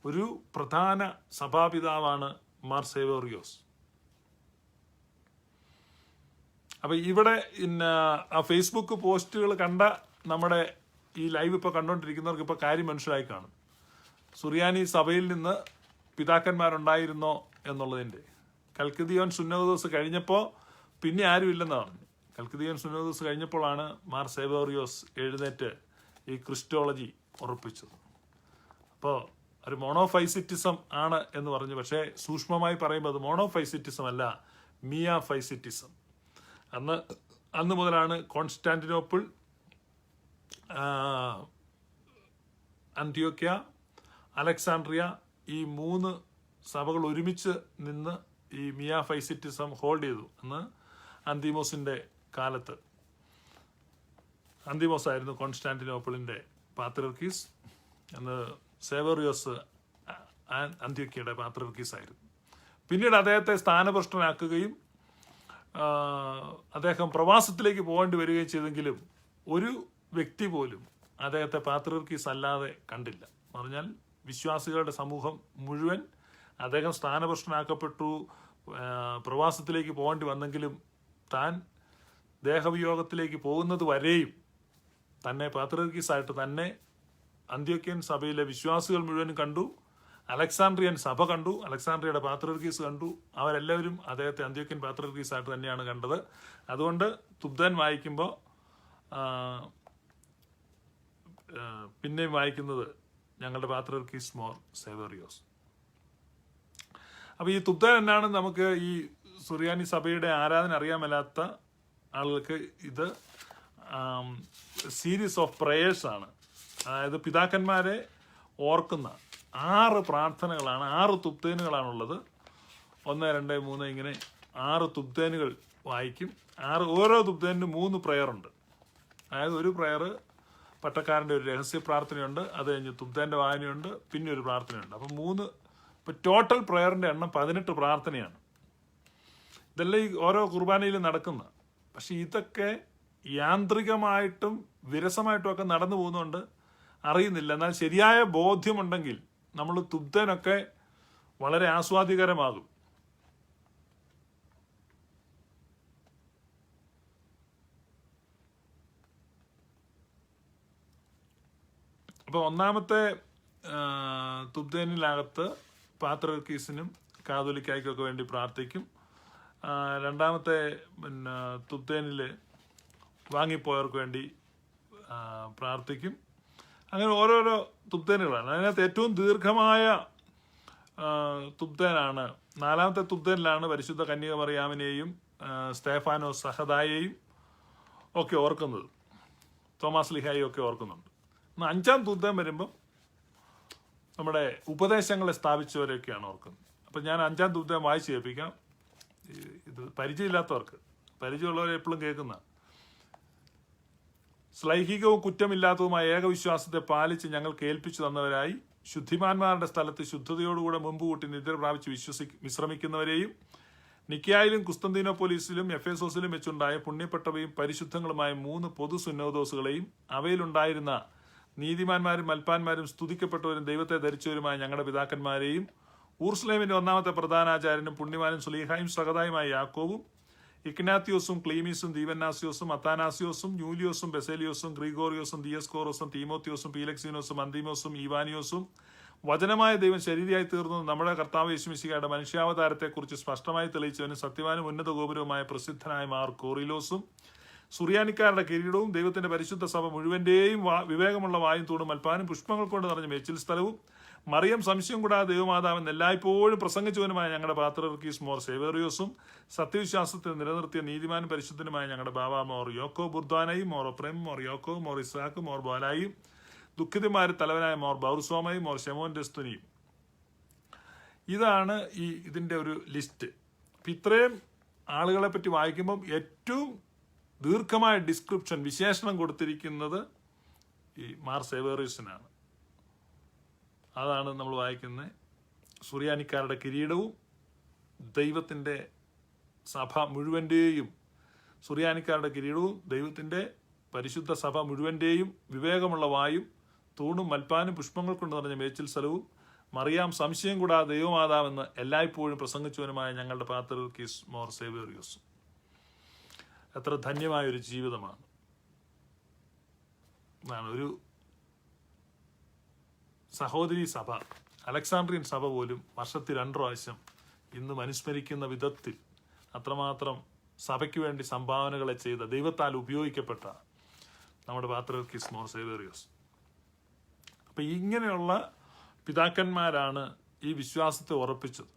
ഒരു പ്രധാന സഭാപിതാവാണ് മാർ സേവേറിയോസ്. അപ്പൊ ഇവിടെ ആ ഫേസ്ബുക്ക് പോസ്റ്റുകൾ കണ്ട നമ്മുടെ ഈ ലൈവ് ഇപ്പോൾ കണ്ടുകൊണ്ടിരിക്കുന്നവർക്ക് ഇപ്പോൾ കാര്യം മനസ്സിലായി കാണും. സുറിയാനി സഭയിൽ നിന്ന് പിതാക്കന്മാരുണ്ടായിരുന്നോ എന്നുള്ളതിൻ്റെ. കൽക്കിദിയോൻ സുന്നോദോസ് കഴിഞ്ഞപ്പോൾ പിന്നെ ആരും ഇല്ലെന്ന് പറഞ്ഞു. കൽക്കിദിയോൻ സുന്നോദോസ് കഴിഞ്ഞപ്പോഴാണ് മാർ സേവേറിയോസ് എഴുന്നേറ്റ് ഈ ക്രിസ്റ്റോളജി ഉറപ്പിച്ചത്. അപ്പോൾ ഒരു മോണോഫൈസിറ്റിസം ആണ് എന്ന് പറഞ്ഞു. പക്ഷേ സൂക്ഷ്മമായി പറയുമ്പോൾ അത് മോണോഫൈസിറ്റിസം അല്ല, മിയാഫൈസിറ്റിസം. അന്ന് മുതലാണ് കോൺസ്റ്റാന്റിനോപ്പിൾ, അന്ത്യോക്യ, അലക്സാണ്ട്രിയ, ഈ 3 സഭകൾ ഒരുമിച്ച് നിന്ന് ഈ മിയാഫൈസിറ്റിസം ഹോൾഡ് ചെയ്തു. അന്ന് അന്തിമോസിന്റെ കാലത്ത്, അന്തിമോസ് ആയിരുന്നു കോൺസ്റ്റാന്റിനോപ്പിളിന്റെ പാത്രിയർക്കീസ്. അന്ന് സേവേറിയോസ് അന്ത്യോക്യയുടെ പാത്രിയർക്കീസ് ആയിരുന്നു. പിന്നീട് അദ്ദേഹത്തെ സ്ഥാനഭ്രഷ്ടനാക്കുകയും അദ്ദേഹം പ്രവാസത്തിലേക്ക് പോകേണ്ടി വരികയും ചെയ്തെങ്കിലും ഒരു വ്യക്തി പോലും അദ്ദേഹത്തെ പാത്രിയർക്കീസ് അല്ലാതെ കണ്ടില്ല. എന്ന് പറഞ്ഞാൽ വിശ്വാസികളുടെ സമൂഹം മുഴുവൻ, അദ്ദേഹം സ്ഥാനഭ്രഷ്ടനാക്കപ്പെട്ടു, പ്രവാസത്തിലേക്ക് പോകേണ്ടി വന്നെങ്കിലും താൻ ദേഹവിയോഗത്തിലേക്ക് പോകുന്നത് വരെയും തന്നെ പാത്രിയർക്കീസായിട്ട് തന്നെ അന്ത്യോക്യൻ സഭയിലെ വിശ്വാസികൾ മുഴുവനും കണ്ടു. അലക്സാണ്ട്രിയൻ സഭ കണ്ടു, അലക്സാണ്ട്രിയയുടെ പാത്രിയർക്കീസ് കണ്ടു. അവരെല്ലാവരും അദ്ദേഹത്തെ അന്ത്യോക്യൻ പാത്രിയർക്കീസായിട്ട് തന്നെയാണ് കണ്ടത്. അതുകൊണ്ട് തുബ്ദൻ വായിക്കുമ്പോൾ പിന്നെയും വായിക്കുന്നത് ഞങ്ങളുടെ പാത്രിയർക്കീസ് മോർ സേവേറിയോസ്. അപ്പോൾ ഈ തുബ്ദൻ എന്നാണ് നമുക്ക് ഈ സുറിയാനി സഭയുടെ ആരാധന അറിയാൻ മേലാത്ത ആളുകൾക്ക് ഇത് സീരീസ് ഓഫ് പ്രേയേഴ്സ് ആണ്. അതായത് പിതാക്കന്മാരെ ഓർക്കുന്ന 6 പ്രാർത്ഥനകളാണ്, 6 തുബ്ദേനുകളാണുള്ളത്. 1, 2, 3 ഇങ്ങനെ 6 തുബ്ദേനുകൾ വായിക്കും. ഓരോ തുബ്ദേനും 3 പ്രയറുണ്ട്. അതായത് ഒരു പ്രയർ പട്ടക്കാരൻ്റെ ഒരു രഹസ്യ പ്രാർത്ഥനയുണ്ട്, അത് കഴിഞ്ഞ് തുബ്ദേൻ്റെ വായനയുണ്ട്, പിന്നെ ഒരു പ്രാർത്ഥനയുണ്ട്. അപ്പം 3 ഇപ്പം ടോട്ടൽ പ്രയറിൻ്റെ എണ്ണം 18 പ്രാർത്ഥനയാണ്. ഇതെല്ലാം ഈ ഓരോ കുർബാനയിലും നടക്കുന്ന. പക്ഷെ ഇതൊക്കെ യാന്ത്രികമായിട്ടും വിരസമായിട്ടും ഒക്കെ നടന്നു പോകുന്നുണ്ട്, അറിയുന്നില്ല. എന്നാൽ ശരിയായ ബോധ്യമുണ്ടെങ്കിൽ നമ്മൾ തുബ്ദനൊക്കെ വളരെ ആസ്വാദികരമാകും. അപ്പോൾ ഒന്നാമത്തെ തുബ്ദേനിനകത്ത് പാത്രിയർക്കീസിനും കാതോലിക്കായ്ക്കൊക്കെ വേണ്ടി പ്രാർത്ഥിക്കും. രണ്ടാമത്തെ തുബ്ദേനിൽ വാങ്ങിപ്പോയവർക്ക് വേണ്ടി പ്രാർത്ഥിക്കും. അങ്ങനെ ഓരോരോ തുബ്ദേനുകളാണ്. അതിനകത്ത് ഏറ്റവും ദീർഘമായ തുബ്ദേനാണ് 4ാമത്തെ തുബ്ദേനിലാണ് പരിശുദ്ധ കന്യക മറിയാമിനെയും സ്തേഫാനോസ് സഹദായെയും ഒക്കെ ഓർക്കുന്നത്, തോമാസ് ലിഹായും ഒക്കെ ഓർക്കുന്നുണ്ട്. 5ാം തുബ്ദേൻ വരുമ്പം നമ്മുടെ ഉപദേശങ്ങളെ സ്ഥാപിച്ചവരെയൊക്കെയാണ് ഓർക്കുന്നത്. അപ്പം ഞാൻ 5ാം തുബ്ദേൻ വായിച്ച് കേൾപ്പിക്കാം. ഇത് പരിചയമില്ലാത്തവർക്ക്, പരിചയമുള്ളവരെ എപ്പോഴും കേൾക്കുന്ന. ശ്ലൈഹികവും കുറ്റമില്ലാത്തതുമായ ഏകവിശ്വാസത്തെ പാലിച്ച് ഞങ്ങൾ കേൾപ്പിച്ചു തന്നവരായി ശുദ്ധിമാന്മാരുടെ സ്ഥലത്ത് ശുദ്ധതയോടുകൂടെ മുമ്പ് കൂട്ടി നിദ്ര പ്രാപിച്ച് വിശ്രമിക്കുന്നവരെയും നിക്കയായിലും കുസ്തന്തീനോപ്പൊലീസിലും എഫേസോസിലും വെച്ചുണ്ടായ പുണ്യപ്പെട്ടവയും പരിശുദ്ധങ്ങളുമായ 3 പൊതു സുന്നോദോസുകളെയും അവയിലുണ്ടായിരുന്ന നീതിമാന്മാരും മൽപ്പാന്മാരും സ്തുതിക്കപ്പെട്ടവരും ദൈവത്തെ ധരിച്ചവരുമായ ഞങ്ങളുടെ പിതാക്കന്മാരെയും ഊർസ്ലേമിന്റെ 1ാമത്തെ പ്രധാനാചാര്യനും പുണ്യവാനും സുലീഹായും സഹതായുമായ യാക്കോവും ഇഗ്നാത്യോസും ക്ലീമീസും ദീവന്നാസ്യോസും അത്താനാസ്യോസും യൂലിയോസും ബെസേലിയോസും ഗ്രിഗോറിയോസും ദിയസ്കോറോസും തീമോത്യോസും പീലക്സീനോസും അന്തിമോസും ഈവാനിയോസും വചനമായ ദൈവം ശരീരമായി തീർന്നു നമ്മുടെ കർത്താവ് യേശുമിശിഹായുടെ മനുഷ്യാവതാരത്തെക്കുറിച്ച് സ്പഷ്ടമായി തെളിയിച്ചവനും സത്യവാനും ഉന്നത ഗോപുരവുമായ പ്രസിദ്ധനായ മാർ കോറിലോസും സുറിയാനിക്കാരുടെ കിരീടവും ദൈവത്തിന്റെ പരിശുദ്ധ സഭ മുഴുവന്റെയും വിവേകമുള്ള വായും തൂണും മൽപ്പാനും പുഷ്പങ്ങൾ കൊണ്ട് നിറഞ്ഞ മേച്ചിൽ സ്ഥലവും മറിയം സംശയം കൂടാതെ ദൈവമാതാവെന്ന് എല്ലായ്പ്പോഴും പ്രസംഗിച്ചവനുമായ ഞങ്ങളുടെ പാത്രിയർക്കീസ് മോർ സേവേറിയോസും സത്യവിശ്വാസത്തിൽ നിലനിർത്തിയ നീതിമാനും പരിശുദ്ധനുമായ ഞങ്ങളുടെ ബാബ മോർ യോക്കോ ബുർദ്വാനയും മോർ ഒപ്രേം മോർ യോക്കോ മോർ ഇസാക്ക് മോർ ബോലായും ദുഃഖിതന്മാരിൽ തലവനായ മോർ ബൗർസോമയും മോർ ഷെമോൻ ഡെസ്തുനിയും. ഇതാണ് ഇതിൻ്റെ ഒരു ലിസ്റ്റ്. അപ്പം ഇത്രയും ആളുകളെ പറ്റി വായിക്കുമ്പം ഏറ്റവും ദീർഘമായ ഡിസ്ക്രിപ്ഷൻ, വിശേഷണം കൊടുത്തിരിക്കുന്നത് ഈ മാർ സേവേറിയസിനാണ്. അതാണ് നമ്മൾ വായിക്കുന്നത്. സുറിയാനിക്കാരുടെ കിരീടവും ദൈവത്തിൻ്റെ സഭ മുഴുവൻ്റെയും, സുറിയാനിക്കാരുടെ കിരീടവും ദൈവത്തിൻ്റെ പരിശുദ്ധ സഭ മുഴുവൻ്റെയും വിവേകമുള്ള വായും തൂണും മൽപ്പാനും പുഷ്പങ്ങൾ കൊണ്ട് നിറഞ്ഞ മേച്ചിൽ സ്ഥലവും മറിയാം സംശയം കൂടാതെ ദൈവമാതാവെന്ന് എല്ലായ്പ്പോഴും പ്രസംഗിച്ചവനുമായ ഞങ്ങളുടെ പാത്രിയർക്കീസ് മോർ സേവേറിയോസും. എത്ര ധന്യമായൊരു ജീവിതമാണ്. ഒരു സഹോദരി സഭ, അലക്സാണ്ട്രിയൻ സഭ പോലും വർഷത്തിൽ 2 പ്രാവശ്യം ഇന്നും അനുസ്മരിക്കുന്ന വിധത്തിൽ അത്രമാത്രം സഭയ്ക്ക് വേണ്ടി സംഭാവനകളെ ചെയ്ത, ദൈവത്താൽ ഉപയോഗിക്കപ്പെട്ട നമ്മുടെ പാത്രിയർക്കീസ് മോർ സേവേറിയോസ്. അപ്പം ഇങ്ങനെയുള്ള പിതാക്കന്മാരാണ് ഈ വിശ്വാസത്തെ ഉറപ്പിച്ചത്.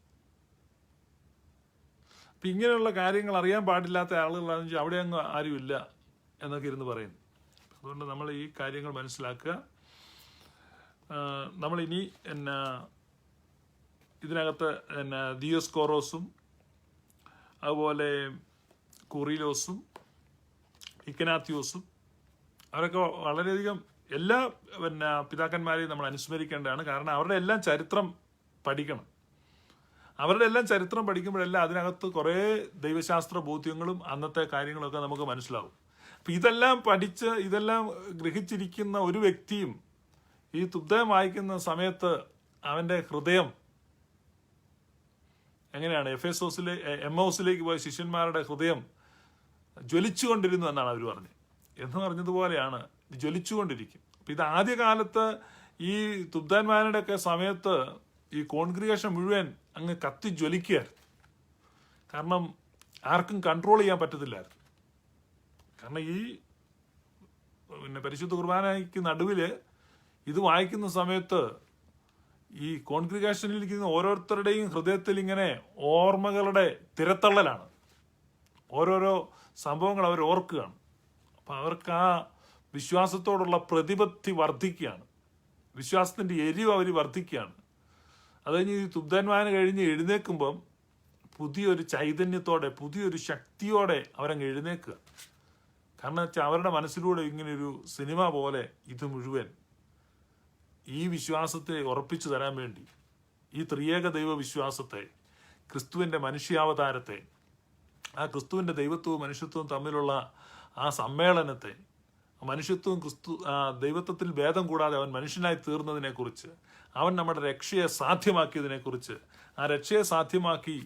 അപ്പം ഇങ്ങനെയുള്ള കാര്യങ്ങൾ അറിയാൻ പാടില്ലാത്ത ആളുകളാണെന്ന് വെച്ചാൽ അവിടെ അങ്ങ് ആരുമില്ല എന്നൊക്കെ ഇരുന്ന് പറയുന്നു. അതുകൊണ്ട് നമ്മൾ ഈ കാര്യങ്ങൾ മനസ്സിലാക്കുക. നമ്മളിനി ഇതിനകത്ത് ദിയോസ്കോറോസും അതുപോലെ കുറിലോസും ഇഗ്നാത്യോസും അവരൊക്കെ വളരെയധികം എല്ലാ പിതാക്കന്മാരെയും നമ്മൾ അനുസ്മരിക്കേണ്ടതാണ്. കാരണം അവരുടെ എല്ലാം ചരിത്രം പഠിക്കണം. അവരുടെ എല്ലാം ചരിത്രം പഠിക്കുമ്പോഴെല്ലാം അതിനകത്ത് കുറേ ദൈവശാസ്ത്ര ബോധ്യങ്ങളും അന്നത്തെ കാര്യങ്ങളൊക്കെ നമുക്ക് മനസ്സിലാവും. അപ്പം ഇതെല്ലാം പഠിച്ച് ഇതെല്ലാം ഗ്രഹിച്ചിരിക്കുന്ന ഒരു വ്യക്തിയും ഈ തുബ്ദം വായിക്കുന്ന സമയത്ത് അവൻ്റെ ഹൃദയം എങ്ങനെയാണ്? എമ്മൗസിലേക്ക് പോയ ശിഷ്യന്മാരുടെ ഹൃദയം ജ്വലിച്ചുകൊണ്ടിരുന്നു എന്നാണ് അവർ പറഞ്ഞത്. എന്ന് പറഞ്ഞതുപോലെയാണ് ജ്വലിച്ചുകൊണ്ടിരിക്കും. അപ്പം ഇത് ആദ്യകാലത്ത് ഈ തുബ്ദാൻമാരുടെ ഒക്കെ സമയത്ത് ഈ കോൺഗ്രിഗേഷൻ മുഴുവൻ അങ്ങ് കത്തി ജ്വലിക്കുകയായിരുന്നു. കാരണം ആർക്കും കൺട്രോൾ ചെയ്യാൻ പറ്റത്തില്ലായിരുന്നു. കാരണം ഈ പരിശുദ്ധ കുർബാനയ്ക്ക് നടുവിൽ ഇത് വായിക്കുന്ന സമയത്ത് ഈ കോൺഗ്രിഗേഷനിലിരിക്കുന്ന ഓരോരുത്തരുടെയും ഹൃദയത്തിൽ ഇങ്ങനെ ഓർമ്മകളുടെ തിരത്തള്ളലാണ്. ഓരോരോ സംഭവങ്ങൾ അവർ ഓർക്കുകയാണ്. അപ്പം അവർക്ക് ആ വിശ്വാസത്തോടുള്ള പ്രതിപത്തി വർദ്ധിക്കുകയാണ്. വിശ്വാസത്തിൻ്റെ എരിവ് അവർ വർദ്ധിക്കുകയാണ്. അത് കഴിഞ്ഞ് ഈ തുബ്ദാൻവാന കഴിഞ്ഞ് എഴുന്നേൽക്കുമ്പം പുതിയൊരു ചൈതന്യത്തോടെ, പുതിയൊരു ശക്തിയോടെ അവരങ്ങ് എഴുന്നേൽക്കുക. കാരണം വെച്ചാൽ അവരുടെ മനസ്സിലൂടെ ഇങ്ങനെയൊരു സിനിമ പോലെ ഇത് മുഴുവൻ ഈ വിശ്വാസത്തെ ഉറപ്പിച്ചു തരാൻ വേണ്ടി, ഈ ത്രിയേക ദൈവ വിശ്വാസത്തെ, ക്രിസ്തുവിൻ്റെ മനുഷ്യാവതാരത്തെ, ആ ക്രിസ്തുവിൻ്റെ ദൈവത്വവും മനുഷ്യത്വവും തമ്മിലുള്ള ആ സമ്മേളനത്തെ, മനുഷ്യത്വവും ദൈവത്വത്തിൽ ഭേദം കൂടാതെ അവൻ മനുഷ്യനായി തീർന്നതിനെക്കുറിച്ച്, അവൻ നമ്മുടെ രക്ഷയെ സാധ്യമാക്കിയതിനെക്കുറിച്ച്, ആ രക്ഷയെ സാധ്യമാക്കി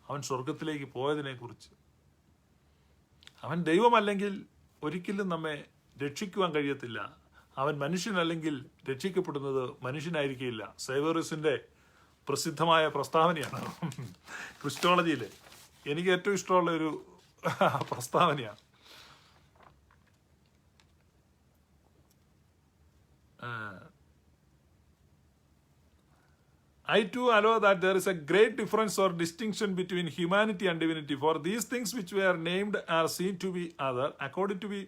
അവൻ സ്വർഗത്തിലേക്ക് പോയതിനെക്കുറിച്ച്, അവൻ ദൈവമല്ലെങ്കിൽ ഒരിക്കലും നമ്മെ രക്ഷിക്കുവാൻ കഴിയത്തില്ല. അവൻ മനുഷ്യനല്ലെങ്കിൽ രക്ഷിക്കപ്പെടുന്നത് മനുഷ്യനായിരിക്കില്ല. സേവേറിയസിൻ്റെ പ്രസിദ്ധമായ പ്രസ്താവനയാണ് ക്രിസ്റ്റോളജിയിൽ. എനിക്ക് ഏറ്റവും ഇഷ്ടമുള്ള ഒരു പ്രസ്താവനയാണ്. I too allow that there is a great difference or distinction between humanity and divinity. For these things which were named are seen to be other, according to the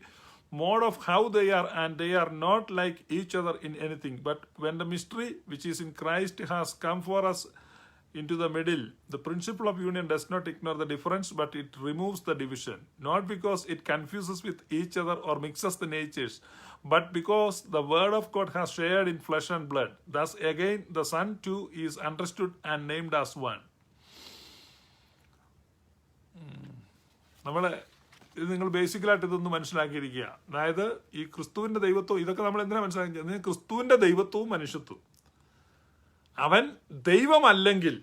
mode of how they are, and they are not like each other in anything. But when the mystery which is in Christ has come for us into the middle, the principle of union does not ignore the difference, but it removes the division. Not because it confuses with each other or mixes the natures, but because the word of God has shared in flesh and blood. Thus again the Son too is understood and named as one. നമ്മളെ ഇത് നിങ്ങൾ ബേസിക്കലായിട്ട് ഇതൊന്ന് മനസ്സിലാക്കിയിരിക്കുക. അതായത് ഈ ക്രിസ്തുവിൻ്റെ ദൈവത്വം, ഇതൊക്കെ നമ്മൾ എന്തിനാ മനസ്സിലാക്കിയത്? ക്രിസ്തുവിൻ്റെ ദൈവത്വവും മനുഷ്യത്വവും. അവൻ ദൈവമല്ലെങ്കിൽ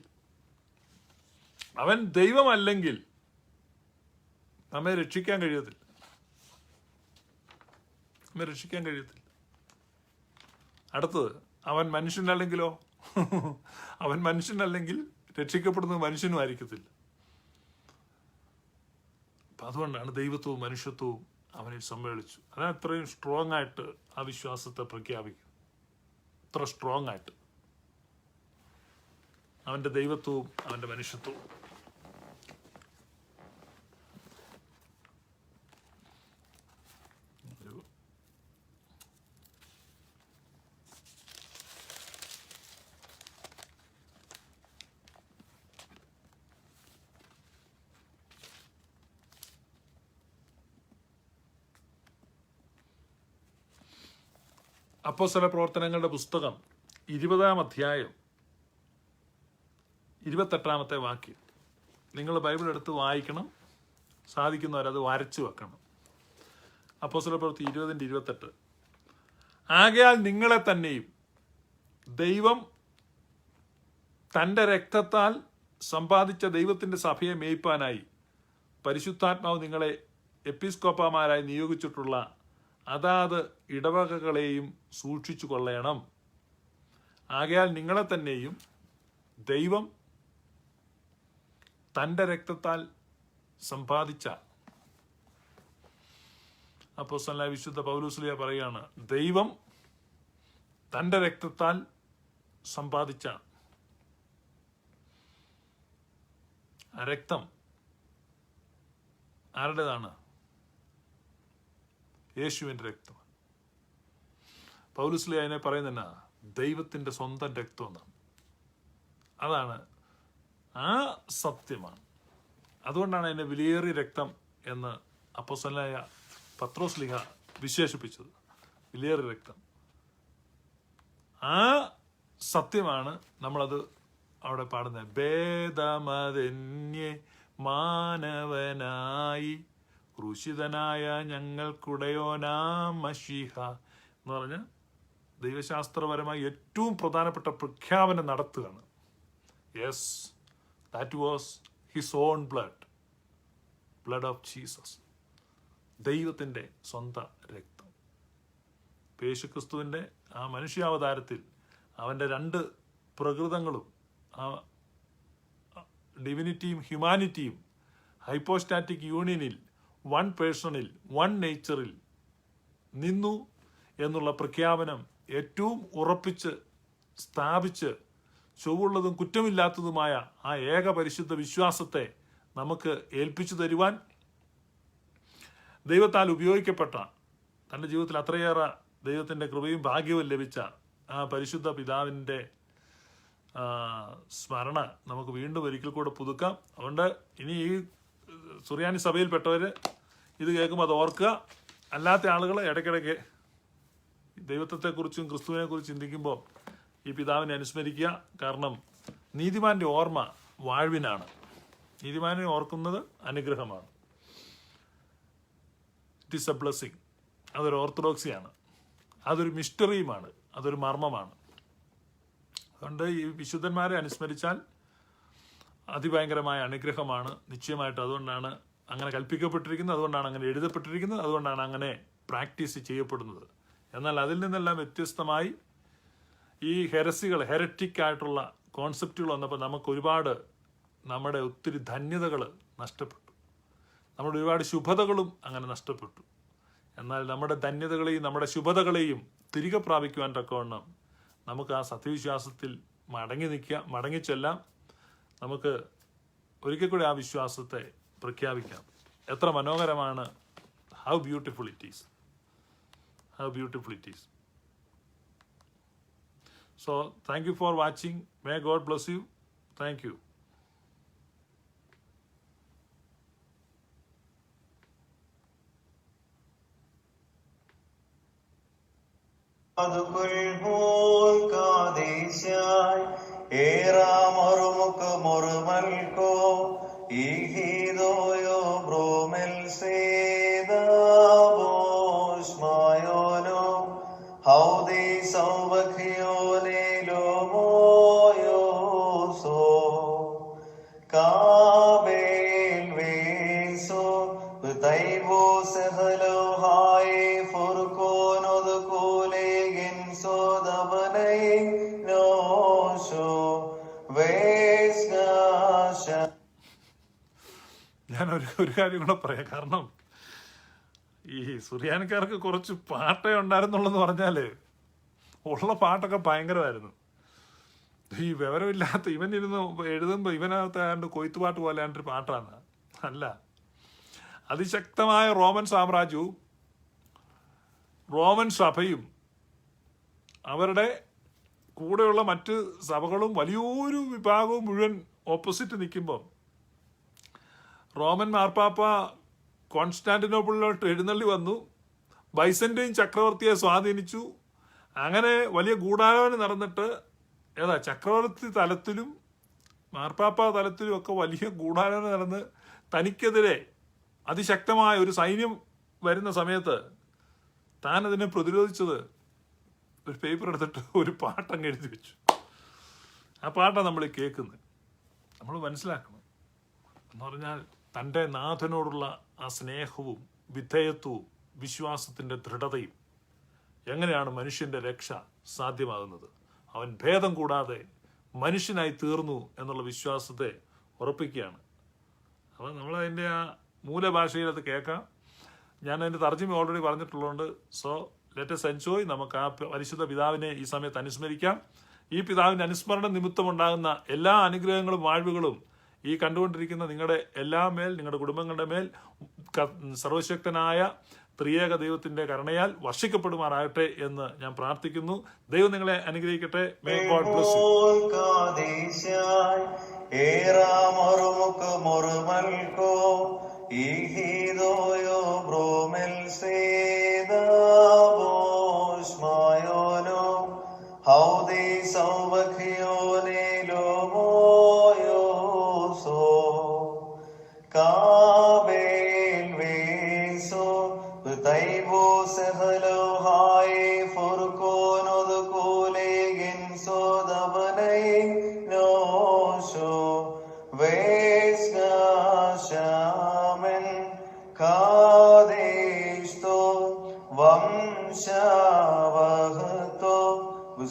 നമ്മെ രക്ഷിക്കാൻ കഴിയത്തില്ല. അടുത്തത്, അവൻ മനുഷ്യനല്ലെങ്കിലോ? അവൻ മനുഷ്യനല്ലെങ്കിൽ രക്ഷിക്കപ്പെടുന്നത് മനുഷ്യനും ആയിരിക്കത്തില്ല. അപ്പം അതുകൊണ്ടാണ് ദൈവത്വവും മനുഷ്യത്വവും അവനിൽ സമ്മേളിച്ചു. അതാണ് ഇത്രയും സ്ട്രോങ് ആയിട്ട് ആ വിശ്വാസത്തെ പ്രഖ്യാപിക്കും. ഇത്ര സ്ട്രോങ് ആയിട്ട് അവൻ്റെ ദൈവത്വവും അവൻ്റെ മനുഷ്യത്വവും. അപ്പോസ്തല പ്രവർത്തനങ്ങളുടെ പുസ്തകം 20-ാം അധ്യായം 28-ാമത്തെ വാക്യം നിങ്ങൾ ബൈബിൾ എടുത്ത് വായിക്കണം. സാധിക്കുന്നവരത് വരച്ചു വെക്കണം. അപ്പോസ്തല പ്രവൃത്തി 20:28. ആകയാൽ നിങ്ങളെ തന്നെയും ദൈവം തൻ്റെ രക്തത്താൽ സമ്പാദിച്ച ദൈവത്തിൻ്റെ സഭയെ മേയ്പ്പാനായി പരിശുദ്ധാത്മാവ് നിങ്ങളെ എപ്പിസ്കോപ്പമാരായി നിയോഗിച്ചിട്ടുള്ള അതാത് ഇടവകകളെയും സൂക്ഷിച്ചു കൊള്ളണം. ആകയാൽ നിങ്ങളെ തന്നെയും ദൈവം തൻ്റെ രക്തത്താൽ സമ്പാദിച്ച, അപ്പോസ്തലനായ വിശുദ്ധ പൗലോസ്ലീഹ പറയുകയാണ്, ദൈവം തൻ്റെ രക്തത്താൽ സമ്പാദിച്ച ആ രക്തം ആരുടേതാണ്? യേശുവിൻ്റെ രക്തം. പൗലോസ്ലീഹ അതിനെ പറയുന്ന ദൈവത്തിൻ്റെ സ്വന്തം രക്തം എന്നാണ്. അതാണ്, ആ സത്യമാണ്. അതുകൊണ്ടാണ് അതിനെ വിലയേറിയ രക്തം എന്ന് അപ്പോസ്തലനായ പത്രോസ്ലീഹ വിശേഷിപ്പിച്ചത്. വിലയേറിയ രക്തം, ആ സത്യമാണ് നമ്മളത് അവിടെ പാടുന്നത്. ഭേദമതന്യേ മാനവനായി ക്രൂശിതനായ ഞങ്ങൾക്കുടയോനാം മശീഹ എന്ന് പറഞ്ഞ് ദൈവശാസ്ത്രപരമായി ഏറ്റവും പ്രധാനപ്പെട്ട പ്രഖ്യാപനം നടത്തുകയാണ്. Yes, that was his own blood of Jesus. ദൈവത്തിൻ്റെ സ്വന്തം രക്തം. യേശുക്രിസ്തുവിൻ്റെ ആ മനുഷ്യാവതാരത്തിൽ അവൻ്റെ രണ്ട് പ്രകൃതങ്ങളും ഡിവിനിറ്റിയും ഹ്യൂമാനിറ്റിയും ഹൈപ്പോസ്റ്റാറ്റിക് യൂണിയനിൽ, വൺ പേഴ്സണിൽ, വൺ നേച്ചറിൽ നിന്നു എന്നുള്ള പ്രഖ്യാപനം ഏറ്റവും ഉറപ്പിച്ച് സ്ഥാപിച്ച് ചൊവ്വുള്ളതും കുറ്റമില്ലാത്തതുമായ ആ ഏക പരിശുദ്ധ വിശ്വാസത്തെ നമുക്ക് ഏൽപ്പിച്ചു തരുവാൻ ദൈവത്താൽ ഉപയോഗിക്കപ്പെട്ട, തൻ്റെ ജീവിതത്തിൽ അത്രയേറെ ദൈവത്തിൻ്റെ കൃപയും ഭാഗ്യവും ലഭിച്ച ആ പരിശുദ്ധ പിതാവിൻ്റെ സ്മരണ നമുക്ക് വീണ്ടും ഒരിക്കൽ കൂടെ പുതുക്കാം. അതുകൊണ്ട് ഇനി ഈ സുറിയാനി സഭയിൽപ്പെട്ടവർ ഇത് കേൾക്കുമ്പോൾ അത് ഓർക്കുക. അല്ലാത്ത ആളുകൾ ഇടയ്ക്കിടയ്ക്ക് ദൈവത്വത്തെക്കുറിച്ചും ക്രിസ്തുവിനെക്കുറിച്ചും ചിന്തിക്കുമ്പോൾ ഈ പിതാവിനെ അനുസ്മരിക്കുക. കാരണം നീതിമാന്റെ ഓർമ്മ വാഴ്വിനാണ്. നീതിമാനെ ഓർക്കുന്നത് അനുഗ്രഹമാണ്. It is A blessing. അതൊരു ഓർത്തഡോക്സിയാണ്, അതൊരു മിസ്റ്ററിയുമാണ്, അതൊരു മർമ്മമാണ്. അതുകൊണ്ട് ഈ വിശുദ്ധന്മാരെ അനുസ്മരിച്ചാൽ അതിഭയങ്കരമായ അനുഗ്രഹമാണ് നിശ്ചയമായിട്ട്. അതുകൊണ്ടാണ് അങ്ങനെ കൽപ്പിക്കപ്പെട്ടിരിക്കുന്നത്, അതുകൊണ്ടാണ് അങ്ങനെ എഴുതപ്പെട്ടിരിക്കുന്നത്, അതുകൊണ്ടാണ് അങ്ങനെ പ്രാക്ടീസ് ചെയ്യപ്പെടുന്നത്. എന്നാൽ അതിൽ നിന്നെല്ലാം വ്യത്യസ്തമായി ഈ ഹെരറ്റിക് ആയിട്ടുള്ള കോൺസെപ്റ്റുകൾ വന്നപ്പോൾ നമുക്ക് ഒരുപാട് നമ്മുടെ ഒത്തിരി ധന്യതകൾ നഷ്ടപ്പെട്ടു. നമ്മുടെ ഒരുപാട് ശുഭതകളും അങ്ങനെ നഷ്ടപ്പെട്ടു. എന്നാൽ നമ്മുടെ ധന്യതകളെയും നമ്മുടെ ശുഭതകളെയും തിരികെ പ്രാപിക്കുവാൻ തക്കവണ്ണം നമുക്ക് ആ സത്യവിശ്വാസത്തിൽ മടങ്ങിച്ചെല്ലാം. നമുക്ക് ഒരിക്കൽ കൂടി ആ വിശ്വാസത്തെ പ്രഖ്യാപിക്കാം. എത്ര മനോഹരമാണ്! How beautiful it is, how beautiful it is. So, thank you for watching. May God bless you. Thank you. ഞാൻ ഒരു കാര്യം കൂടെ പറയാം. കാരണം ഈ സുറിയാനിക്കാർക്ക് കുറച്ച് പാട്ടേ ഉണ്ടായിരുന്നുള്ളെന്ന് പറഞ്ഞാല് ഉള്ള പാട്ടൊക്കെ ഭയങ്കരമായിരുന്നു. ഈ വിവരമില്ലാത്ത ഇവനിരുന്ന് എഴുതുമ്പോൾ ഇവനകത്ത് കൊയ്ത്തുപാട്ട് പോലെ ഒരു പാട്ടാണ്. അല്ല, അതിശക്തമായ റോമൻ സാമ്രാജ്യവും റോമൻ സഭയും അവരുടെ കൂടെയുള്ള മറ്റ് സഭകളും വലിയൊരു വിഭാഗവും മുഴുവൻ ഓപ്പോസിറ്റ് നിൽക്കുമ്പോൾ റോമൻ മാർപ്പാപ്പ കോൺസ്റ്റാന്റിനോപ്പിളിലോട്ട് എഴുന്നള്ളി വന്നു. ബൈസന്റൈൻ ചക്രവർത്തിയെ സ്വാധീനിച്ചു. അങ്ങനെ വലിയ ഗൂഢാലോചന നടന്നിട്ട് ചക്രവർത്തി തലത്തിലും മാർപ്പാപ്പ തലത്തിലും ഒക്കെ വലിയ ഗൂഢാലോചന നടന്ന് തനിക്കെതിരെ അതിശക്തമായ ഒരു സൈന്യം വരുന്ന സമയത്ത് താൻ അതിനെ പ്രതിരോധിച്ചത് ഒരു പേപ്പർ എടുത്തിട്ട് ഒരു പാട്ടങ്ങ് എഴുതി വെച്ചു. ആ പാട്ടാണ് നമ്മൾ കേൾക്കുന്നത്. നമ്മൾ മനസ്സിലാക്കണം എന്ന് പറഞ്ഞാൽ തൻ്റെ നാഥനോടുള്ള ആ സ്നേഹവും വിധേയത്വവും വിശ്വാസത്തിൻ്റെ ദൃഢതയും എങ്ങനെയാണ് മനുഷ്യൻ്റെ രക്ഷ സാധ്യമാകുന്നത്. അവൻ ഭേദം കൂടാതെ മനുഷ്യനായി തീർന്നു എന്നുള്ള വിശ്വാസത്തെ ഉറപ്പിക്കുകയാണ്. അപ്പോൾ നമ്മളതിൻ്റെ ആ മൂലഭാഷയിൽ അത് കേൾക്കാം. ഞാൻ അതിൻ്റെ തർജ്ജിമ ഓൾറെഡി പറഞ്ഞിട്ടുള്ളതുകൊണ്ട് സോ ലെറ്റ് us എൻജോയ്. നമുക്ക് ആ പരിശുദ്ധ പിതാവിനെ ഈ സമയത്ത് അനുസ്മരിക്കാം. ഈ പിതാവിൻ്റെ അനുസ്മരണ നിമിത്തമുണ്ടാകുന്ന എല്ലാ അനുഗ്രഹങ്ങളും വാഴ്വുകളും ഈ കണ്ടുകൊണ്ടിരിക്കുന്ന നിങ്ങളുടെ എല്ലാ മേൽ, നിങ്ങളുടെ കുടുംബങ്ങളുടെ മേൽ സർവശക്തനായ ത്രിയേക ദൈവത്തിന്റെ കരുണയാൽ വർഷിക്കപ്പെടുമാറാകട്ടെ എന്ന് ഞാൻ പ്രാർത്ഥിക്കുന്നു. ദൈവം നിങ്ങളെ അനുഗ്രഹിക്കട്ടെ. May God bless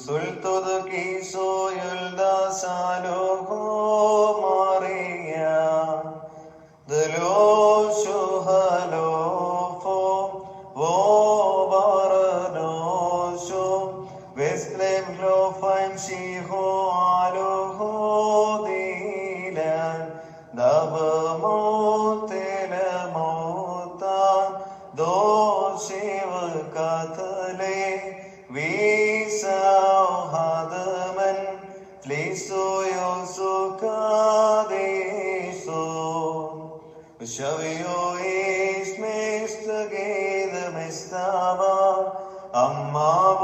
Sulto de quiso y el da salo Shavio is mestageda mestava amma